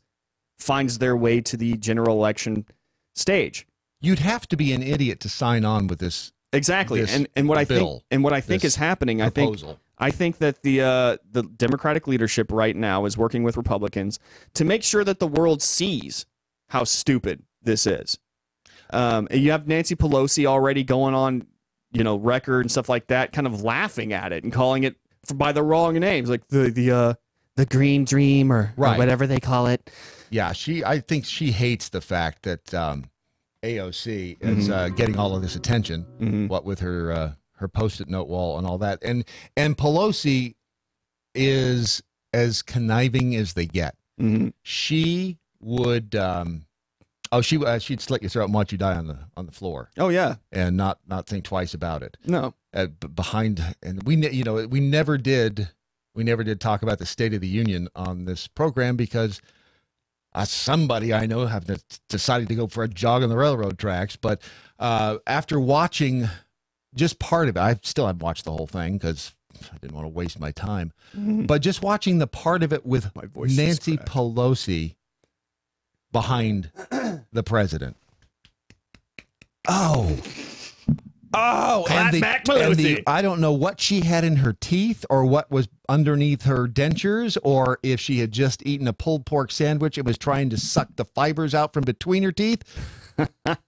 G: finds their way to the general election stage.
F: You'd have to be an idiot to sign on with this.
G: Exactly. And what I think is happening,
F: proposal.
G: I think that the Democratic leadership right now is working with Republicans to make sure that the world sees how stupid this is. You have Nancy Pelosi already going on, record and stuff like that, kind of laughing at it and calling it by the wrong names, like the Green Dream or whatever they call it.
F: Yeah, I think she hates the fact that AOC is getting all of this attention. What with her Post-it note wall and all that, and Pelosi is as conniving as they get. She would, she'd slit your throat and watch you die on the floor.
G: Oh yeah,
F: and not think twice about it.
G: No,
F: we never did talk about the State of the Union on this program because somebody I know have decided to go for a jog on the railroad tracks, but after watching just part of it, I still haven't watched the whole thing because I didn't want to waste my time. But just watching the part of it with Nancy Pelosi behind the president. Oh,
G: and Mac Pelosi.
F: I don't know what she had in her teeth or what was underneath her dentures, or if she had just eaten a pulled pork sandwich and was trying to suck the fibers out from between her teeth.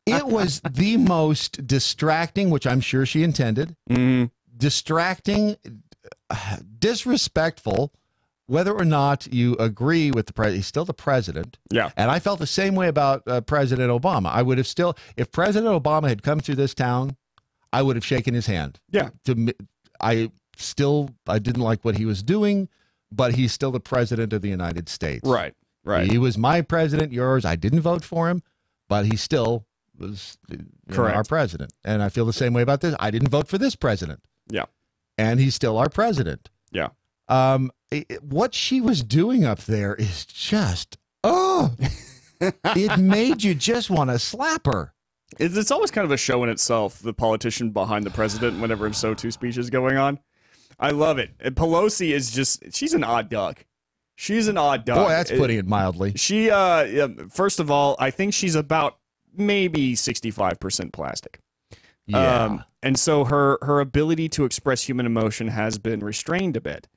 F: It was the most distracting, which I'm sure she intended, distracting, disrespectful, whether or not you agree with the president. He's still the president.
G: Yeah.
F: And I felt the same way about President Obama. I would have still, if President Obama had come through this town, I would have shaken his hand.
G: Yeah.
F: I didn't like what he was doing, but he's still the president of the United States.
G: Right.
F: He was my president, yours. I didn't vote for him, but he still was our president. And I feel the same way about this. I didn't vote for this president.
G: Yeah.
F: And he's still our president.
G: Yeah.
F: What she was doing up there is just, it made you just want to slap her.
G: It's always kind of a show in itself, the politician behind the president whenever a SO2 speech is going on. I love it. And Pelosi is she's an odd duck. She's an odd duck.
F: Boy, that's putting it mildly.
G: She, first of all, I think she's about maybe 65% plastic.
F: Yeah.
G: And so her ability to express human emotion has been restrained a bit.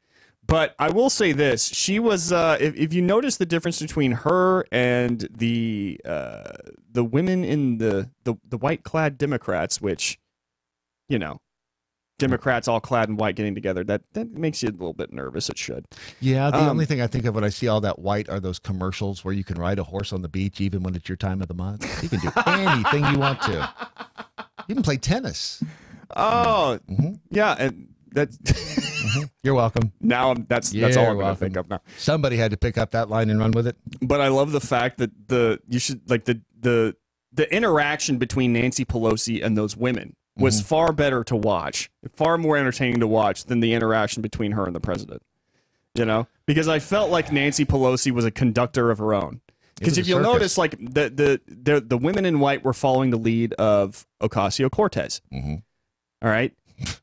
G: But I will say this: she was. If you notice the difference between her and the women in the white-clad Democrats, which, Democrats all clad in white getting together, that makes you a little bit nervous. It should.
F: Yeah. The only thing I think of when I see all that white are those commercials where you can ride a horse on the beach even when it's your time of the month. You can do anything you want to. You can play tennis.
G: Oh, yeah, and that's.
F: You're welcome.
G: Now that's all I'm going to think of now.
F: Somebody had to pick up that line and run with it.
G: But I love the fact that the interaction between Nancy Pelosi and those women was far better to watch, far more entertaining to watch than the interaction between her and the president. Because I felt like Nancy Pelosi was a conductor of her own. Because if you'll notice, like the women in white were following the lead of Ocasio-Cortez. All right.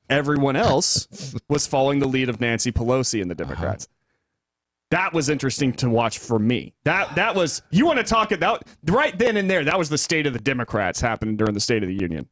G: Everyone else was following the lead of Nancy Pelosi and the Democrats. That was interesting to watch for me. That was, you want to talk about right then and there. That was the state of the Democrats happening during the State of the Union.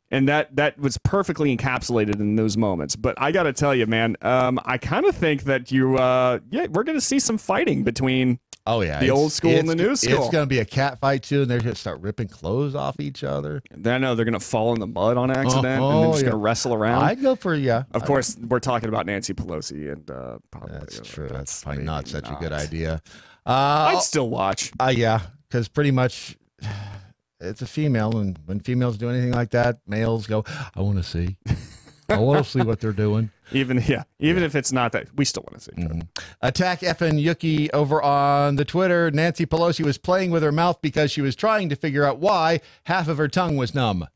G: And that was perfectly encapsulated in those moments. But I got to tell you, man, I kind of think that we're going to see some fighting between the old school and the new school.
F: It's going to be a cat fight, too, and they're going to start ripping clothes off each other.
G: I know they're going to fall in the mud on accident, and they're just going to wrestle around.
F: I'd go for,
G: Of course, we're talking about Nancy Pelosi. And
F: that's true. That's probably not such a good idea.
G: I'd still watch.
F: Yeah, because pretty much it's a female, and when females do anything like that, males go, I want to see. I want to see what they're doing.
G: Even if it's not that, we still want to see.
F: Attack effing Yuki over on the Twitter. Nancy Pelosi was playing with her mouth because she was trying to figure out why half of her tongue was numb.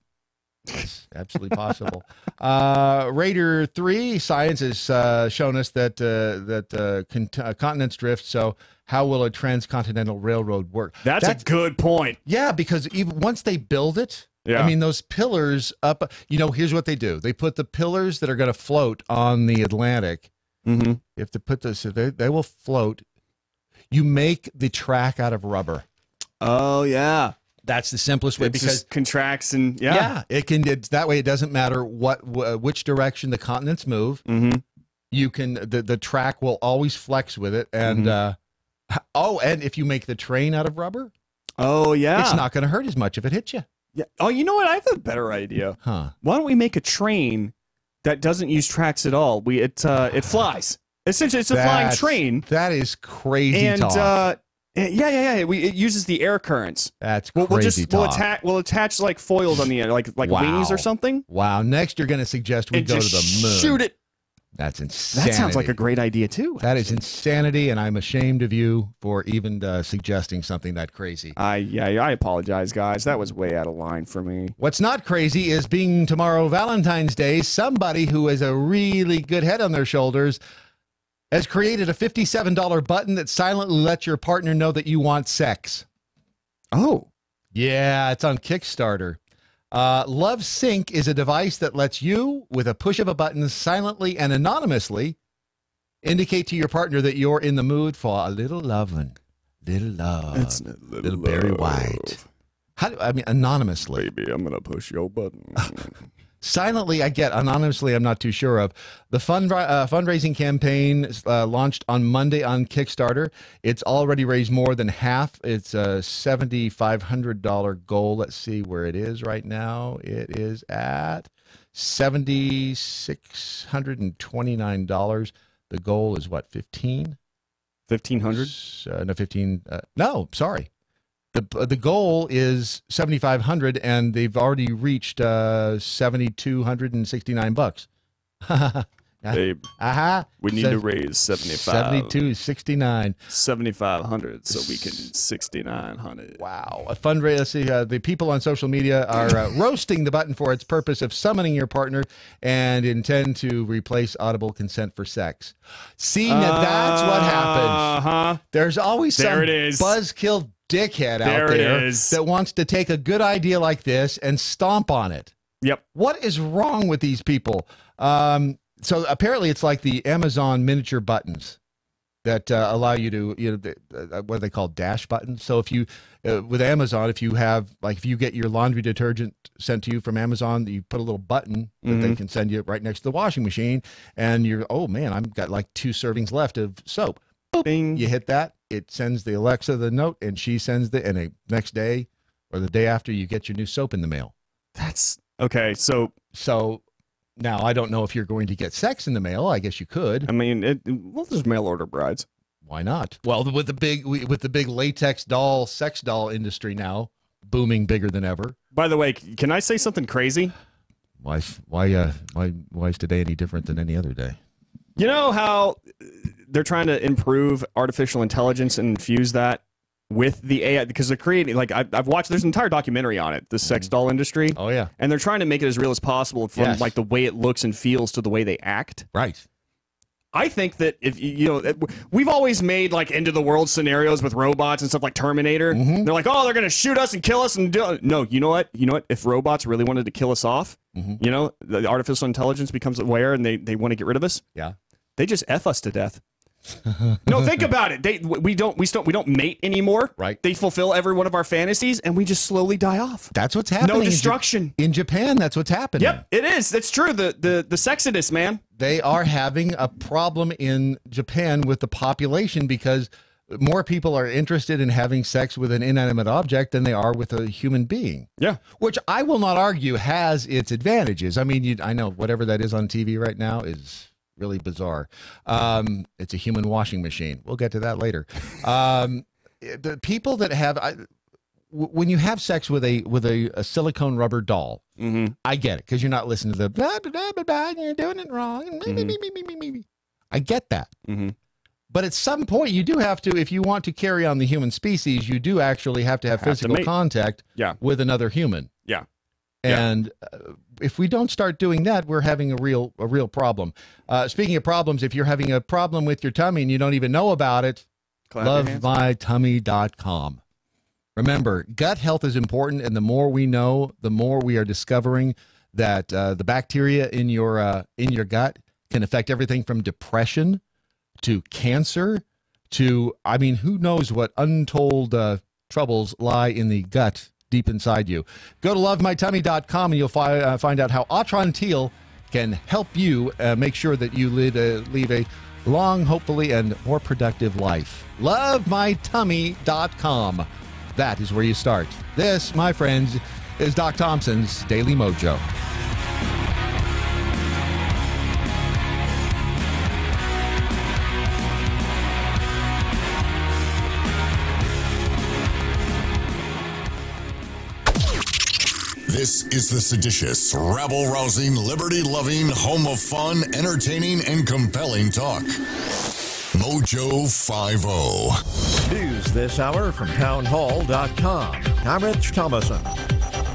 F: It's absolutely possible. Raider 3, science has shown us that continents drift, so how will a transcontinental railroad work?
G: That's a good point.
F: Yeah, because even once they build it, I mean, those pillars up, here's what they do. They put the pillars that are going to float on the Atlantic. You have to put those, they will float. You make the track out of rubber.
G: Oh, yeah.
F: That's the simplest way, because
G: just contracts and
F: that way it doesn't matter which direction the continents move. You can the track will always flex with it, and and if you make the train out of rubber, it's not going to hurt as much if it hits you.
G: Yeah. Oh, you know what? I have a better idea.
F: Huh?
G: Why don't we make a train that doesn't use tracks at all? It flies. Essentially, it's a flying train.
F: That is crazy
G: talk. It uses the air currents.
F: That's crazy talk.
G: We'll attach like foils on the end, like wings or something.
F: Wow. Next, you're going to suggest we go to the moon.
G: Shoot it.
F: That's insanity.
G: That sounds like a great idea too.
F: That is insanity, and I'm ashamed of you for even suggesting something that crazy.
G: I apologize, guys. That was way out of line for me.
F: What's not crazy is being tomorrow Valentine's Day, somebody who has a really good head on their shoulders has created a $57 button that silently lets your partner know that you want sex.
G: Oh.
F: Yeah, it's on Kickstarter. Love Sync is a device that lets you, with a push of a button, silently and anonymously indicate to your partner that you're in the mood for a little loving. Little love.
G: It's
F: little Barry White. Anonymously.
G: Baby, I'm going to push your button.
F: Silently, I get. Anonymously, I'm not too sure of. The fundraising campaign launched on Monday on Kickstarter. It's already raised more than half. It's a $7,500 goal. Let's see where it is right now. It is at $7,629. The goal is what, 15?
G: 1,500?
F: No, 15. No, sorry. The goal is 7,500, and they've already reached $7,269.
G: Babe, we need to raise
F: 7,269,
G: 7,500, so we can 6,900.
F: Wow! A fundraiser. The people on social media are roasting the button for its purpose of summoning your partner and intend to replace audible consent for sex. See, now that's what happens. There's always some buzzkill dickhead out there that wants to take a good idea like this and stomp on it.
G: Yep.
F: What is wrong with these people? So apparently it's like the Amazon miniature buttons that allow you to, what are they called? Dash buttons. So if you, with Amazon, if you get your laundry detergent sent to you from Amazon, you put a little button that they can send you right next to the washing machine, and you're, oh man, I've got like 2 servings left of soap. Bing. You hit that, it sends the Alexa the note, and she sends and the next day or the day after, you get your new soap in the mail.
G: That's okay. So
F: now I don't know if you're going to get sex in the mail. I guess you could.
G: I mean, there's mail order brides.
F: Why not? Well, with the big latex sex doll industry now booming bigger than ever.
G: By the way, can I say something crazy?
F: Why is today any different than any other day?
G: You know how they're trying to improve artificial intelligence and infuse that with the AI, because they're creating, like, I've watched, there's an entire documentary on it, the sex doll industry.
F: Oh yeah.
G: And they're trying to make it as real as possible from like the way it looks and feels to the way they act.
F: Right.
G: I think that if we've always made like end of the world scenarios with robots and stuff like Terminator. They're like, oh, they're going to shoot us and kill us and no, you know what? If robots really wanted to kill us off, the artificial intelligence becomes aware and they want to get rid of us.
F: Yeah.
G: They just F us to death. No, think about it. We don't mate anymore.
F: Right.
G: They fulfill every one of our fantasies, and we just slowly die off.
F: That's what's happening.
G: No destruction
F: in Japan. That's what's happening.
G: Yep, it is. That's true. The sexodus, man.
F: They are having a problem in Japan with the population because more people are interested in having sex with an inanimate object than they are with a human being.
G: Yeah.
F: Which I will not argue has its advantages. I mean, I know whatever that is on TV right now is really bizarre. It's a human washing machine. We'll get to that later. The people that have, when you have sex with a silicone rubber doll, I get it, because you're not listening to the blah, blah, blah, blah, blah, you're doing it wrong. I get that. But at some point, you do have to, if you want to carry on the human species, you do actually have to have physical contact with another human.
G: Yeah.
F: And if we don't start doing that, we're having a real problem. Speaking of problems, if you're having a problem with your tummy and you don't even know about it, lovemytummy.com. Remember, gut health is important, and the more we know, the more we are discovering that the bacteria in your gut can affect everything from depression to cancer to, I mean, who knows what untold troubles lie in the gut deep inside you. Go to lovemytummy.com and you'll find out how Autron Teal can help you make sure that you lead a long, hopefully, and more productive life. Lovemytummy.com. That is where you start. This, my friends, is Doc Thompson's Daily Mojo.
D: This is the seditious, rabble-rousing, liberty-loving, home of fun, entertaining, and compelling talk. MoJo 50.
Q: News this hour from townhall.com. I'm Rich Thomason.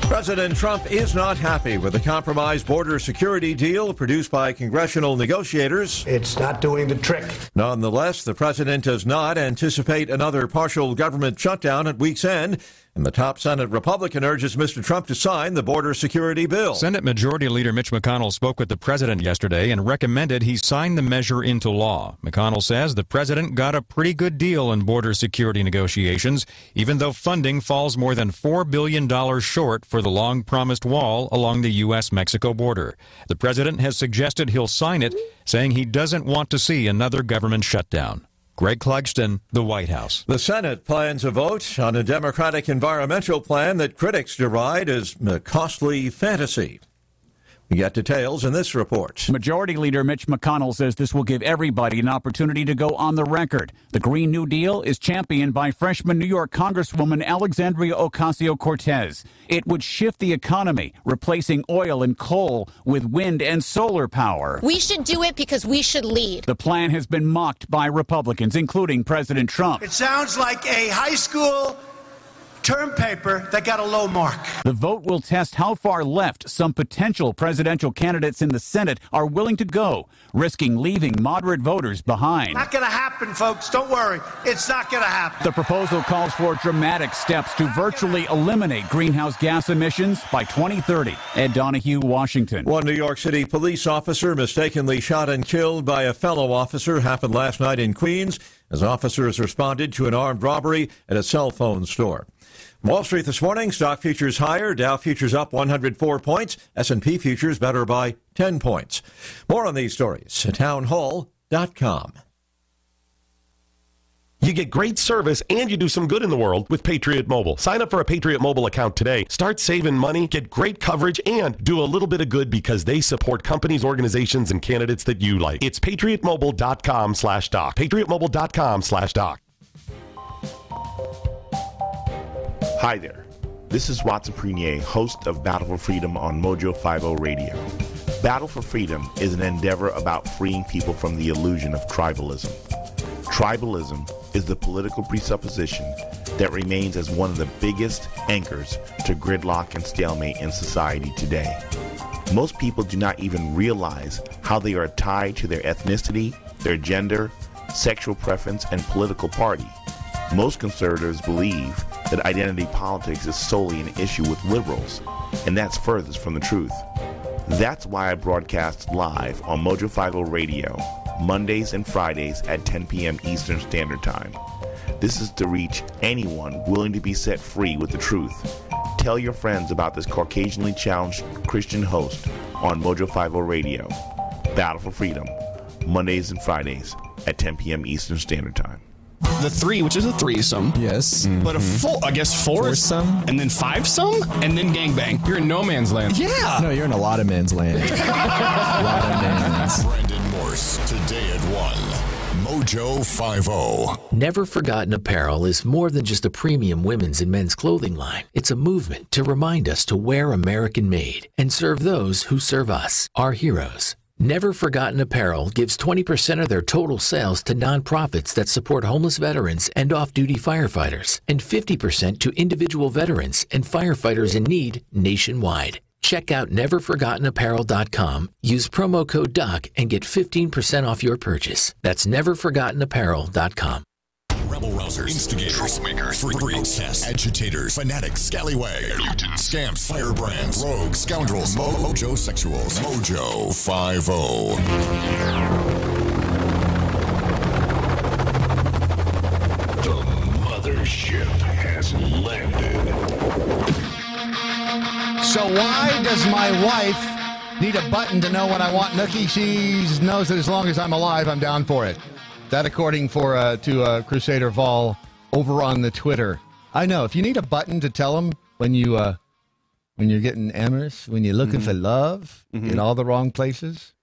Q: President Trump is not happy with the compromise border security deal produced by congressional negotiators.
S: It's not doing the trick.
Q: Nonetheless, the president does not anticipate another partial government shutdown at week's end. And the top Senate Republican urges Mr. Trump to sign the border security bill.
R: Senate Majority Leader Mitch McConnell spoke with the president yesterday and recommended he sign the measure into law. McConnell says the president got a pretty good deal in border security negotiations, even though funding falls more than $4 billion short for the long-promised wall along the U.S.-Mexico border. The president has suggested he'll sign it, saying he doesn't want to see another government shutdown. Greg Clugston, the White House.
Q: The Senate plans a vote on a Democratic environmental plan that critics deride as a costly fantasy. We get details in this report.
J: Majority Leader Mitch McConnell says this will give everybody an opportunity to go on the record. The Green New Deal is championed by freshman New York Congresswoman Alexandria Ocasio-Cortez. It would shift the economy, replacing oil and coal with wind and solar power.
K: We should do it because we should lead.
J: The plan has been mocked by Republicans, including President Trump.
S: It sounds like a high school term paper that got a low mark.
J: The vote will test how far left some potential presidential candidates in the Senate are willing to go, risking leaving moderate voters behind.
S: Not going to happen, folks. Don't worry. It's not going to happen.
J: The proposal calls for dramatic steps to virtually eliminate greenhouse gas emissions by 2030. Ed Donahue, Washington.
Q: One New York City police officer mistakenly shot and killed by a fellow officer happened last night in Queens as officers responded to an armed robbery at a cell phone store. Wall Street this morning, stock futures higher, Dow futures up 104 points, S&P futures better by 10 points. More on these stories at townhall.com.
L: You get great service and you do some good in the world with Patriot Mobile. Sign up for a Patriot Mobile account today. Start saving money, get great coverage, and do a little bit of good because they support companies, organizations, and candidates that you like. It's patriotmobile.com/doc. patriotmobile.com/doc.
M: Hi there. This is Watson Prunier, host of Battle for Freedom on MoJo 50 Radio. Battle for Freedom is an endeavor about freeing people from the illusion of tribalism. Tribalism is the political presupposition that remains as one of the biggest anchors to gridlock and stalemate in society today. Most people do not even realize how they are tied to their ethnicity, their gender, sexual preference, and political party. Most conservatives believe that identity politics is solely an issue with liberals, and that's furthest from the truth. That's why I broadcast live on MoJo 50 Radio, Mondays and Fridays at 10 p.m. Eastern Standard Time. This is to reach anyone willing to be set free with the truth. Tell your friends about this Caucasianly challenged Christian host on MoJo 50 Radio. Battle for Freedom, Mondays and Fridays at 10 p.m. Eastern Standard Time.
G: The three, which is a threesome.
O: Yes.
G: But a full, I guess foursome. And then fivesome. And then gangbang.
O: You're in no man's land.
G: Yeah.
O: No, you're in a lot of man's land. A lot of man's.
D: Brandon Morse, today at 1. MoJo 50.
P: Never Forgotten Apparel is more than just a premium women's and men's clothing line. It's a movement to remind us to wear American made and serve those who serve us, our heroes. Never Forgotten Apparel gives 20% of their total sales to nonprofits that support homeless veterans and off-duty firefighters, and 50% to individual veterans and firefighters in need nationwide. Check out neverforgottenapparel.com, use promo code DOC, and get 15% off your purchase. That's neverforgottenapparel.com.
D: Rebel rousers, instigators, troublemakers, freaks, agitators, fanatics, scallywags, mutants, scamps, firebrands, rogues, scoundrels, MoJo sexuals. MoJo 50.
Z: The mothership has landed.
F: So why does my wife need a button to know when I want nookie? She knows that as long as I'm alive, I'm down for it. That according to Crusader Vol over on the Twitter. I know, if you need a button to tell them when you're getting amorous, when you're looking for love in all the wrong places,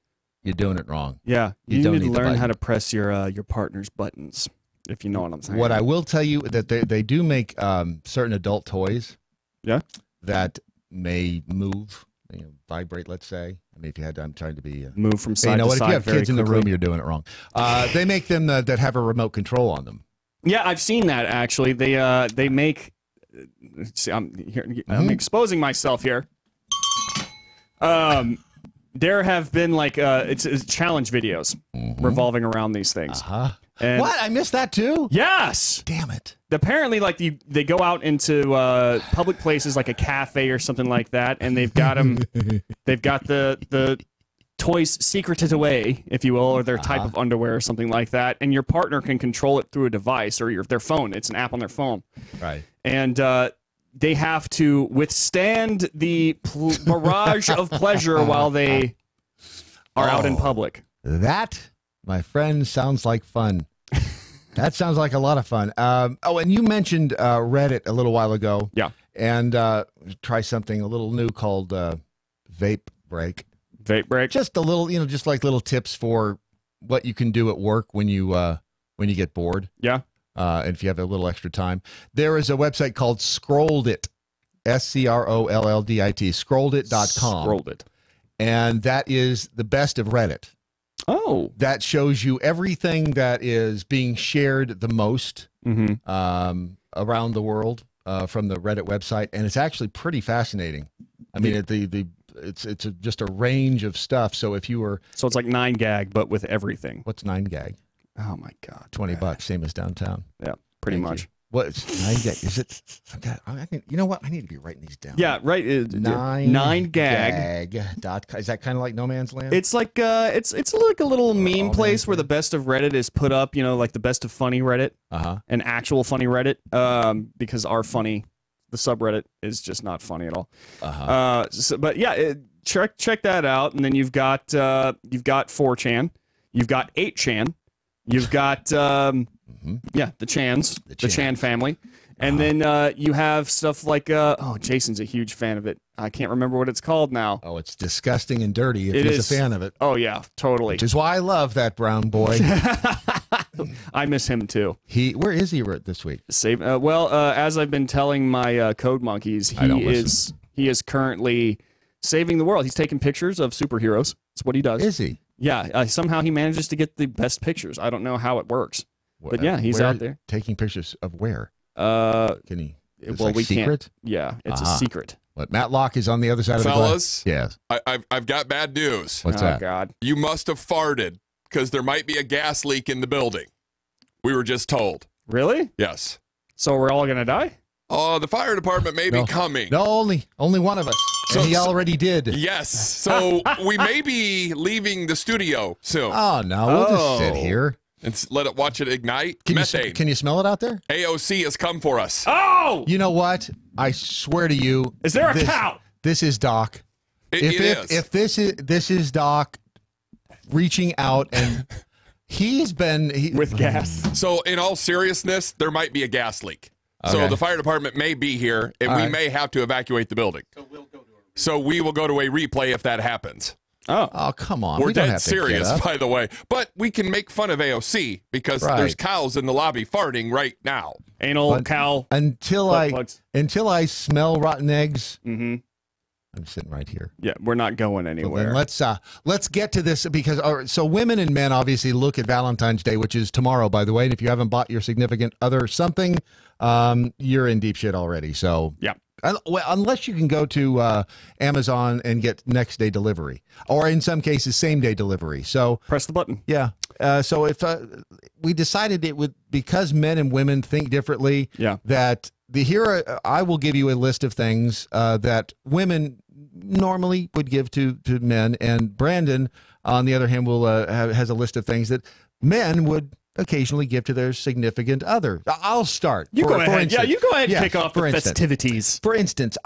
F: you're doing it wrong.
G: Yeah, you
F: don't
G: need to
F: the
G: learn
F: button.
G: how to press your partner's buttons, if you know what I'm saying.
F: What I will tell you that they do make certain adult toys.
G: Yeah.
F: That may move, vibrate. Let's say. I mean, if you had, I'm trying to be
G: move from side to
F: what,
G: side.
F: If you have
G: very
F: kids in the
G: quickly.
F: room, you're doing it wrong. They make them that have a remote control on them.
G: Yeah, I've seen that actually. They make. See, I'm exposing myself here. There have been like it's challenge videos revolving around these things.
F: What? I missed that too?
G: Yes.
F: Damn it.
G: apparently, like they go out into public places like a cafe or something like that, and they've got them. They've got the toys secreted away, if you will, or their type of underwear or something like that, and your partner can control it through a device or their phone. It's an app on their phone.
F: Right.
G: And they have to withstand the barrage of pleasure while they are out in public.
F: That, my friend, sounds like fun. That sounds like a lot of fun. And you mentioned Reddit a little while ago.
G: Yeah.
F: And try something a little new called Vape Break.
G: Vape Break.
F: Just a little, just like little tips for what you can do at work when you get bored.
G: Yeah.
F: And if you have a little extra time. There is a website called Scrolledit, SCROLLDIT, scrolledit.com.
G: Scrolledit.
F: And that is the best of Reddit.
G: Oh.
F: That shows you everything that is being shared the most around the world from the Reddit website. And it's actually pretty fascinating. I mean, it's just a range of stuff. So if you were...
G: So it's like 9gag, but with everything.
F: What's 9gag?
G: Oh, my God.
F: $20, same as downtown.
G: Yeah, pretty much.
F: What's 9gag? Is it... You know what? I need to be writing these down.
G: Yeah, right. 9gag.
F: Is that kind of like No Man's Land?
G: It's like it's like a little meme place where the best of Reddit is put up, like the best of funny Reddit. An actual funny Reddit. Because our funny, the subreddit, is just not funny at all. But yeah, check that out. And then you've got 4chan, you've got 8chan, you've got the Chans, the Chan family. And then you have stuff like, Jason's a huge fan of it. I can't remember what it's called now.
F: Oh, it's disgusting and dirty if he's a fan of it.
G: Oh, yeah, totally.
F: Which is why I love that brown boy.
G: I miss him, too.
F: Where is he this week?
G: As I've been telling my code monkeys, he is currently saving the world. He's taking pictures of superheroes. That's what he does.
F: Is he?
G: Yeah, somehow he manages to get the best pictures. I don't know how it works. But yeah, he's out there.
F: Taking pictures of where?
G: Can
F: he?
G: We
F: secret?
G: can't. Yeah, it's a secret.
F: But Matlock is on the other side of the glass. Yes.
B: I've got bad news.
F: What's that?
G: Oh, God.
B: You must have farted because there might be a gas leak in the building. We were just told.
G: Really?
B: Yes.
G: So we're all going to die?
B: Oh, the fire department may be coming.
F: No, only one of us. And he already did.
B: Yes. So we may be leaving the studio soon.
F: Oh, no. We'll just sit here.
B: And let it watch it ignite.
F: Can you smell it out there?
B: AOC has come for us.
G: Oh!
F: You know what? I swear to you.
G: Is there a cow?
F: This is Doc.
B: It is.
F: If this is Doc reaching out, and he's been...
G: with gas.
B: So in all seriousness, there might be a gas leak. Okay. So the fire department may be here, and we may have to evacuate the building. So we will go to a replay if that happens.
F: Oh, come on.
B: We're dead serious, by the way. But we can make fun of AOC because there's cows in the lobby farting right now.
G: Anal cow.
F: Until I smell rotten eggs,
G: mm-hmm.
F: I'm sitting right here.
G: Yeah, we're not going anywhere.
F: So let's get to this because so women and men obviously look at Valentine's Day, which is tomorrow, by the way. And if you haven't bought your significant other something, you're in deep shit already. So
G: yeah.
F: Unless you can go to Amazon and get next day delivery, or in some cases same day delivery. So
G: press the button.
F: Yeah. So if we decided it would, because men and women think differently.
G: Yeah.
F: That I will give you a list of things that women normally would give to men, and Brandon, on the other hand, will has a list of things that men would occasionally give to their significant other. I'll start.
G: You go ahead.
F: Instance,
G: you go ahead and kick off the festivities.
F: For instance,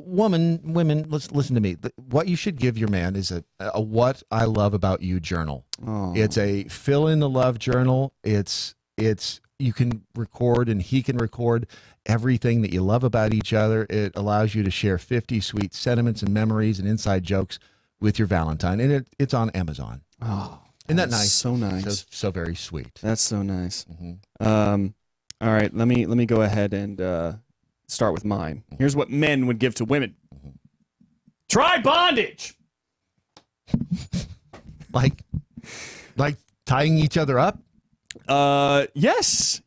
F: women, listen to me. What you should give your man is a "What I Love About You" journal.
G: Oh.
F: It's a fill in the love journal. It's you can record and he can record everything that you love about each other. It allows you to share 50 sweet sentiments and memories and inside jokes with your Valentine, and it's on Amazon.
G: Oh.
F: Isn't that nice?
G: So nice.
F: So very sweet.
G: That's so nice.
F: Mm-hmm.
G: All right, let me go ahead and start with mine. Here's what men would give to women.
F: Mm-hmm.
G: Try bondage.
F: like tying each other up?
G: Yes.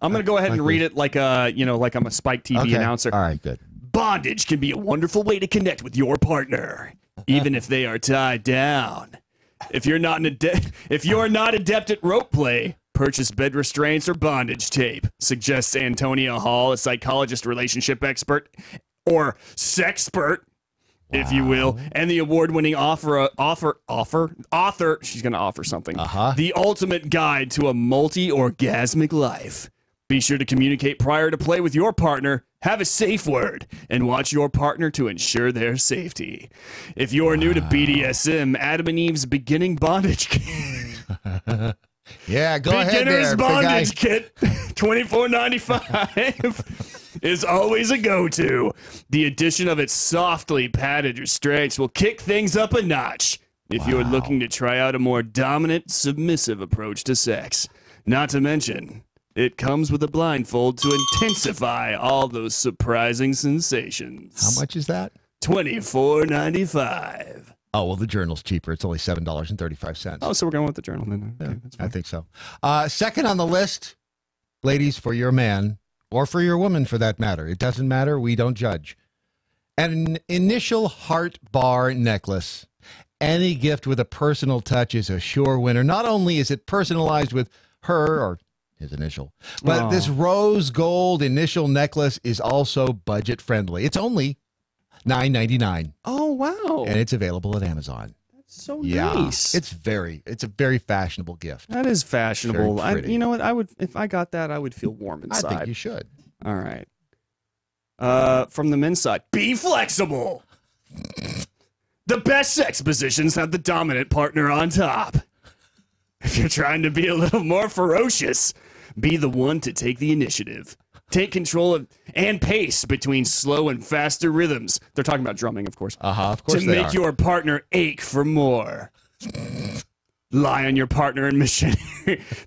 G: I'm gonna go ahead and read it like like I'm a Spike TV announcer.
F: All right, good.
G: Bondage can be a wonderful way to connect with your partner, even if they are tied down. If you're not adept at rope play, purchase bed restraints or bondage tape, suggests Antonia Hall, a psychologist, relationship expert, or sexpert, if you will, and the award-winning author. She's going to offer something. The ultimate guide to a multi-orgasmic life. Be sure to communicate prior to play with your partner, have a safe word, and watch your partner to ensure their safety. If you're new to BDSM, Adam and Eve's beginning bondage kit.
F: Yeah, go ahead there,
G: Beginner's
F: big guy.
G: bondage kit, $24.95, is always a go-to. The addition of its softly padded restraints will kick things up a notch if you're looking to try out a more dominant, submissive approach to sex. Not to mention, it comes with a blindfold to intensify all those surprising sensations.
F: How much is that?
G: $24.95.
F: Oh, well, the journal's cheaper. It's only $7.35.
G: Oh, so we're going with the journal then. Okay, that's fine.
F: I think so. Second on the list, ladies, for your man, or for your woman for that matter. It doesn't matter. We don't judge. An initial heart bar necklace. Any gift with a personal touch is a sure winner. Not only is it personalized with her or his initial, but this rose gold initial necklace is also budget friendly. It's only $9.99.
G: Oh, wow.
F: And it's available at Amazon.
G: That's so nice.
F: It's a very fashionable gift.
G: That is fashionable.
F: Very pretty.
G: You know what? if I got that, I would feel warm inside.
F: I think you should.
G: All right. From the men's side, be flexible. The best sex positions have the dominant partner on top. If you're trying to be a little more ferocious, be the one to take the initiative. Take control of and pace between slow and faster rhythms. They're talking about drumming, of course.
F: Of course
G: to
F: they
G: make
F: are.
G: your partner ache for more. Lie on your partner in mission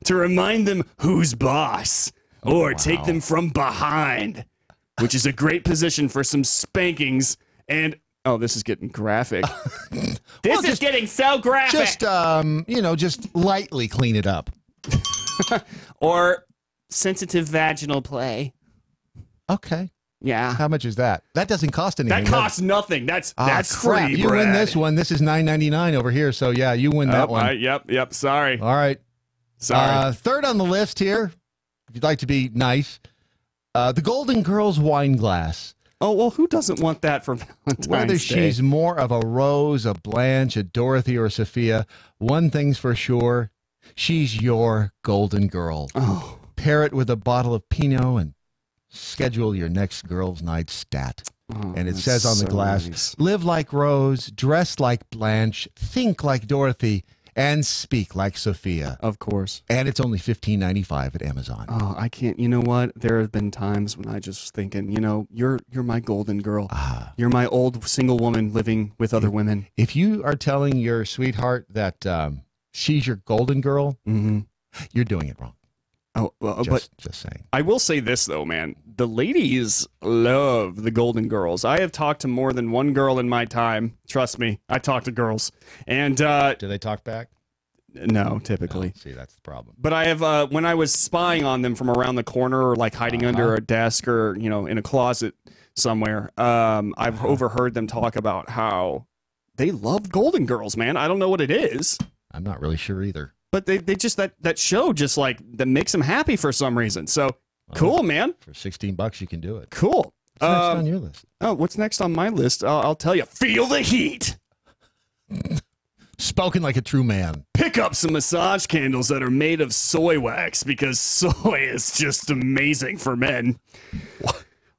G: to remind them who's boss. Or take them from behind, which is a great position for some spankings and... Oh, this is getting graphic. This is getting so graphic.
F: Just, just lightly clean it up.
G: Or sensitive vaginal play.
F: Okay.
G: Yeah.
F: How much is that? That doesn't cost anything.
G: That costs nothing. That's
F: crap.
G: free,
F: You win
G: Brad.
F: this one. This is $9.99 over here. So, yeah, you win that one.
G: Yep. Sorry.
F: All right.
G: Sorry.
F: Third on the list here, if you'd like to be nice, the Golden Girls wine glass.
G: Oh, well, who doesn't want that for Valentine's
F: Whether
G: Day?
F: she's more of a Rose, a Blanche, a Dorothy, or a Sophia, one thing's for sure, she's your golden girl.
G: Oh.
F: Pair it with a bottle of Pinot and schedule your next girls' night stat. And it says on the glass,
G: nice.
F: Live like Rose, dress like Blanche, think like Dorothy, and speak like Sophia.
G: Of course.
F: And it's only $15.95 at Amazon.
G: Oh, I can't. You know what? There have been times when I just was thinking, you're my golden girl. You're my old single woman living with other women.
F: If you are telling your sweetheart that she's your golden girl, you're doing it wrong.
G: Oh, well,
F: just saying.
G: I will say this, though, man. The ladies love the Golden Girls. I have talked to more than one girl in my time. Trust me, I talk to girls. And
F: do they talk back?
G: No, typically.
F: No, see, that's the problem.
G: But I have, when I was spying on them from around the corner or like hiding under a desk or, in a closet somewhere, I've overheard them talk about how they love Golden Girls, man. I don't know what it is.
F: I'm not really sure either.
G: But they just, that show just like, that makes them happy for some reason. So, cool, man.
F: For $16, you can do it.
G: Cool.
F: What's next on your list?
G: Oh, what's next on my list? I'll tell you. Feel the heat.
F: Spoken like a true man.
G: Pick up some massage candles that are made of soy wax because soy is just amazing for men.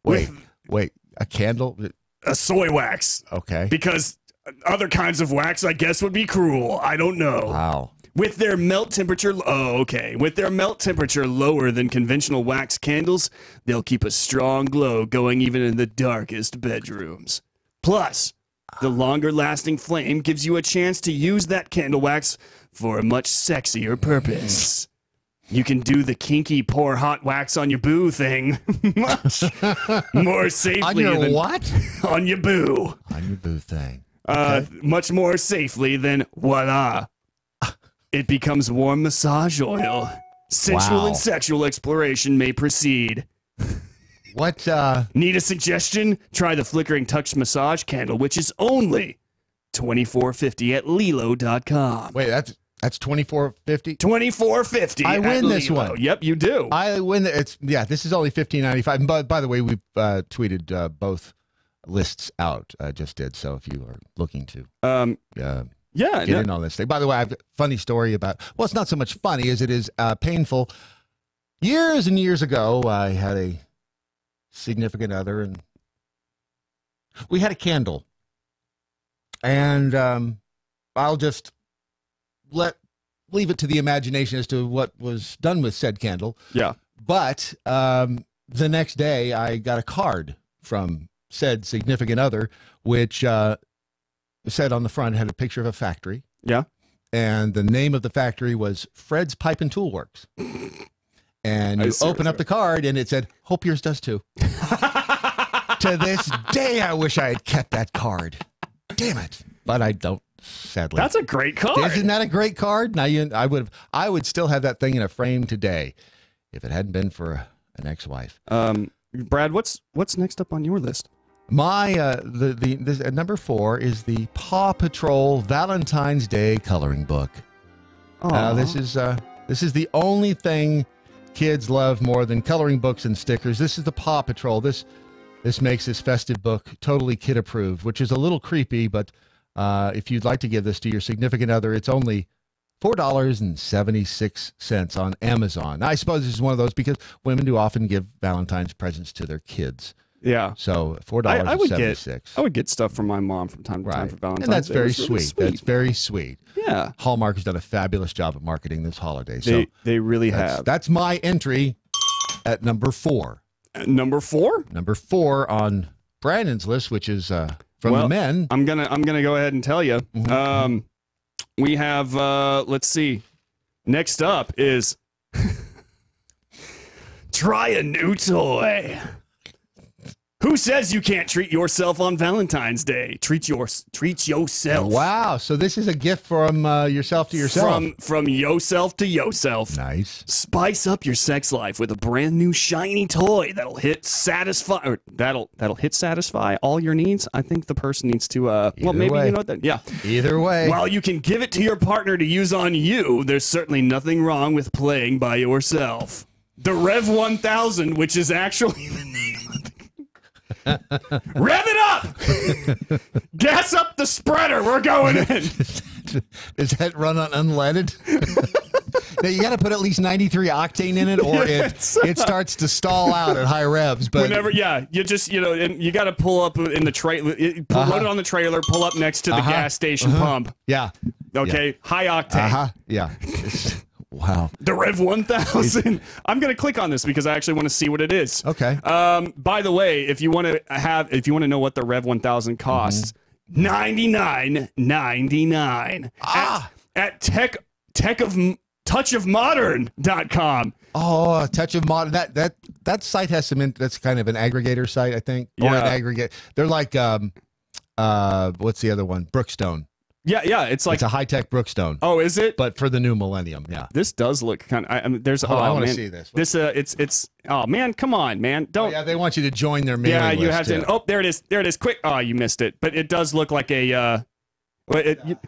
F: Wait, a candle?
G: A soy wax.
F: Okay.
G: Because other kinds of wax, I guess, would be cruel. I don't know.
F: Wow.
G: With their melt temperature, With their melt temperature lower than conventional wax candles, they'll keep a strong glow going even in the darkest bedrooms. Plus, the longer lasting flame gives you a chance to use that candle wax for a much sexier purpose. You can do the kinky pour hot wax on your boo thing much more safely.
F: On your what?
G: On your boo.
F: On your boo thing.
G: Much more safely than voila. It becomes warm massage oil. Sensual and sexual exploration may proceed.
F: What?
G: Need a suggestion? Try the flickering touch massage candle, which is only $24.50 at Lilo.com.
F: Wait, that's That's $24.50.
G: $24.50.
F: I win this
G: Lilo.
F: one.
G: Yep, you do.
F: I win. This is only $15.95. But by the way, we've tweeted both lists out. I just did. So if you are looking to get in on this thing. By the way, I have a funny story about. Well, it's not so much funny as it is painful. Years and years ago, I had a significant other, and we had a candle. And I'll just leave it to the imagination as to what was done with said candle.
G: Yeah.
F: But the next day, I got a card from said significant other, which said on the front, had a picture of a factory.
G: Yeah.
F: And the name of the factory was Fred's Pipe and Tool Works. And you open up the card, and it said, "Hope yours does too." To this day, I wish I had kept that card. Damn it. But I don't, sadly.
G: That's a great card.
F: Isn't that a great card? Now, I would still have that thing in a frame today if it hadn't been for an ex-wife.
G: Brad, what's next up on your list?
F: My this number 4 is the Paw Patrol Valentine's Day coloring book. This is the only thing kids love more than coloring books and stickers. This is the Paw Patrol. This makes this festive book totally kid approved, which is a little creepy, but if you'd like to give this to your significant other, it's only $4.76 on Amazon. I suppose this is one of those because women do often give Valentine's presents to their kids.
G: Yeah.
F: So $4.76.
G: I would get stuff from my mom from time to time for Valentine's.
F: And that's
G: Day.
F: very
G: It was really
F: sweet. That's very sweet.
G: Yeah.
F: Hallmark has done a fabulous job of marketing this holiday. So
G: They really have.
F: That's my entry at number 4.
G: Number 4?
F: Number 4 on Brandon's list, which is from the men.
G: I'm gonna go ahead and tell you. We have let's see. Next up is try a new toy. Who says you can't treat yourself on Valentine's Day? Treat yourself.
F: Wow! So this is a gift from yourself to yourself.
G: From yourself to yourself.
F: Nice.
G: Spice up your sex life with a brand new shiny toy that'll hit satisfy all your needs. I think the person needs to.
F: Either way.
G: While you can give it to your partner to use on you, there's certainly nothing wrong with playing by yourself. The Rev 1000, which is actually the name of the rev it up! Gas up the spreader. We're going in.
F: Does that run on unleaded? Now, you got to put at least 93 octane in it, or it starts to stall out at high revs. But
G: you just and you got to pull up in the trailer, load it on the trailer, pull up next to the gas station pump.
F: Yeah.
G: Okay. High octane.
F: Yeah. Wow.
G: The Rev 1000. I'm going to click on this because I actually want to see what it is.
F: Okay.
G: By the way, if you want to know what the Rev 1000 costs, $99.99 at touchofmodern.com.
F: Oh, Touch of Modern. That site has some. That's kind of an aggregator site, I think. Or an aggregate. They're like what's the other one? Brookstone.
G: Yeah, it's like
F: it's a high-tech Brookstone.
G: Oh, is it?
F: But for the new millennium, yeah.
G: This does look kind of. I mean, there's.
F: I want to see this.
G: This it's. Oh man, come on, man! Don't.
F: Yeah, they want you to join their mailing list.
G: Yeah, you have to. Oh, there it is. There it is. Quick. Oh, you missed it. But it does look like a.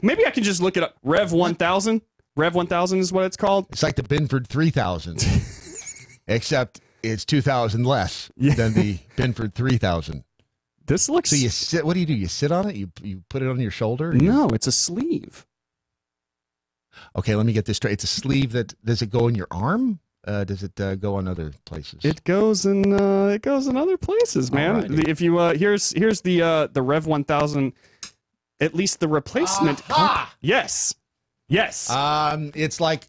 G: Maybe I can just look it up. Rev 1000. Rev 1000 is what it's called.
F: It's like the Binford 3000, except it's 2,000 less than the Binford 3000.
G: This looks.
F: So you sit. What do? You sit on it? You put it on your shoulder?
G: No, it's a sleeve.
F: Okay, let me get this straight. It's a sleeve that does it go in your arm? Does it go on other places?
G: It goes in other places, man.
F: Alrighty.
G: If you here's the Rev 1000, at least the replacement. Yes.
F: It's like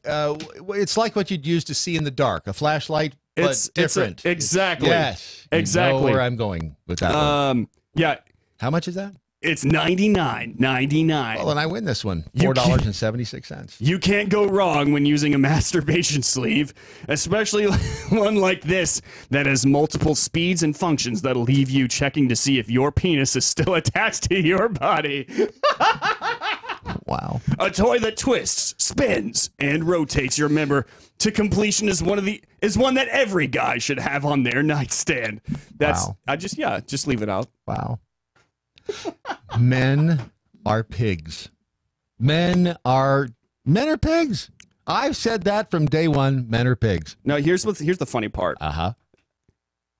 F: what you'd use to see in the dark, a flashlight. But different.
G: Exactly.
F: Yes.
G: Exactly.
F: You know where I'm going with that one.
G: Yeah.
F: How much is that?
G: It's $99.99.
F: Well, then I win this one. $4.76.
G: You can't go wrong when using a masturbation sleeve, especially one like this that has multiple speeds and functions that'll leave you checking to see if your penis is still attached to your body.
F: Wow.
G: A toy that twists, spins, and rotates your member to completion is one that every guy should have on their nightstand.
F: Wow.
G: Just leave it out.
F: Wow. Men are pigs. Men are Men are pigs. I've said that from day one. Men are pigs.
G: No, here's the funny part.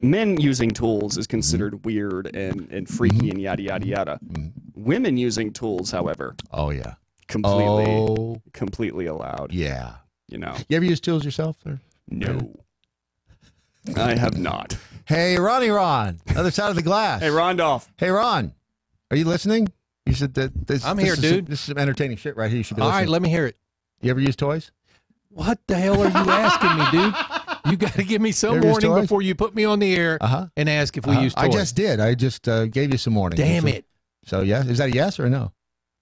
G: Men using tools is considered weird and freaky and yada yada yada. Women using tools, however, completely allowed.
F: Yeah.
G: You know.
F: You ever use tools yourself? Or?
G: No. I have not.
F: Hey, Ron, other side of the glass.
G: Hey, Rondolph.
F: Hey, Ron, are you listening? You said that
C: I'm here, dude.
F: This is some entertaining shit right here. You should be
C: All
F: listening.
C: right, let me hear it.
F: You ever use toys?
C: What the hell are you asking me, dude? You got to give me some warning before you put me on the air and ask if we use toys.
F: I just did. I just gave you some warning.
C: Damn it.
F: So, yeah, is that a yes or a no?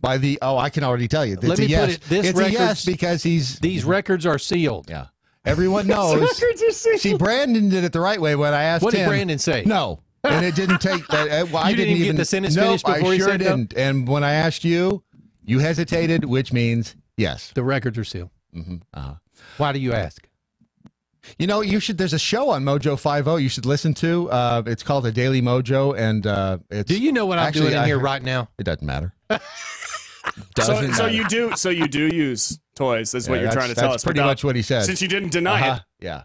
F: I can already tell you.
C: Let me
F: yes.
C: put it. This
F: it's a yes because these
C: records are sealed.
F: Yeah. Everyone knows.
G: records are sealed.
F: See, Brandon did it the right way when I asked him.
C: What did Brandon say?
F: No. And it didn't take that. Well,
C: you didn't even get the sentence finished before
F: I
C: he
F: sure
C: said
F: didn't.
C: No?
F: And when I asked you, you hesitated, which means yes.
C: The records are sealed. Why do you ask?
F: You know, you should. There's a show on MoJo 50 you should listen to. It's called The Daily MoJo, and it's.
C: Do you know what I'm doing in here right now?
F: It doesn't matter.
G: So you do use toys. That's what you're trying to tell us.
F: That's pretty much what he said.
G: Since you didn't deny it.
F: Yeah.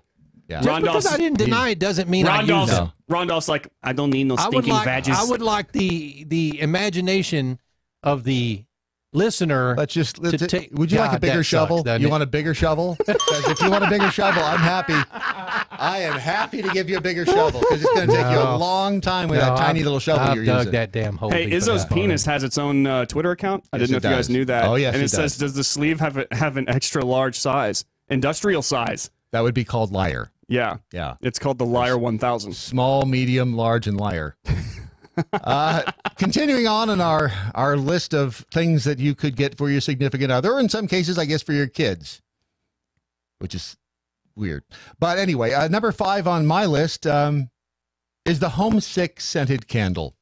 C: Just because I didn't deny it doesn't mean I use it.
G: Rondolph's like, I don't need no stinking badges.
C: I would like the imagination of the listener.
F: Would you like a bigger shovel? You want a bigger shovel? Because if you want a bigger shovel, I'm happy. I am happy to give you a bigger shovel because it's going to take you a long time with that tiny little shovel you're using.
C: I've dug that damn hole.
G: Hey, Izzo's penis has its own Twitter account. I didn't know if you guys knew that.
F: Oh, yes,
G: and it says, does the sleeve have an extra large size, industrial size?
F: That would be called liar.
G: Yeah.
F: Yeah.
G: It's called the Liar 1000.
F: Small, medium, large, and liar. Continuing on in our list of things that you could get for your significant other, or in some cases, I guess, for your kids, which is weird. But anyway, number 5 on my list is the homesick scented candle.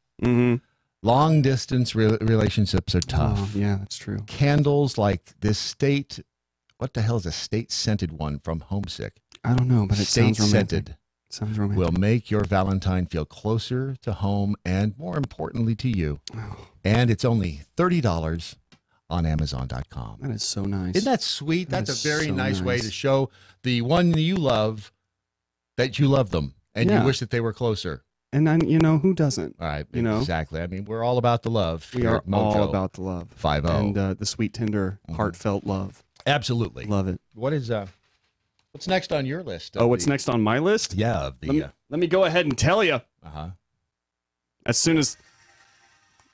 F: Long distance relationships are tough.
G: Oh, yeah, that's true.
F: Candles like this state. What the hell is a state scented one from Homesick?
G: I don't know, but it sounds romantic.
F: Sounds romantic. Will make your Valentine feel closer to home and, more importantly, to you.
G: Oh.
F: And it's only $30 on Amazon.com.
G: That is so nice.
F: Isn't that sweet? That's a very nice way to show the one you love that you love them and you wish that they were closer.
G: And then, who doesn't?
F: All right. Exactly. I mean, we're all about the love.
G: We are all about the love.
F: 50.
G: And the sweet, tender, heartfelt love.
F: Absolutely.
G: Love it.
F: What's next on your list?
G: What's next on my list?
F: Yeah.
G: Let me go ahead and tell you. As soon as...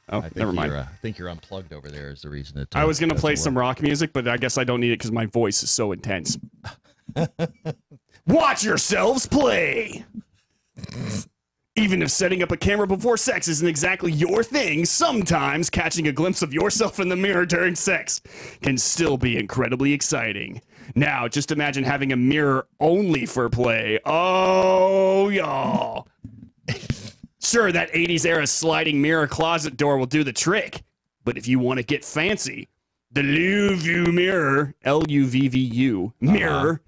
G: Oh, never mind.
F: I think you're unplugged over there is the reason that...
G: I was going to play some rock music, but I guess I don't need it because my voice is so intense. Watch yourselves play! Even if setting up a camera before sex isn't exactly your thing, sometimes catching a glimpse of yourself in the mirror during sex can still be incredibly exciting. Now, just imagine having a mirror only for play. Oh, y'all. Sure, that 80s era sliding mirror closet door will do the trick. But if you want to get fancy, the Luvvu mirror, Luvvu mirror,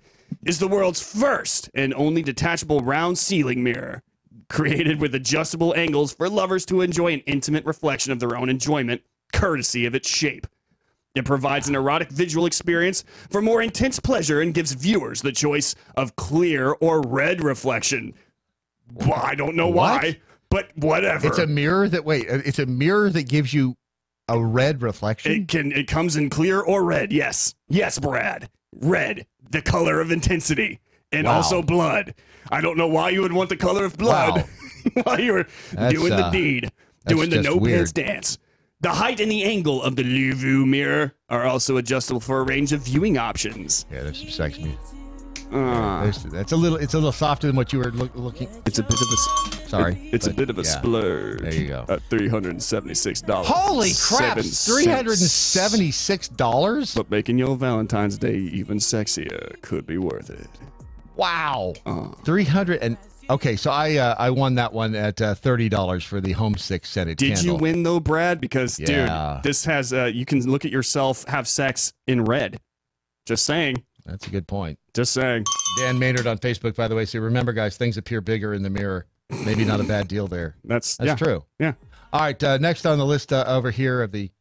G: is the world's first and only detachable round ceiling mirror. Created with adjustable angles for lovers to enjoy an intimate reflection of their own enjoyment, courtesy of its shape. It provides an erotic visual experience for more intense pleasure and gives viewers the choice of clear or red reflection. Well, I don't know why, but whatever.
F: It's a mirror that gives you a red reflection?
G: It comes in clear or red, yes. Yes, Brad. Red, the color of intensity. And also blood. I don't know why you would want the color of blood while you were doing the deed, doing the no pants dance. The height and the angle of the Luvvu mirror are also adjustable for a range of viewing options.
F: Yeah, there's some sex music. It's a little softer than what you were looking.
G: It's a bit of a a bit of a splurge.
F: There you go.
G: At $376.
F: Holy crap! $376.
G: But making your Valentine's Day even sexier could be worth it.
F: Wow. 300 and okay, so I won that one at $30 for the homesick scented candle.
G: Did you win though, Brad? Because dude, this has you can look at yourself have sex in red. Just saying.
F: That's a good point.
G: Just saying.
F: Dan Maynard on Facebook, by the way. So remember, guys, things appear bigger in the mirror. Maybe not a bad deal there.
G: That's
F: true.
G: Yeah.
F: All right. Next on the list over here of the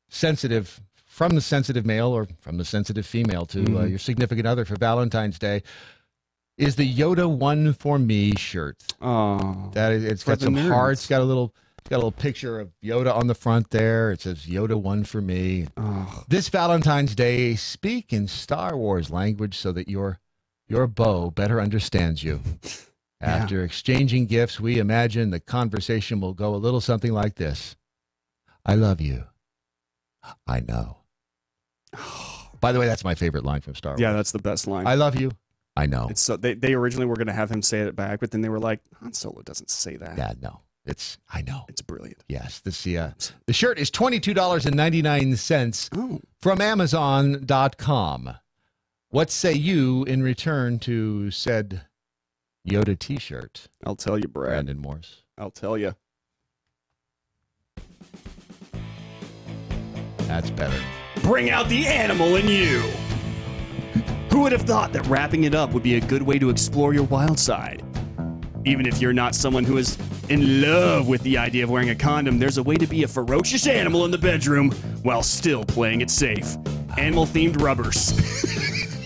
F: sensitive from the sensitive male or from the sensitive female to your significant other for Valentine's Day is the Yoda One for Me shirt.
G: Oh,
F: it's got some hearts. Got a little picture of Yoda on the front there. It says Yoda One for Me.
G: Oh.
F: This Valentine's Day, speak in Star Wars language so that your beau better understands you. After exchanging gifts, we imagine the conversation will go a little something like this. I love you. I know. By the way, that's my favorite line from Star Wars.
G: Yeah, that's the best line.
F: I love you. I know.
G: It's so they originally were going to have him say it back, but then they were like, Han Solo doesn't say that.
F: Yeah, no. I know.
G: It's brilliant.
F: Yes. The shirt is $22.99 from Amazon.com. What say you in return to said Yoda t-shirt?
G: I'll tell you, Brad.
F: Brandon Morse.
G: I'll tell you.
F: That's better.
G: Bring out the animal in you. Who would have thought that wrapping it up would be a good way to explore your wild side? Even if you're not someone who is in love with the idea of wearing a condom, there's a way to be a ferocious animal in the bedroom while still playing it safe. Animal-themed rubbers.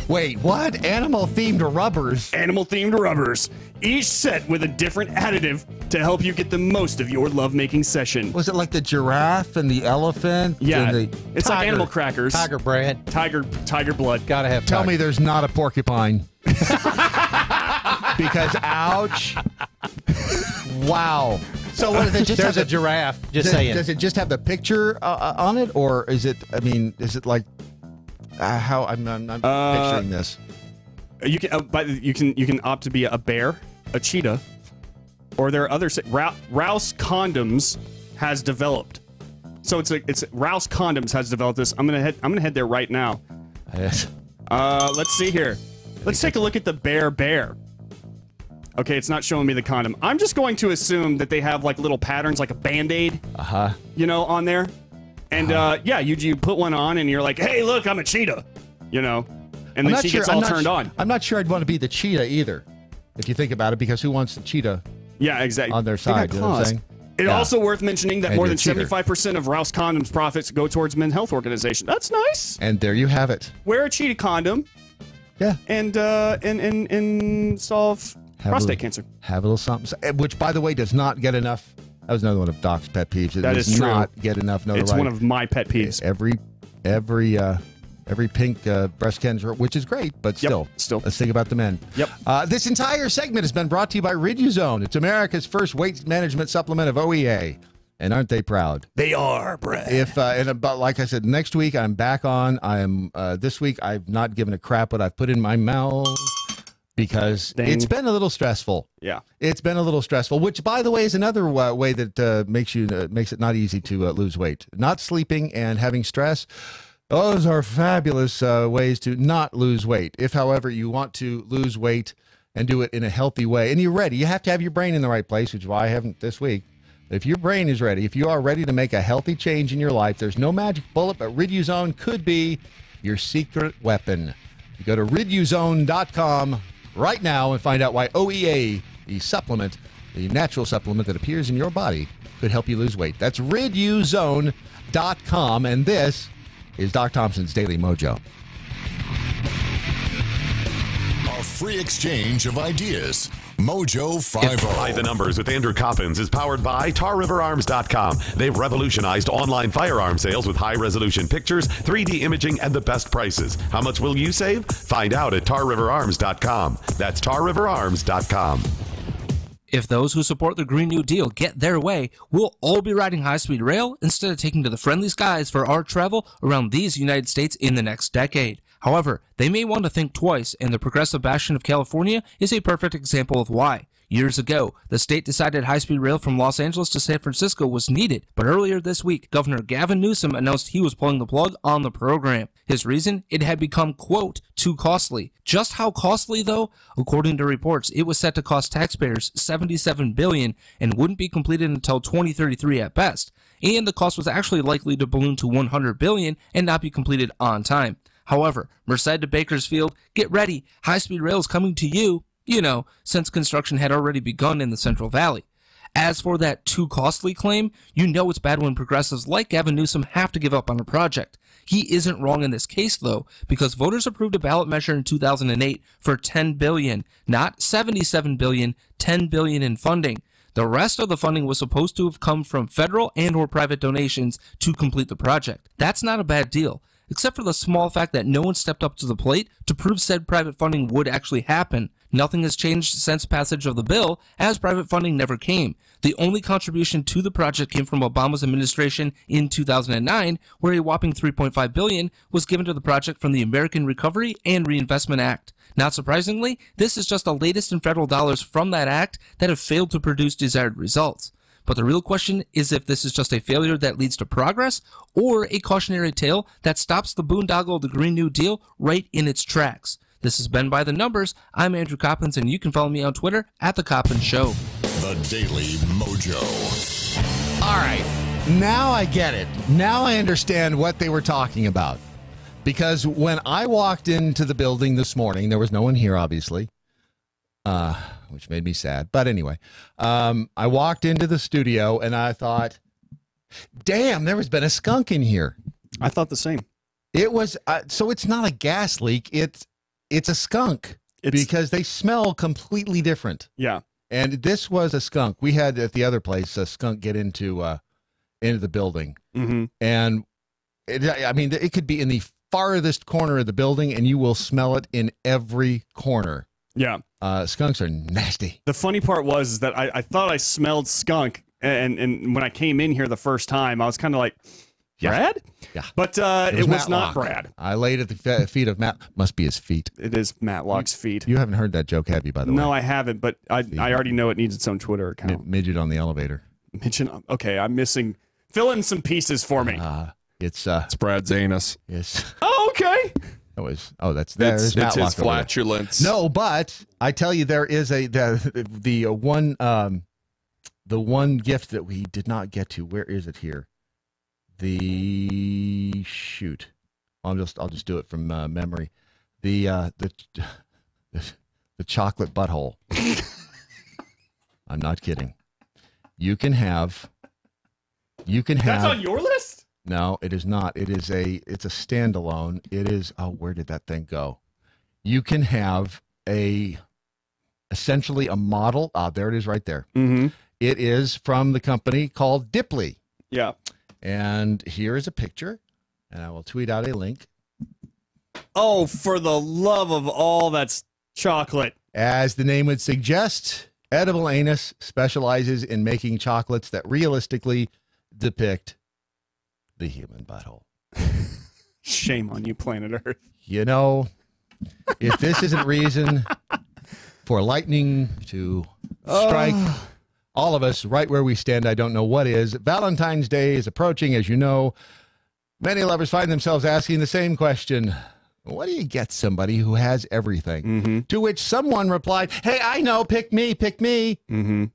F: Wait, what? Animal-themed rubbers?
G: Animal-themed rubbers. Each set with a different additive to help you get the most of your lovemaking session.
F: Was it like the giraffe and the elephant?
G: Yeah,
F: and the
G: it's like animal crackers.
C: Tiger bread.
G: Tiger blood.
C: Gotta have
F: Tell
C: tiger.
F: me there's not a porcupine. Because, ouch. Wow.
C: So what does it just There's a giraffe. Just saying.
F: Does it just have the picture on it? Or is it, is it like, how, I'm picturing this.
G: You can opt to be a bear, a cheetah, or there are other Rouse Condoms has developed. So it's Rouse Condoms has developed this. I'm gonna head there right now.
F: Yes.
G: Let's see here. Let's take a look at the bear. Okay, it's not showing me the condom. I'm just going to assume that they have like little patterns, like a Band-Aid, on there. And you put one on and you're like, hey, look, I'm a cheetah, And then she gets all turned on.
F: I'm not sure I'd want to be the cheetah either, if you think about it, because who wants the cheetah?
G: Yeah, exactly.
F: On their side, you know what I'm saying?
G: It's also worth mentioning that more than 75% of Rouse Condoms profits go towards men's health organization. That's nice.
F: And there you have it.
G: Wear a cheetah condom.
F: Yeah.
G: And solve prostate cancer.
F: Have a little something, which, by the way, does not get enough. That was another one of Doc's pet peeves. It does not get enough notoriety.
G: It's one of my pet peeves.
F: Every pink breast cancer, which is great, but still, let's think about the men.
G: Yep.
F: This entire segment has been brought to you by Riduzone. It's America's first weight management supplement of OEA. And aren't they proud?
G: They are, Brad.
F: Like I said, next week I'm back on. This week I've not given a crap what I've put in my mouth because it's been a little stressful.
G: Yeah.
F: It's been a little stressful, which, by the way, is another way that makes it not easy to lose weight. Not sleeping and having stress. Those are fabulous ways to not lose weight. If, however, you want to lose weight and do it in a healthy way, and you're ready, you have to have your brain in the right place, which is why I haven't this week. If your brain is ready, if you are ready to make a healthy change in your life, there's no magic bullet, but Riduzone could be your secret weapon. You go to riduzone.com right now and find out why OEA, the supplement, the natural supplement that appears in your body, could help you lose weight. That's riduzone.com, and this is Doc Thompson's Daily Mojo.
D: A free exchange of ideas. MoJo 50.
L: By the Numbers with Andrew Coppins is powered by TarRiverArms.com. They've revolutionized online firearm sales with high-resolution pictures, 3D imaging, and the best prices. How much will you save? Find out at TarRiverArms.com. That's TarRiverArms.com.
N: If those who support the Green New Deal get their way, we'll all be riding high-speed rail instead of taking to the friendly skies for our travel around these United States in the next decade. However, they may want to think twice, and the progressive bastion of California is a perfect example of why. Years ago, the state decided high-speed rail from Los Angeles to San Francisco was needed, but earlier this week, Governor Gavin Newsom announced he was pulling the plug on the program. His reason? It had become, quote, too costly. Just how costly, though? According to reports, it was set to cost taxpayers $77 billion and wouldn't be completed until 2033 at best. And the cost was actually likely to balloon to $100 billion and not be completed on time. However, Merced to Bakersfield, get ready, high-speed rail is coming to you, since construction had already begun in the Central Valley. As for that too costly claim, you know it's bad when progressives like Gavin Newsom have to give up on a project. He isn't wrong in this case, though, because voters approved a ballot measure in 2008 for $10 billion, not $77 billion, $10 billion in funding. The rest of the funding was supposed to have come from federal and or private donations to complete the project. That's not a bad deal, except for the small fact that no one stepped up to the plate to prove said private funding would actually happen. Nothing has changed since passage of the bill, as private funding never came. The only contribution to the project came from Obama's administration in 2009, where a whopping $3.5 billion was given to the project from the American Recovery and Reinvestment Act. Not surprisingly, this is just the latest in federal dollars from that act that have failed to produce desired results. But the real question is if this is just a failure that leads to progress, or a cautionary tale that stops the boondoggle of the Green New Deal right in its tracks. This has been By the Numbers. I'm Andrew Coppins, and you can follow me on Twitter at The Coppins Show.
D: The Daily Mojo.
F: All right. Now I get it. Now I understand what they were talking about. Because when I walked into the building this morning, there was no one here, obviously, which made me sad. But anyway, I walked into the studio, and I thought, damn, there has been a skunk in here.
G: I thought the same.
F: It was, so it's not a gas leak. It's a skunk because they smell completely different.
G: Yeah.
F: And this was a skunk. We had at the other place a skunk get into the building.
G: Mm-hmm.
F: And it could be in the farthest corner of the building, and you will smell it in every corner.
G: Yeah.
F: Skunks are nasty.
G: The funny part was that I thought I smelled skunk, and when I came in here the first time, I was kind of like, Brad?
F: Yeah.
G: But it was not Brad.
F: I laid at the feet of Matt. Must be his feet.
G: It is Matlock's feet.
F: You haven't heard that joke, have you, by the way?
G: No, I haven't, but I already know it needs its own Twitter account.
F: Midget on the elevator.
G: Midget. Okay, I'm missing. Fill in some pieces for me.
F: It's
B: Brad's anus.
F: Yes.
G: Oh, okay.
F: That's
B: it's his flatulence.
F: No, but I tell you, there is the one gift that we did not get to. Where is it here? I'll just do it from memory. The chocolate butthole. I'm not kidding. You can have.
G: That's on your list?
F: No, it is not. It's a standalone. It is. Oh, where did that thing go? You can have essentially a model. There it is, right there.
G: Mm-hmm.
F: It is from the company called Dipley.
G: Yeah.
F: And here is a picture, and I will tweet out a link.
G: Oh, for the love of all that's chocolate.
F: As the name would suggest, Edible Anus specializes in making chocolates that realistically depict the human butthole.
G: Shame on you, planet Earth.
F: You know, if this isn't reason for lightning to strike all of us right where we stand, I don't know what is. Valentine's Day is approaching, as you know. Many lovers find themselves asking the same question. What do you get somebody who has everything?
G: Mm-hmm.
F: To which someone replied, hey, I know, pick me, pick me.
G: Mm-hmm.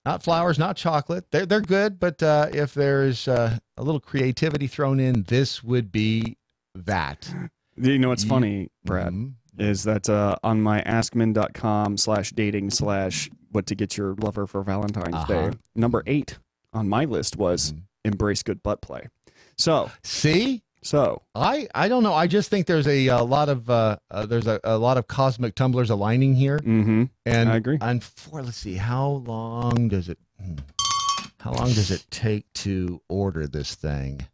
F: Not flowers, not chocolate. They're good, but if there's a little creativity thrown in, this would be that.
G: You know what's funny, Brad, is that on my askmen.com/dating/ what to get your lover for Valentine's Day, number 8 on my list was embrace good butt play. So
F: see, I don't know. I just think there's a lot of cosmic tumblers aligning here.
G: Mm-hmm.
F: And
G: I agree.
F: And let's see, how long does it take to order this thing?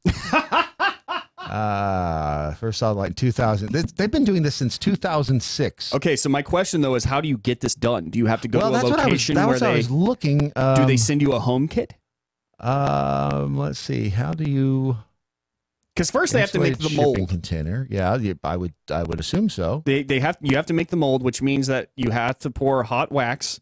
F: First saw like 2000. They've been doing this since 2006.
G: Okay, so my question though is, how do you get this done? Do you have to go to a location
F: I
G: where
F: was looking.
G: Do they send you a home kit?
F: Let's see. How do you?
G: Because first they have to make the mold
F: container. Yeah, I would assume so.
G: You have to make the mold, which means that you have to pour hot wax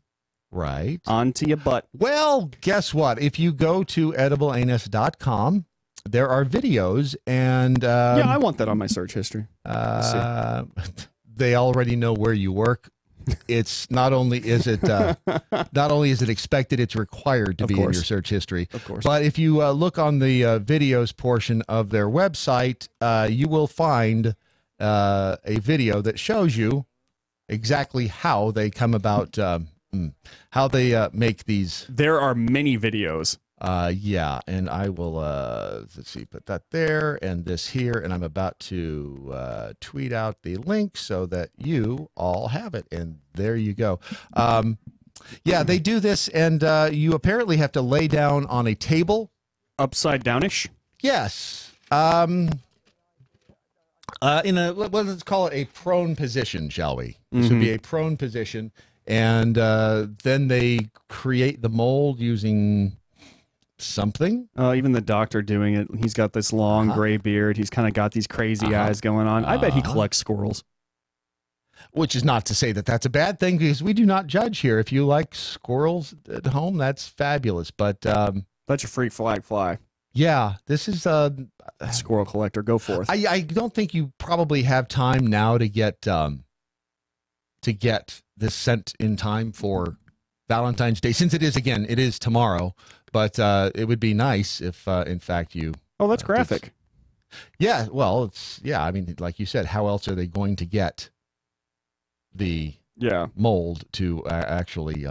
G: onto your butt.
F: Well, guess what? If you go to edibleanus.com, there are videos, and
G: I want that on my search history.
F: They already know where you work. It's not only is it expected, it's required to be in your search history.
G: Of course.
F: But if you look on the videos portion of their website, you will find a video that shows you exactly how they come about how they make these.
G: There are many videos.
F: Yeah, and I will, let's see, put that there and this here, and I'm about to tweet out the link so that you all have it, and there you go. Yeah, they do this, and you apparently have to lay down on a table.
G: Upside downish?
F: Yes. In a, let's call it a prone position, shall we? This would be a prone position, and then they create the mold using something.
G: Even the doctor doing it, he's got this long gray beard. He's kind of got these crazy eyes going on. I bet he collects squirrels.
F: Which is not to say that that's a bad thing, because we do not judge here. If you like squirrels at home, that's fabulous. But
G: let your freak flag fly.
F: Yeah, this is
G: squirrel collector. Go forth.
F: I don't think you probably have time now to get this sent in time for Valentine's Day, since it is tomorrow. But it would be nice if, in fact, you.
G: Oh, that's graphic.
F: Yeah, well, I mean, like you said, how else are they going to get the mold to actually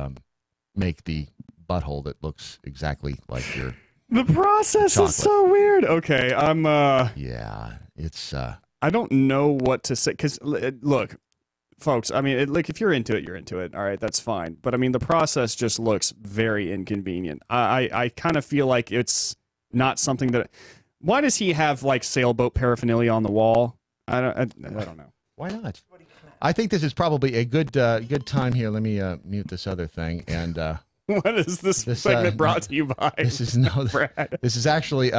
F: make the butthole that looks exactly like your
G: the process chocolate. Is so weird. Okay, I'm
F: yeah, it's
G: I don't know what to say, because look, folks, I mean, if you're into it, you're into it. All right, that's fine. But I mean, the process just looks very inconvenient. I kind of feel like it's not something that. Why does he have like sailboat paraphernalia on the wall? I don't know.
F: Why not? I think this is probably a good time here. Let me mute this other thing. And
G: what is this segment brought to you by?
F: This is actually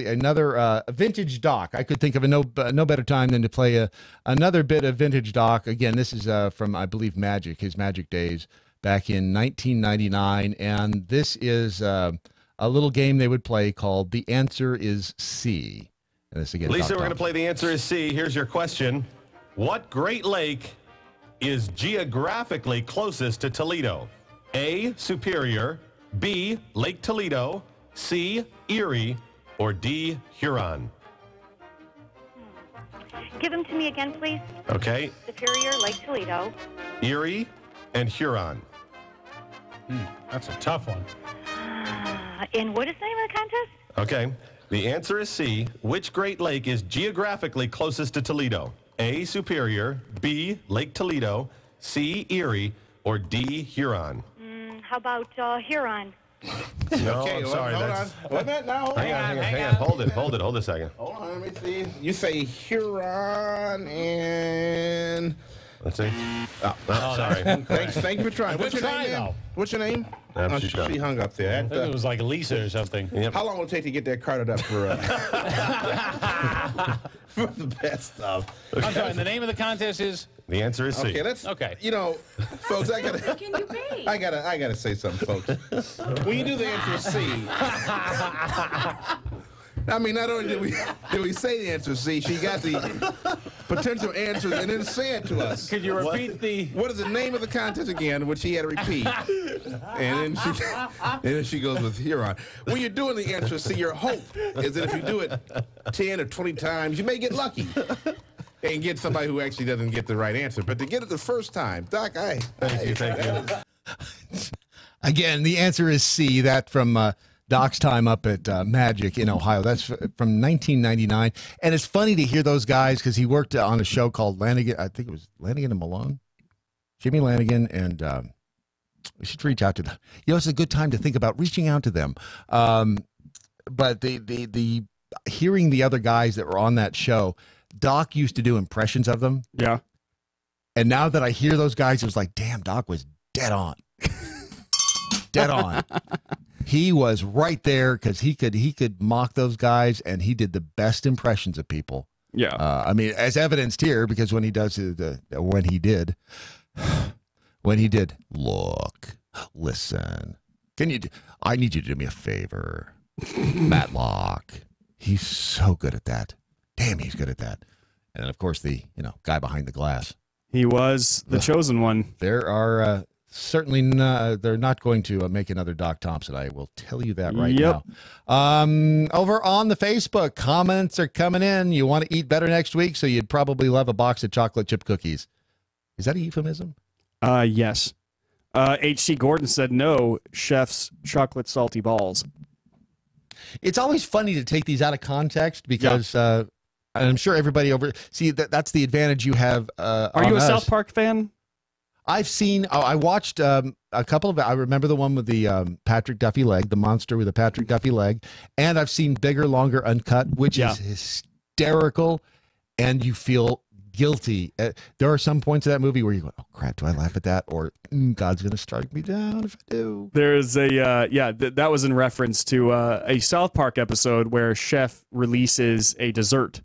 F: another vintage doc. I could think of no better time than to play another bit of vintage doc. Again, this is from, I believe, his Magic days back in 1999, and this is a little game they would play called "The Answer Is C." And this again,
L: Lisa, we're going to play "The Answer Is C." Here's your question. What Great Lake is geographically closest to Toledo? A, Superior, B, Lake Toledo, C, Erie, or D, Huron?
T: Give them to me again, please.
L: Okay.
T: Superior, Lake Toledo.
L: Erie, and Huron.
U: That's a tough one.
T: And what is the name of the contest?
L: Okay. The answer is C. Which Great Lake is geographically closest to Toledo? A, Superior, B, Lake Toledo, C, Erie, or D, Huron?
T: How about Huron?
L: No,
V: okay,
L: I'm sorry.
V: Hold on. Wait a minute now.
L: Hang on. Hold a second.
V: Hold on, let me see. You say Huron and...
L: Let's see.
V: Oh, sorry. Thank you for trying. What's your name, man? What's your name? She hung up there.
U: I think it was like Lisa or something.
L: Yep.
V: How long will it take to get that carted up for for the best stuff?
U: I'm sorry, the name of the contest is?
L: The answer is C.
V: Okay, you know, folks, I gotta say something, folks. When you do the answer C, I mean, not only did we say the answer C, she got the potential answers and then say it to us.
U: Could you repeat
V: what is the name of the contest again, which she had to repeat? And then she goes with Huron. When you're doing the answer C, your hope is that if you do it 10 or 20 times, you may get lucky and get somebody who actually doesn't get the right answer. But to get it the first time, Doc,
L: Thank you.
F: Again, the answer is C. That from Doc's time up at Magic in Ohio. That's from 1999. And it's funny to hear those guys, because he worked on a show called Lanigan. I think it was Lanigan and Malone. Jimmy Lanigan, and we should reach out to them. You know, it's a good time to think about reaching out to them. But the hearing the other guys that were on that show, Doc used to do impressions of them.
G: Yeah.
F: And now that I hear those guys, it was like, damn, Doc was dead on. Dead on. He was right there, because he could mock those guys, and he did the best impressions of people.
G: Yeah.
F: I mean, as evidenced here, because when he did, look, listen, I need you to do me a favor. Matlock. He's so good at that. Damn, he's good at that. And then, of course, the guy behind the glass.
G: He was the chosen one.
F: There are certainly they're not going to make another Doc Thompson. I will tell you that right now. Over on the Facebook, comments are coming in. You want to eat better next week, so you'd probably love a box of chocolate chip cookies. Is that a euphemism?
G: Yes. H.C. Gordon said no, chef's chocolate salty balls.
F: It's always funny to take these out of context because I'm sure everybody that's the advantage you have.
G: Are you a South Park fan?
F: I've seen. I watched a couple of. I remember the one with the Patrick Duffy leg, the monster with the Patrick Duffy leg, and I've seen Bigger, Longer, Uncut, which is hysterical, and you feel guilty. There are some points of that movie where you go, "Oh crap, do I laugh at that?" Or God's going to strike me down if I do.
G: There's a that was in reference to a South Park episode where Chef releases a dessert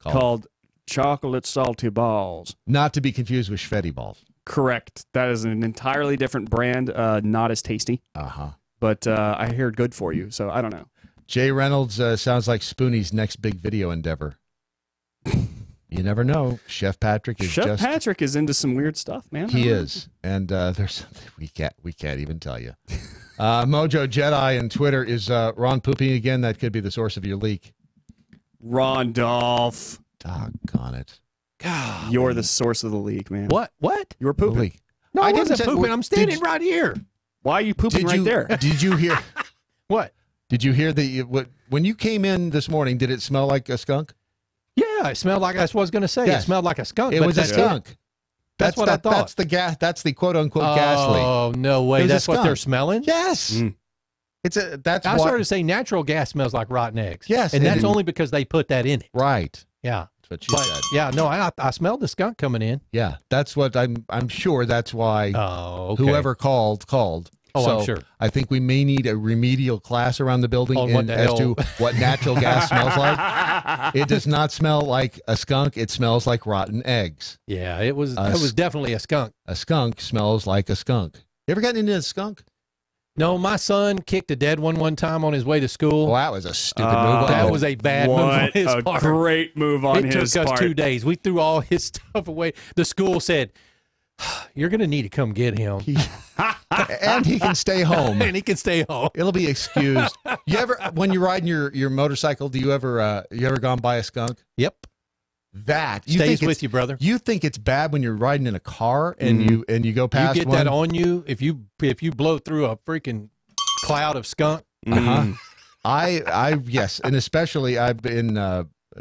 G: called chocolate salty balls,
F: not to be confused with Schvetti balls.
G: Correct. That is an entirely different brand, not as tasty. But I hear good for you, so I don't know.
F: Jay Reynolds sounds like Spoonie's next big video endeavor. You never know. Chef Patrick is
G: Patrick is into some weird stuff, man.
F: He is, and there's something we can't even tell you. Mojo Jedi and Twitter is Ron pooping again. That could be the source of your leak.
G: Ron Dolph.
F: Doggone it.
C: God,
G: you're the source of the leak, man.
C: What?
G: You were pooping.
C: No, I wasn't pooping. I'm standing right here.
G: Why are you pooping right there?
F: Did you hear?
C: What?
F: Did you hear when you came in this morning? Did it smell like a skunk?
C: Yeah, it smelled like I was going to say.
F: Yes.
C: It smelled like a skunk.
F: It was a skunk.
C: That's what I thought.
F: That's the gas. That's the quote unquote gas leak.
C: Oh no way! That's what they're smelling.
F: Yes. It's a. That's.
C: I started to say natural gas smells like rotten eggs.
F: Yes,
C: and that's only because they put that in it.
F: Right.
C: Yeah.
F: That's what she said.
C: Yeah. No, I smelled the skunk coming in.
F: Yeah, that's what I'm sure that's why.
C: Oh, okay.
F: Whoever called.
C: Oh,
F: so
C: I'm sure.
F: I think we may need a remedial class around the building as to what natural gas smells like. It does not smell like a skunk. It smells like rotten eggs.
C: Yeah, it was definitely a skunk.
F: A skunk smells like a skunk. You ever gotten into a skunk?
C: No, my son kicked a dead one time on his way to school.
F: Well, that was a stupid move.
C: That was a bad move on his part.
G: Great move on his part.
C: It took us 2 days. We threw all his stuff away. The school said, "You're going to need to come get him."
F: And he can stay home.
C: And he can stay home.
F: It'll be excused. You ever, when you're riding your motorcycle, do you ever gone by a skunk?
C: Yep.
F: That
C: stays with you, brother.
F: You think it's bad when you're riding in a car and you go past.
C: You get that on you if you blow through a freaking cloud of skunk.
F: Yes, and especially I've been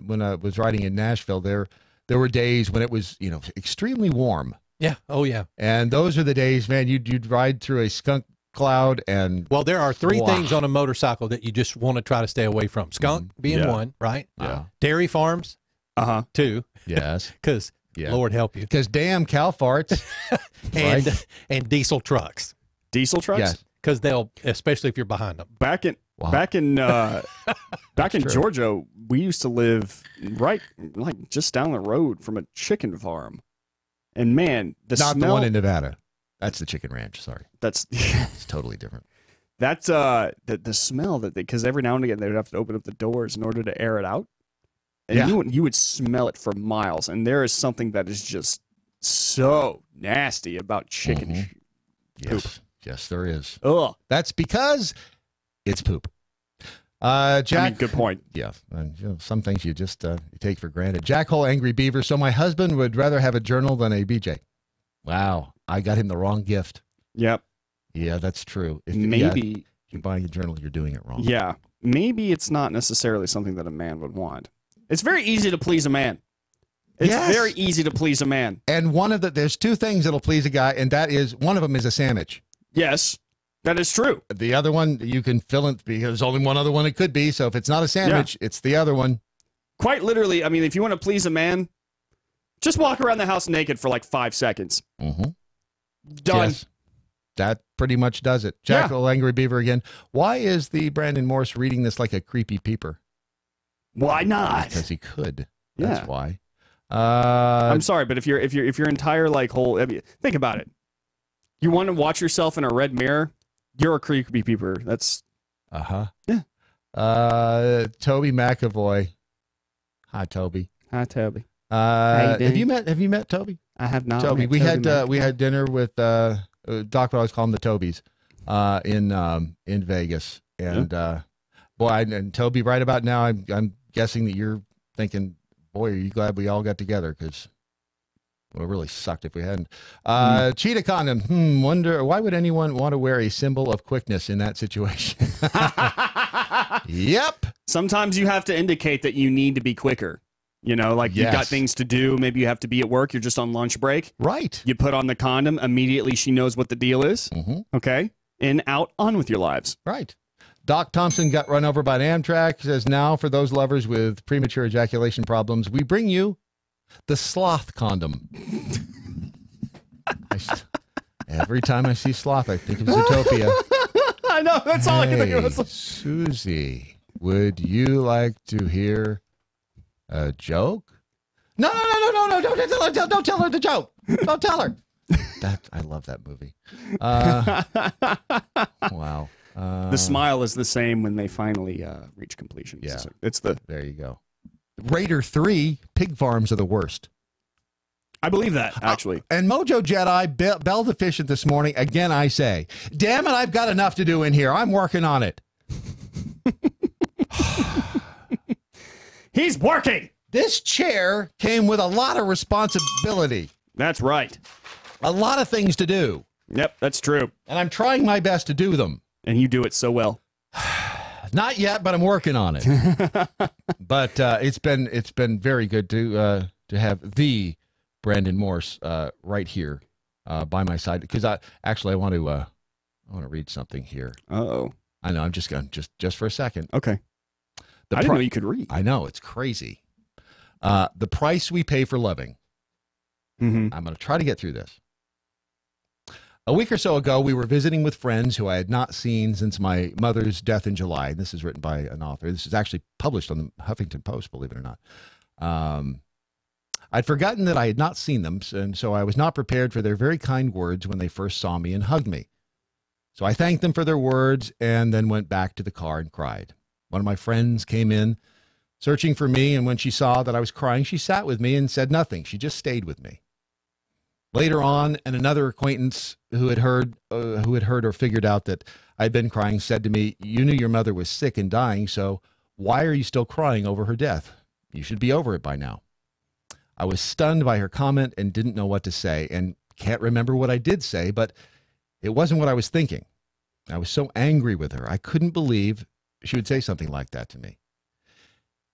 F: when I was riding in Nashville. There were days when it was extremely warm.
C: Yeah. Oh, yeah.
F: And those are the days, man. You'd ride through a skunk cloud, and
C: well, there are three things on a motorcycle that you just want to try to stay away from. Skunk being one, right?
F: Yeah.
C: Dairy farms, two.
F: Yes.
C: Because Lord help you.
F: Because damn cow farts,
C: and diesel trucks.
G: Diesel trucks.
F: Yes.
C: Because they'll, especially if you're behind them.
G: Back in Georgia, we used to live just down the road from a chicken farm. And man,
F: not the one in Nevada. That's the Chicken Ranch. Sorry,
G: it's
F: totally different.
G: That's the smell because every now and again they would have to open up the doors in order to air it out, and you would smell it for miles. And there is something that is just so nasty about chicken poop.
F: Yes, there is.
G: Ugh,
F: that's because it's poop. Jack,
G: good point.
F: Yeah, some things you just you take for granted. Jack Hole, Angry Beaver. So my husband would rather have a journal than a BJ. Wow, I got him the wrong gift.
G: Yep.
F: Yeah, that's true. If you buy a journal, you're doing it wrong.
G: Yeah, maybe it's not necessarily something that a man would want. It's very easy to please a man. It's very easy to please a man.
F: And there's two things that'll please a guy, and that is one of them is a sandwich.
G: Yes. That is true.
F: The other one, you can fill in because there's only one other one it could be. So if it's not a sandwich, it's the other one.
G: Quite literally, I mean, if you want to please a man, just walk around the house naked for like 5 seconds.
F: Mm-hmm.
G: Done.
F: Yes, that pretty much does it. Jackal Angry Beaver again. Why is the Brandon Morse reading this like a creepy peeper?
G: Why not?
F: Because he could. That's why.
G: I'm sorry, but if your entire think about it. You want to watch yourself in a red mirror? You're a creepy peeper. That's
F: Yeah. Toby McAvoy. Hi, Toby.
G: Hi, Toby.
F: Have you met Toby?
G: I have not.
F: Toby. We had dinner with Doc, but I always call them the Tobys, in Vegas, and and Toby. Right about now, I'm guessing that you're thinking, boy, are you glad we all got together? Because Would have really sucked if we hadn't. Cheetah condom. Wonder why would anyone want to wear a symbol of quickness in that situation? Yep.
G: Sometimes you have to indicate that you need to be quicker. You know, like you've got things to do. Maybe you have to be at work. You're just on lunch break.
F: Right.
G: You put on the condom. Immediately she knows what the deal is. Okay. And on with your lives.
F: Right. Doc Thompson got run over by an Amtrak. Says, now for those lovers with premature ejaculation problems, we bring you the sloth condom. Every time I see sloth, I think of Zootopia.
G: I know. That's all I can think of.
F: Susie, would you like to hear a joke? No, don't tell her the joke. Don't tell her. I love that movie. Wow.
G: The smile is the same when they finally reach completion.
F: Yeah. There you go. Raider 3, pig farms are the worst.
G: I believe that, actually.
F: And Mojo Jedi, Bell deficient this morning. Again, I say, damn it, I've got enough to do in here. I'm working on it.
G: He's working.
F: This chair came with a lot of responsibility.
G: That's right.
F: A lot of things to do.
G: Yep, that's true.
F: And I'm trying my best to do them.
G: And you do it so well.
F: Not yet, but I'm working on it. But it's been very good to have the Brandon Morse right here by my side, because I want to read something here.
G: Uh-oh.
F: I know. I'm just going just for a second.
G: Okay. I didn't know you could read.
F: I know, it's crazy. The price we pay for loving. I'm going to try to get through this. A week or so ago, we were visiting with friends who I had not seen since my mother's death in July. This is written by an author. This is actually published on the Huffington Post, believe it or not. I'd forgotten that I had not seen them, and so I was not prepared for their very kind words when they first saw me and hugged me. So I thanked them for their words and then went back to the car and cried. One of my friends came in, searching for me, and when she saw that I was crying, she sat with me and said nothing. She just stayed with me. Later on, and another acquaintance who had heard or figured out that I'd been crying said to me, "You knew your mother was sick and dying, so why are you still crying over her death? You should be over it by now." I was stunned by her comment and didn't know what to say, and can't remember what I did say, but it wasn't what I was thinking. I was so angry with her. I couldn't believe she would say something like that to me.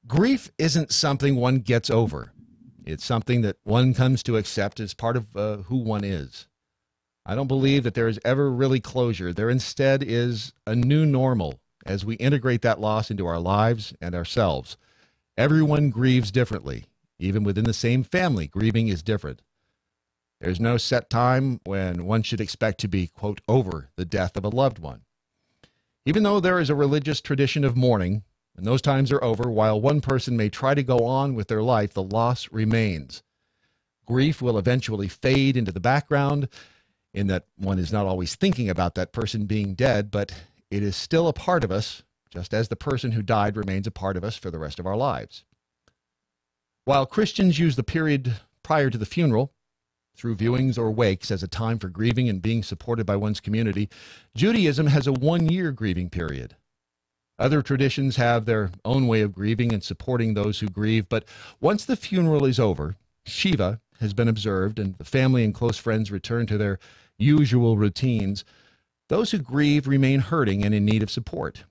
F: Grief isn't something one gets over. It's something that one comes to accept as part of who one is. I don't believe that there is ever really closure. There instead is a new normal as we integrate that loss into our lives and ourselves. Everyone grieves differently. Even within the same family, grieving is different. There's no set time when one should expect to be, quote, over the death of a loved one. Even though there is a religious tradition of mourning, when those times are over, while one person may try to go on with their life, the loss remains. Grief will eventually fade into the background, in that one is not always thinking about that person being dead, but it is still a part of us, just as the person who died remains a part of us for the rest of our lives. While Christians use the period prior to the funeral, through viewings or wakes, as a time for grieving and being supported by one's community, Judaism has a 1-year grieving period. Other traditions have their own way of grieving and supporting those who grieve, but once the funeral is over, Shiva has been observed and the family and close friends return to their usual routines, those who grieve remain hurting and in need of support.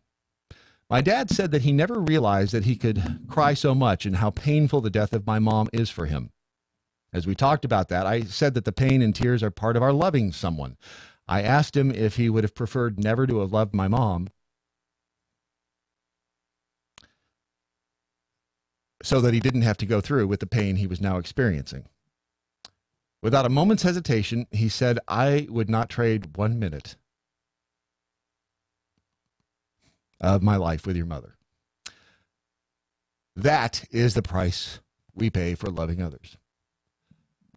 F: My dad said that he never realized that he could cry so much and how painful the death of my mom is for him. As we talked about that, I said that the pain and tears are part of our loving someone. I asked him if he would have preferred never to have loved my mom, so that he didn't have to go through with the pain he was now experiencing. Without a moment's hesitation, he said, "I would not trade 1 minute of my life with your mother." That is the price we pay for loving others.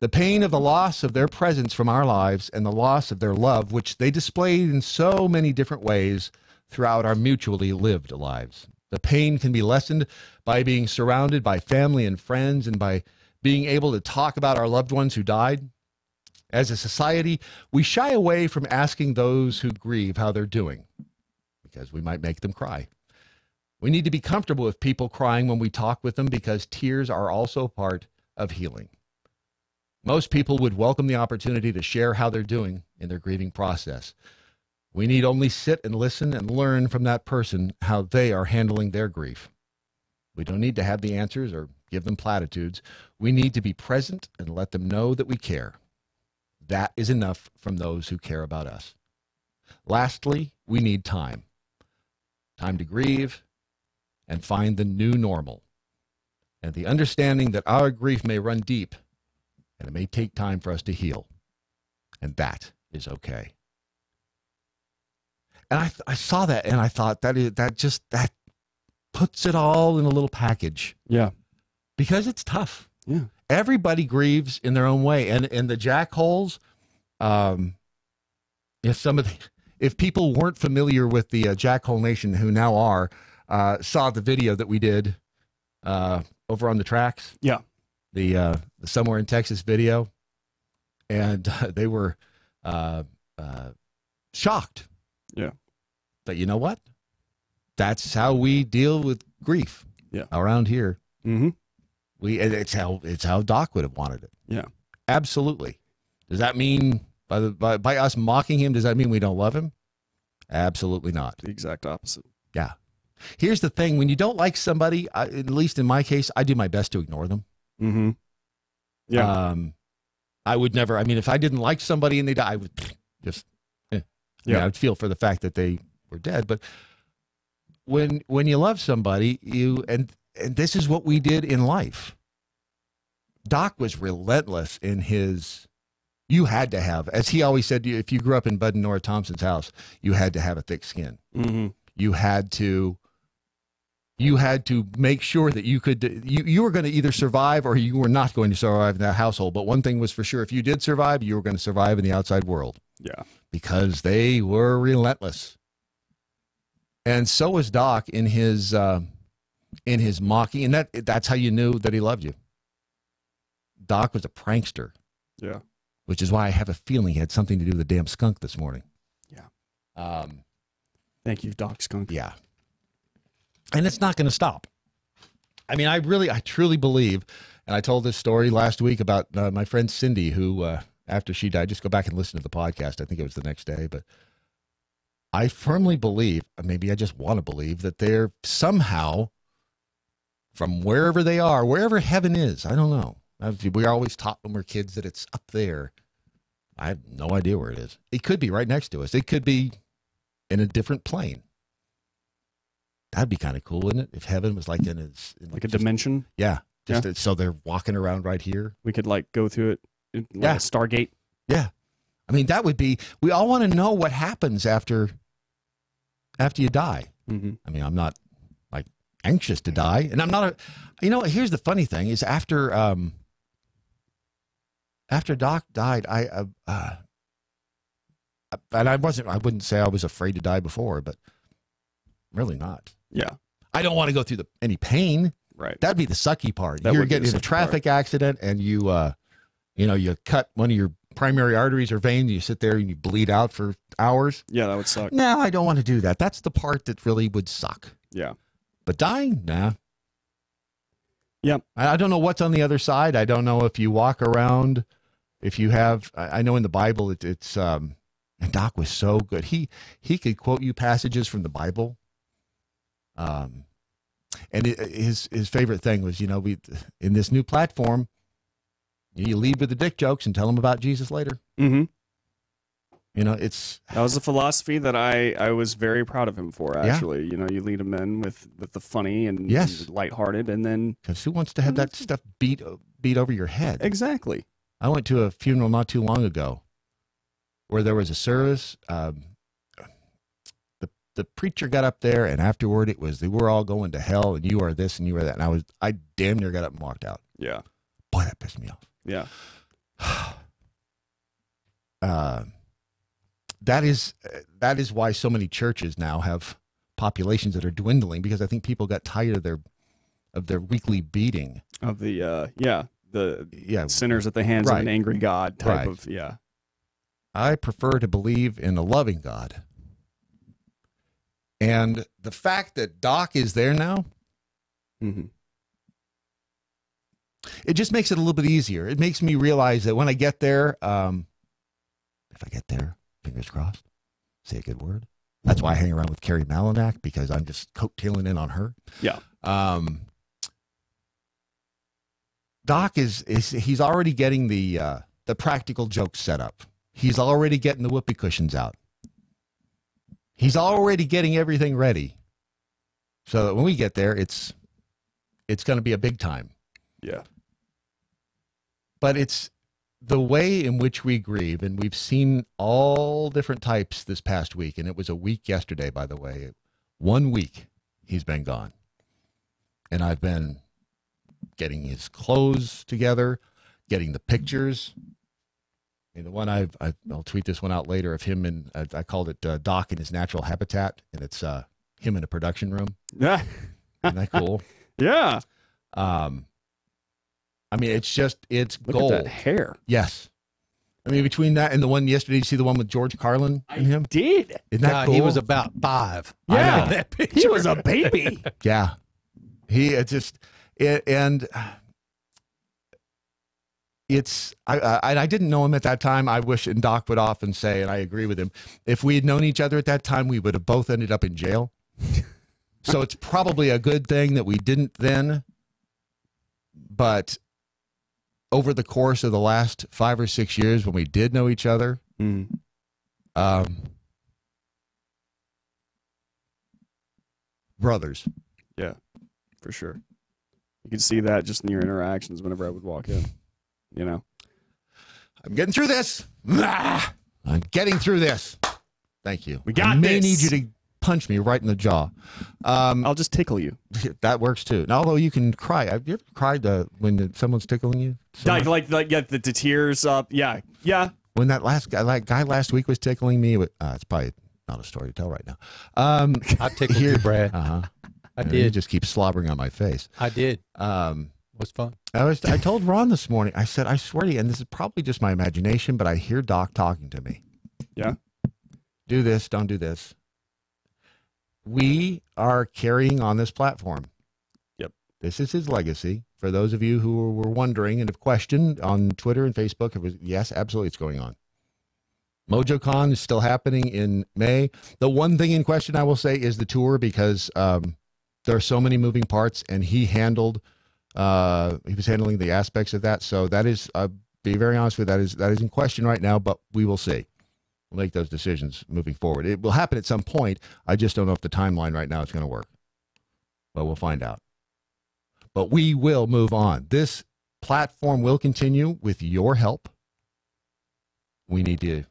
F: The pain of the loss of their presence from our lives and the loss of their love, which they displayed in so many different ways throughout our mutually lived lives. The pain can be lessened by being surrounded by family and friends and by being able to talk about our loved ones who died. As a society, we shy away from asking those who grieve how they're doing, because we might make them cry. We need to be comfortable with people crying when we talk with them, because tears are also part of healing. Most people would welcome the opportunity to share how they're doing in their grieving process. We need only sit and listen and learn from that person how they are handling their grief. We don't need to have the answers or give them platitudes. We need to be present and let them know that we care. That is enough from those who care about us. Lastly, we need time. Time to grieve and find the new normal. And the understanding that our grief may run deep and it may take time for us to heal. And that is okay. And I saw that and I thought that puts it all in a little package.
G: Yeah.
F: Because it's tough.
G: Yeah.
F: Everybody grieves in their own way. And the jackholes, if people weren't familiar with the Jackhole Nation, who now are, saw the video that we did over on the tracks.
G: Yeah.
F: The Somewhere in Texas video. And they were shocked.
G: Yeah.
F: But you know what? That's how we deal with grief.
G: Yeah.
F: Around here.
G: Mm-hmm.
F: It's how Doc would have wanted it.
G: Yeah.
F: Absolutely. Does that mean by us mocking him, does that mean we don't love him? Absolutely not.
G: The exact opposite.
F: Yeah. Here's the thing. When you don't like somebody, at least in my case, I do my best to ignore them.
G: Mm-hmm. Yeah.
F: I would never, if I didn't like somebody and they died, I would just, I'd feel for the fact that they were dead. But when you love somebody, and this is what we did in life. Doc was relentless in his, you had to have, as he always said, if you grew up in Bud and Nora Thompson's house, you had to have a thick skin.
G: Mm-hmm.
F: You had to make sure that you were going to either survive or you were not going to survive in that household. But one thing was for sure, if you did survive, you were going to survive in the outside world.
G: Yeah.
F: Because they were relentless. And so was Doc in his mocking, and that's how you knew that he loved you. Doc was a prankster.
G: Yeah.
F: Which is why I have a feeling he had something to do with the damn skunk this morning.
G: Yeah. Thank you, Doc Skunk.
F: Yeah. And it's not going to stop. I truly believe, and I told this story last week about my friend Cindy, who, after she died, just go back and listen to the podcast. I think it was the next day, but I firmly believe, maybe I just want to believe, that they're somehow, from wherever they are, wherever heaven is, I don't know. We are always taught when we're kids that it's up there. I have no idea where it is. It could be right next to us. It could be in a different plane. That'd be kind of cool, wouldn't it? If heaven was like in
G: a dimension.
F: Yeah. So they're walking around right here.
G: We could go through it. Like a Stargate.
F: Yeah. That would be, we all want to know what happens after you die.
G: Mm-hmm.
F: I'm not anxious to die, and I'm not here's the funny thing is after Doc died, I wouldn't say I was afraid to die before, but really not.
G: Yeah.
F: I don't want to go through any pain.
G: Right.
F: That'd be the sucky part.
G: That
F: You're
G: would be
F: getting in a traffic accident and you cut one of your primary arteries or veins, you sit there and you bleed out for hours.
G: Yeah, that would suck.
F: No, I don't want to do that. That's the part that really would suck.
G: Yeah.
F: But dying? Nah.
G: Yep.
F: I don't know what's on the other side. I don't know if you walk around, if you have, I know in the Bible it's and Doc was so good. He could quote you passages from the Bible. And his favorite thing was, we in this new platform, you lead with the dick jokes and tell them about Jesus later.
G: Mm-hmm.
F: That
G: was a philosophy that I was very proud of him for, actually. Yeah. You lead them in with the funny and lighthearted, and then...
F: Because who wants to have that stuff beat over your head?
G: Exactly.
F: I went to a funeral not too long ago where there was a service. The preacher got up there, and afterward it was, we're all going to hell, and you are this, and you are that. And I damn near got up and walked out.
G: Yeah.
F: Boy, that pissed me off.
G: Yeah.
F: That is why so many churches now have populations that are dwindling, because I think people got tired of their weekly beating
G: of the sinners at the hands of an angry God type of.
F: I prefer to believe in a loving God, and the fact that Doc is there now,
G: mm-hmm.
F: It just makes it a little bit easier. It makes me realize that when I get there, if I get there, fingers crossed, say a good word. That's why I hang around with Carrie Malinak, because I'm just coattailing in on her.
G: Yeah.
F: Doc he's already getting the practical jokes set up. He's already getting the whoopee cushions out. He's already getting everything ready. So that when we get there, it's going to be a big time.
G: Yeah.
F: But it's the way in which we grieve, and we've seen all different types this past week, and it was a week yesterday, by the way. 1 week he's been gone. And I've been getting his clothes together, getting the pictures. And the one I'll tweet this one out later of him, and I called it Doc in his natural habitat, and it's him in a production room.
G: Yeah.
F: Isn't that cool?
G: Yeah.
F: I mean, it's
G: Look
F: gold.
G: at that hair.
F: Yes. I mean, between that and the one yesterday, you see the one with George Carlin and him?
G: Did.
F: Isn't that cool?
C: He was about 5.
G: Yeah.
C: That picture.
G: He was a baby.
F: Yeah. I didn't know him at that time. I wish, and Doc would often say, and I agree with him, if we had known each other at that time, we would have both ended up in jail. So it's probably a good thing that we didn't then. But over the course of the last 5 or 6 years, when we did know each other, brothers.
G: Yeah, for sure. You can see that just in your interactions whenever I would walk in. You know,
F: I'm getting through this. I'm getting through this. Thank you.
G: We got
F: I may
G: this.
F: need you to punch me right in the jaw.
G: I'll just tickle you.
F: That works too. Now, although you can cry. Have you ever cried when someone's tickling you?
G: Like the tears up. Yeah. Yeah.
F: When that guy last week was tickling me, it's probably not a story to tell right now.
C: I tickled you, Brad. I did.
F: You just keep slobbering on my face.
C: I did. It was fun.
F: I told Ron this morning, I said, I swear to you, and this is probably just my imagination, but I hear Doc talking to me.
G: Yeah.
F: Do this, don't do this. We are carrying on this platform.
G: Yep.
F: This is his legacy. For those of you who were wondering and have questioned on Twitter and Facebook, yes, absolutely, it's going on. MoJoCon is still happening in May. The one thing in question I will say is the tour, because there are so many moving parts, and he was handling the aspects of that. So that is, be very honest with you, that is in question right now, but we will see. We'll make those decisions moving forward. It will happen at some point. I just don't know if the timeline right now is going to work. But we'll find out. But we will move on. This platform will continue with your help. We need to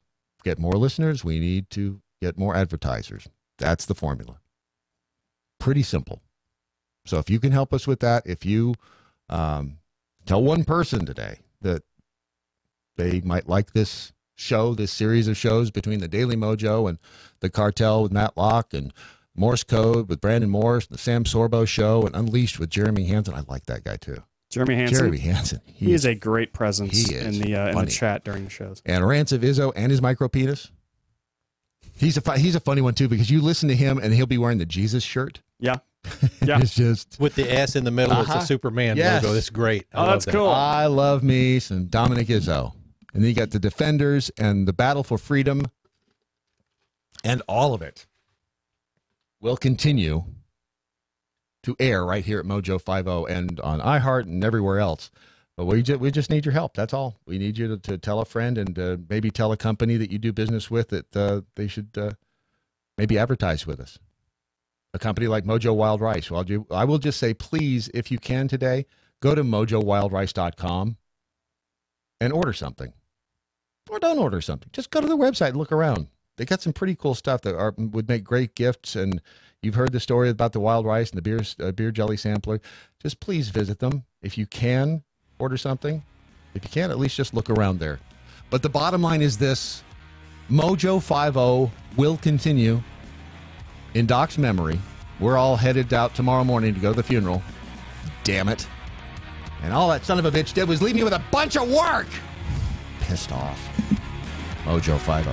F: get more listeners. We need to get more advertisers. That's the formula. Pretty simple. So if you can help us with that, if you tell one person today that they might like this show, this series of shows between the Daily Mojo and the Cartel with Matt Locke and Morse Code with Brandon Morse, the Sam Sorbo show, and Unleashed with Jeremy Hansen. I like that guy too.
G: Jeremy Hansen.
F: He
G: is a great presence in the
F: funny.
G: chat during the shows.
F: And Rants of Izzo and his micro penis. He's a funny one too, because you listen to him and he'll be wearing the Jesus shirt.
G: Yeah. Yeah.
F: It's just
C: with the S in the middle. It's a Superman logo. It's great.
G: That's cool.
F: I love me some Dominic Izzo. And then you got the Defenders and the Battle for Freedom. And all of it will continue to air right here at MoJo 50 and on iHeart and everywhere else. But we just need your help. That's all. We need you to tell a friend and maybe tell a company that you do business with that they should maybe advertise with us. A company like MoJo Wild Rice. Well, I will just say, please, if you can today, go to mojowildrice.com and order something. Or don't order something. Just go to the website and look around. They got some pretty cool stuff that would make great gifts. And you've heard the story about the wild rice and the beer jelly sampler. Just please visit them. If you can, order something. If you can't, at least just look around there. But the bottom line is this. MoJo 50 will continue in Doc's memory. We're all headed out tomorrow morning to go to the funeral. Damn it. And all that son of a bitch did was leave me with a bunch of work. Pissed off. MoJo 50.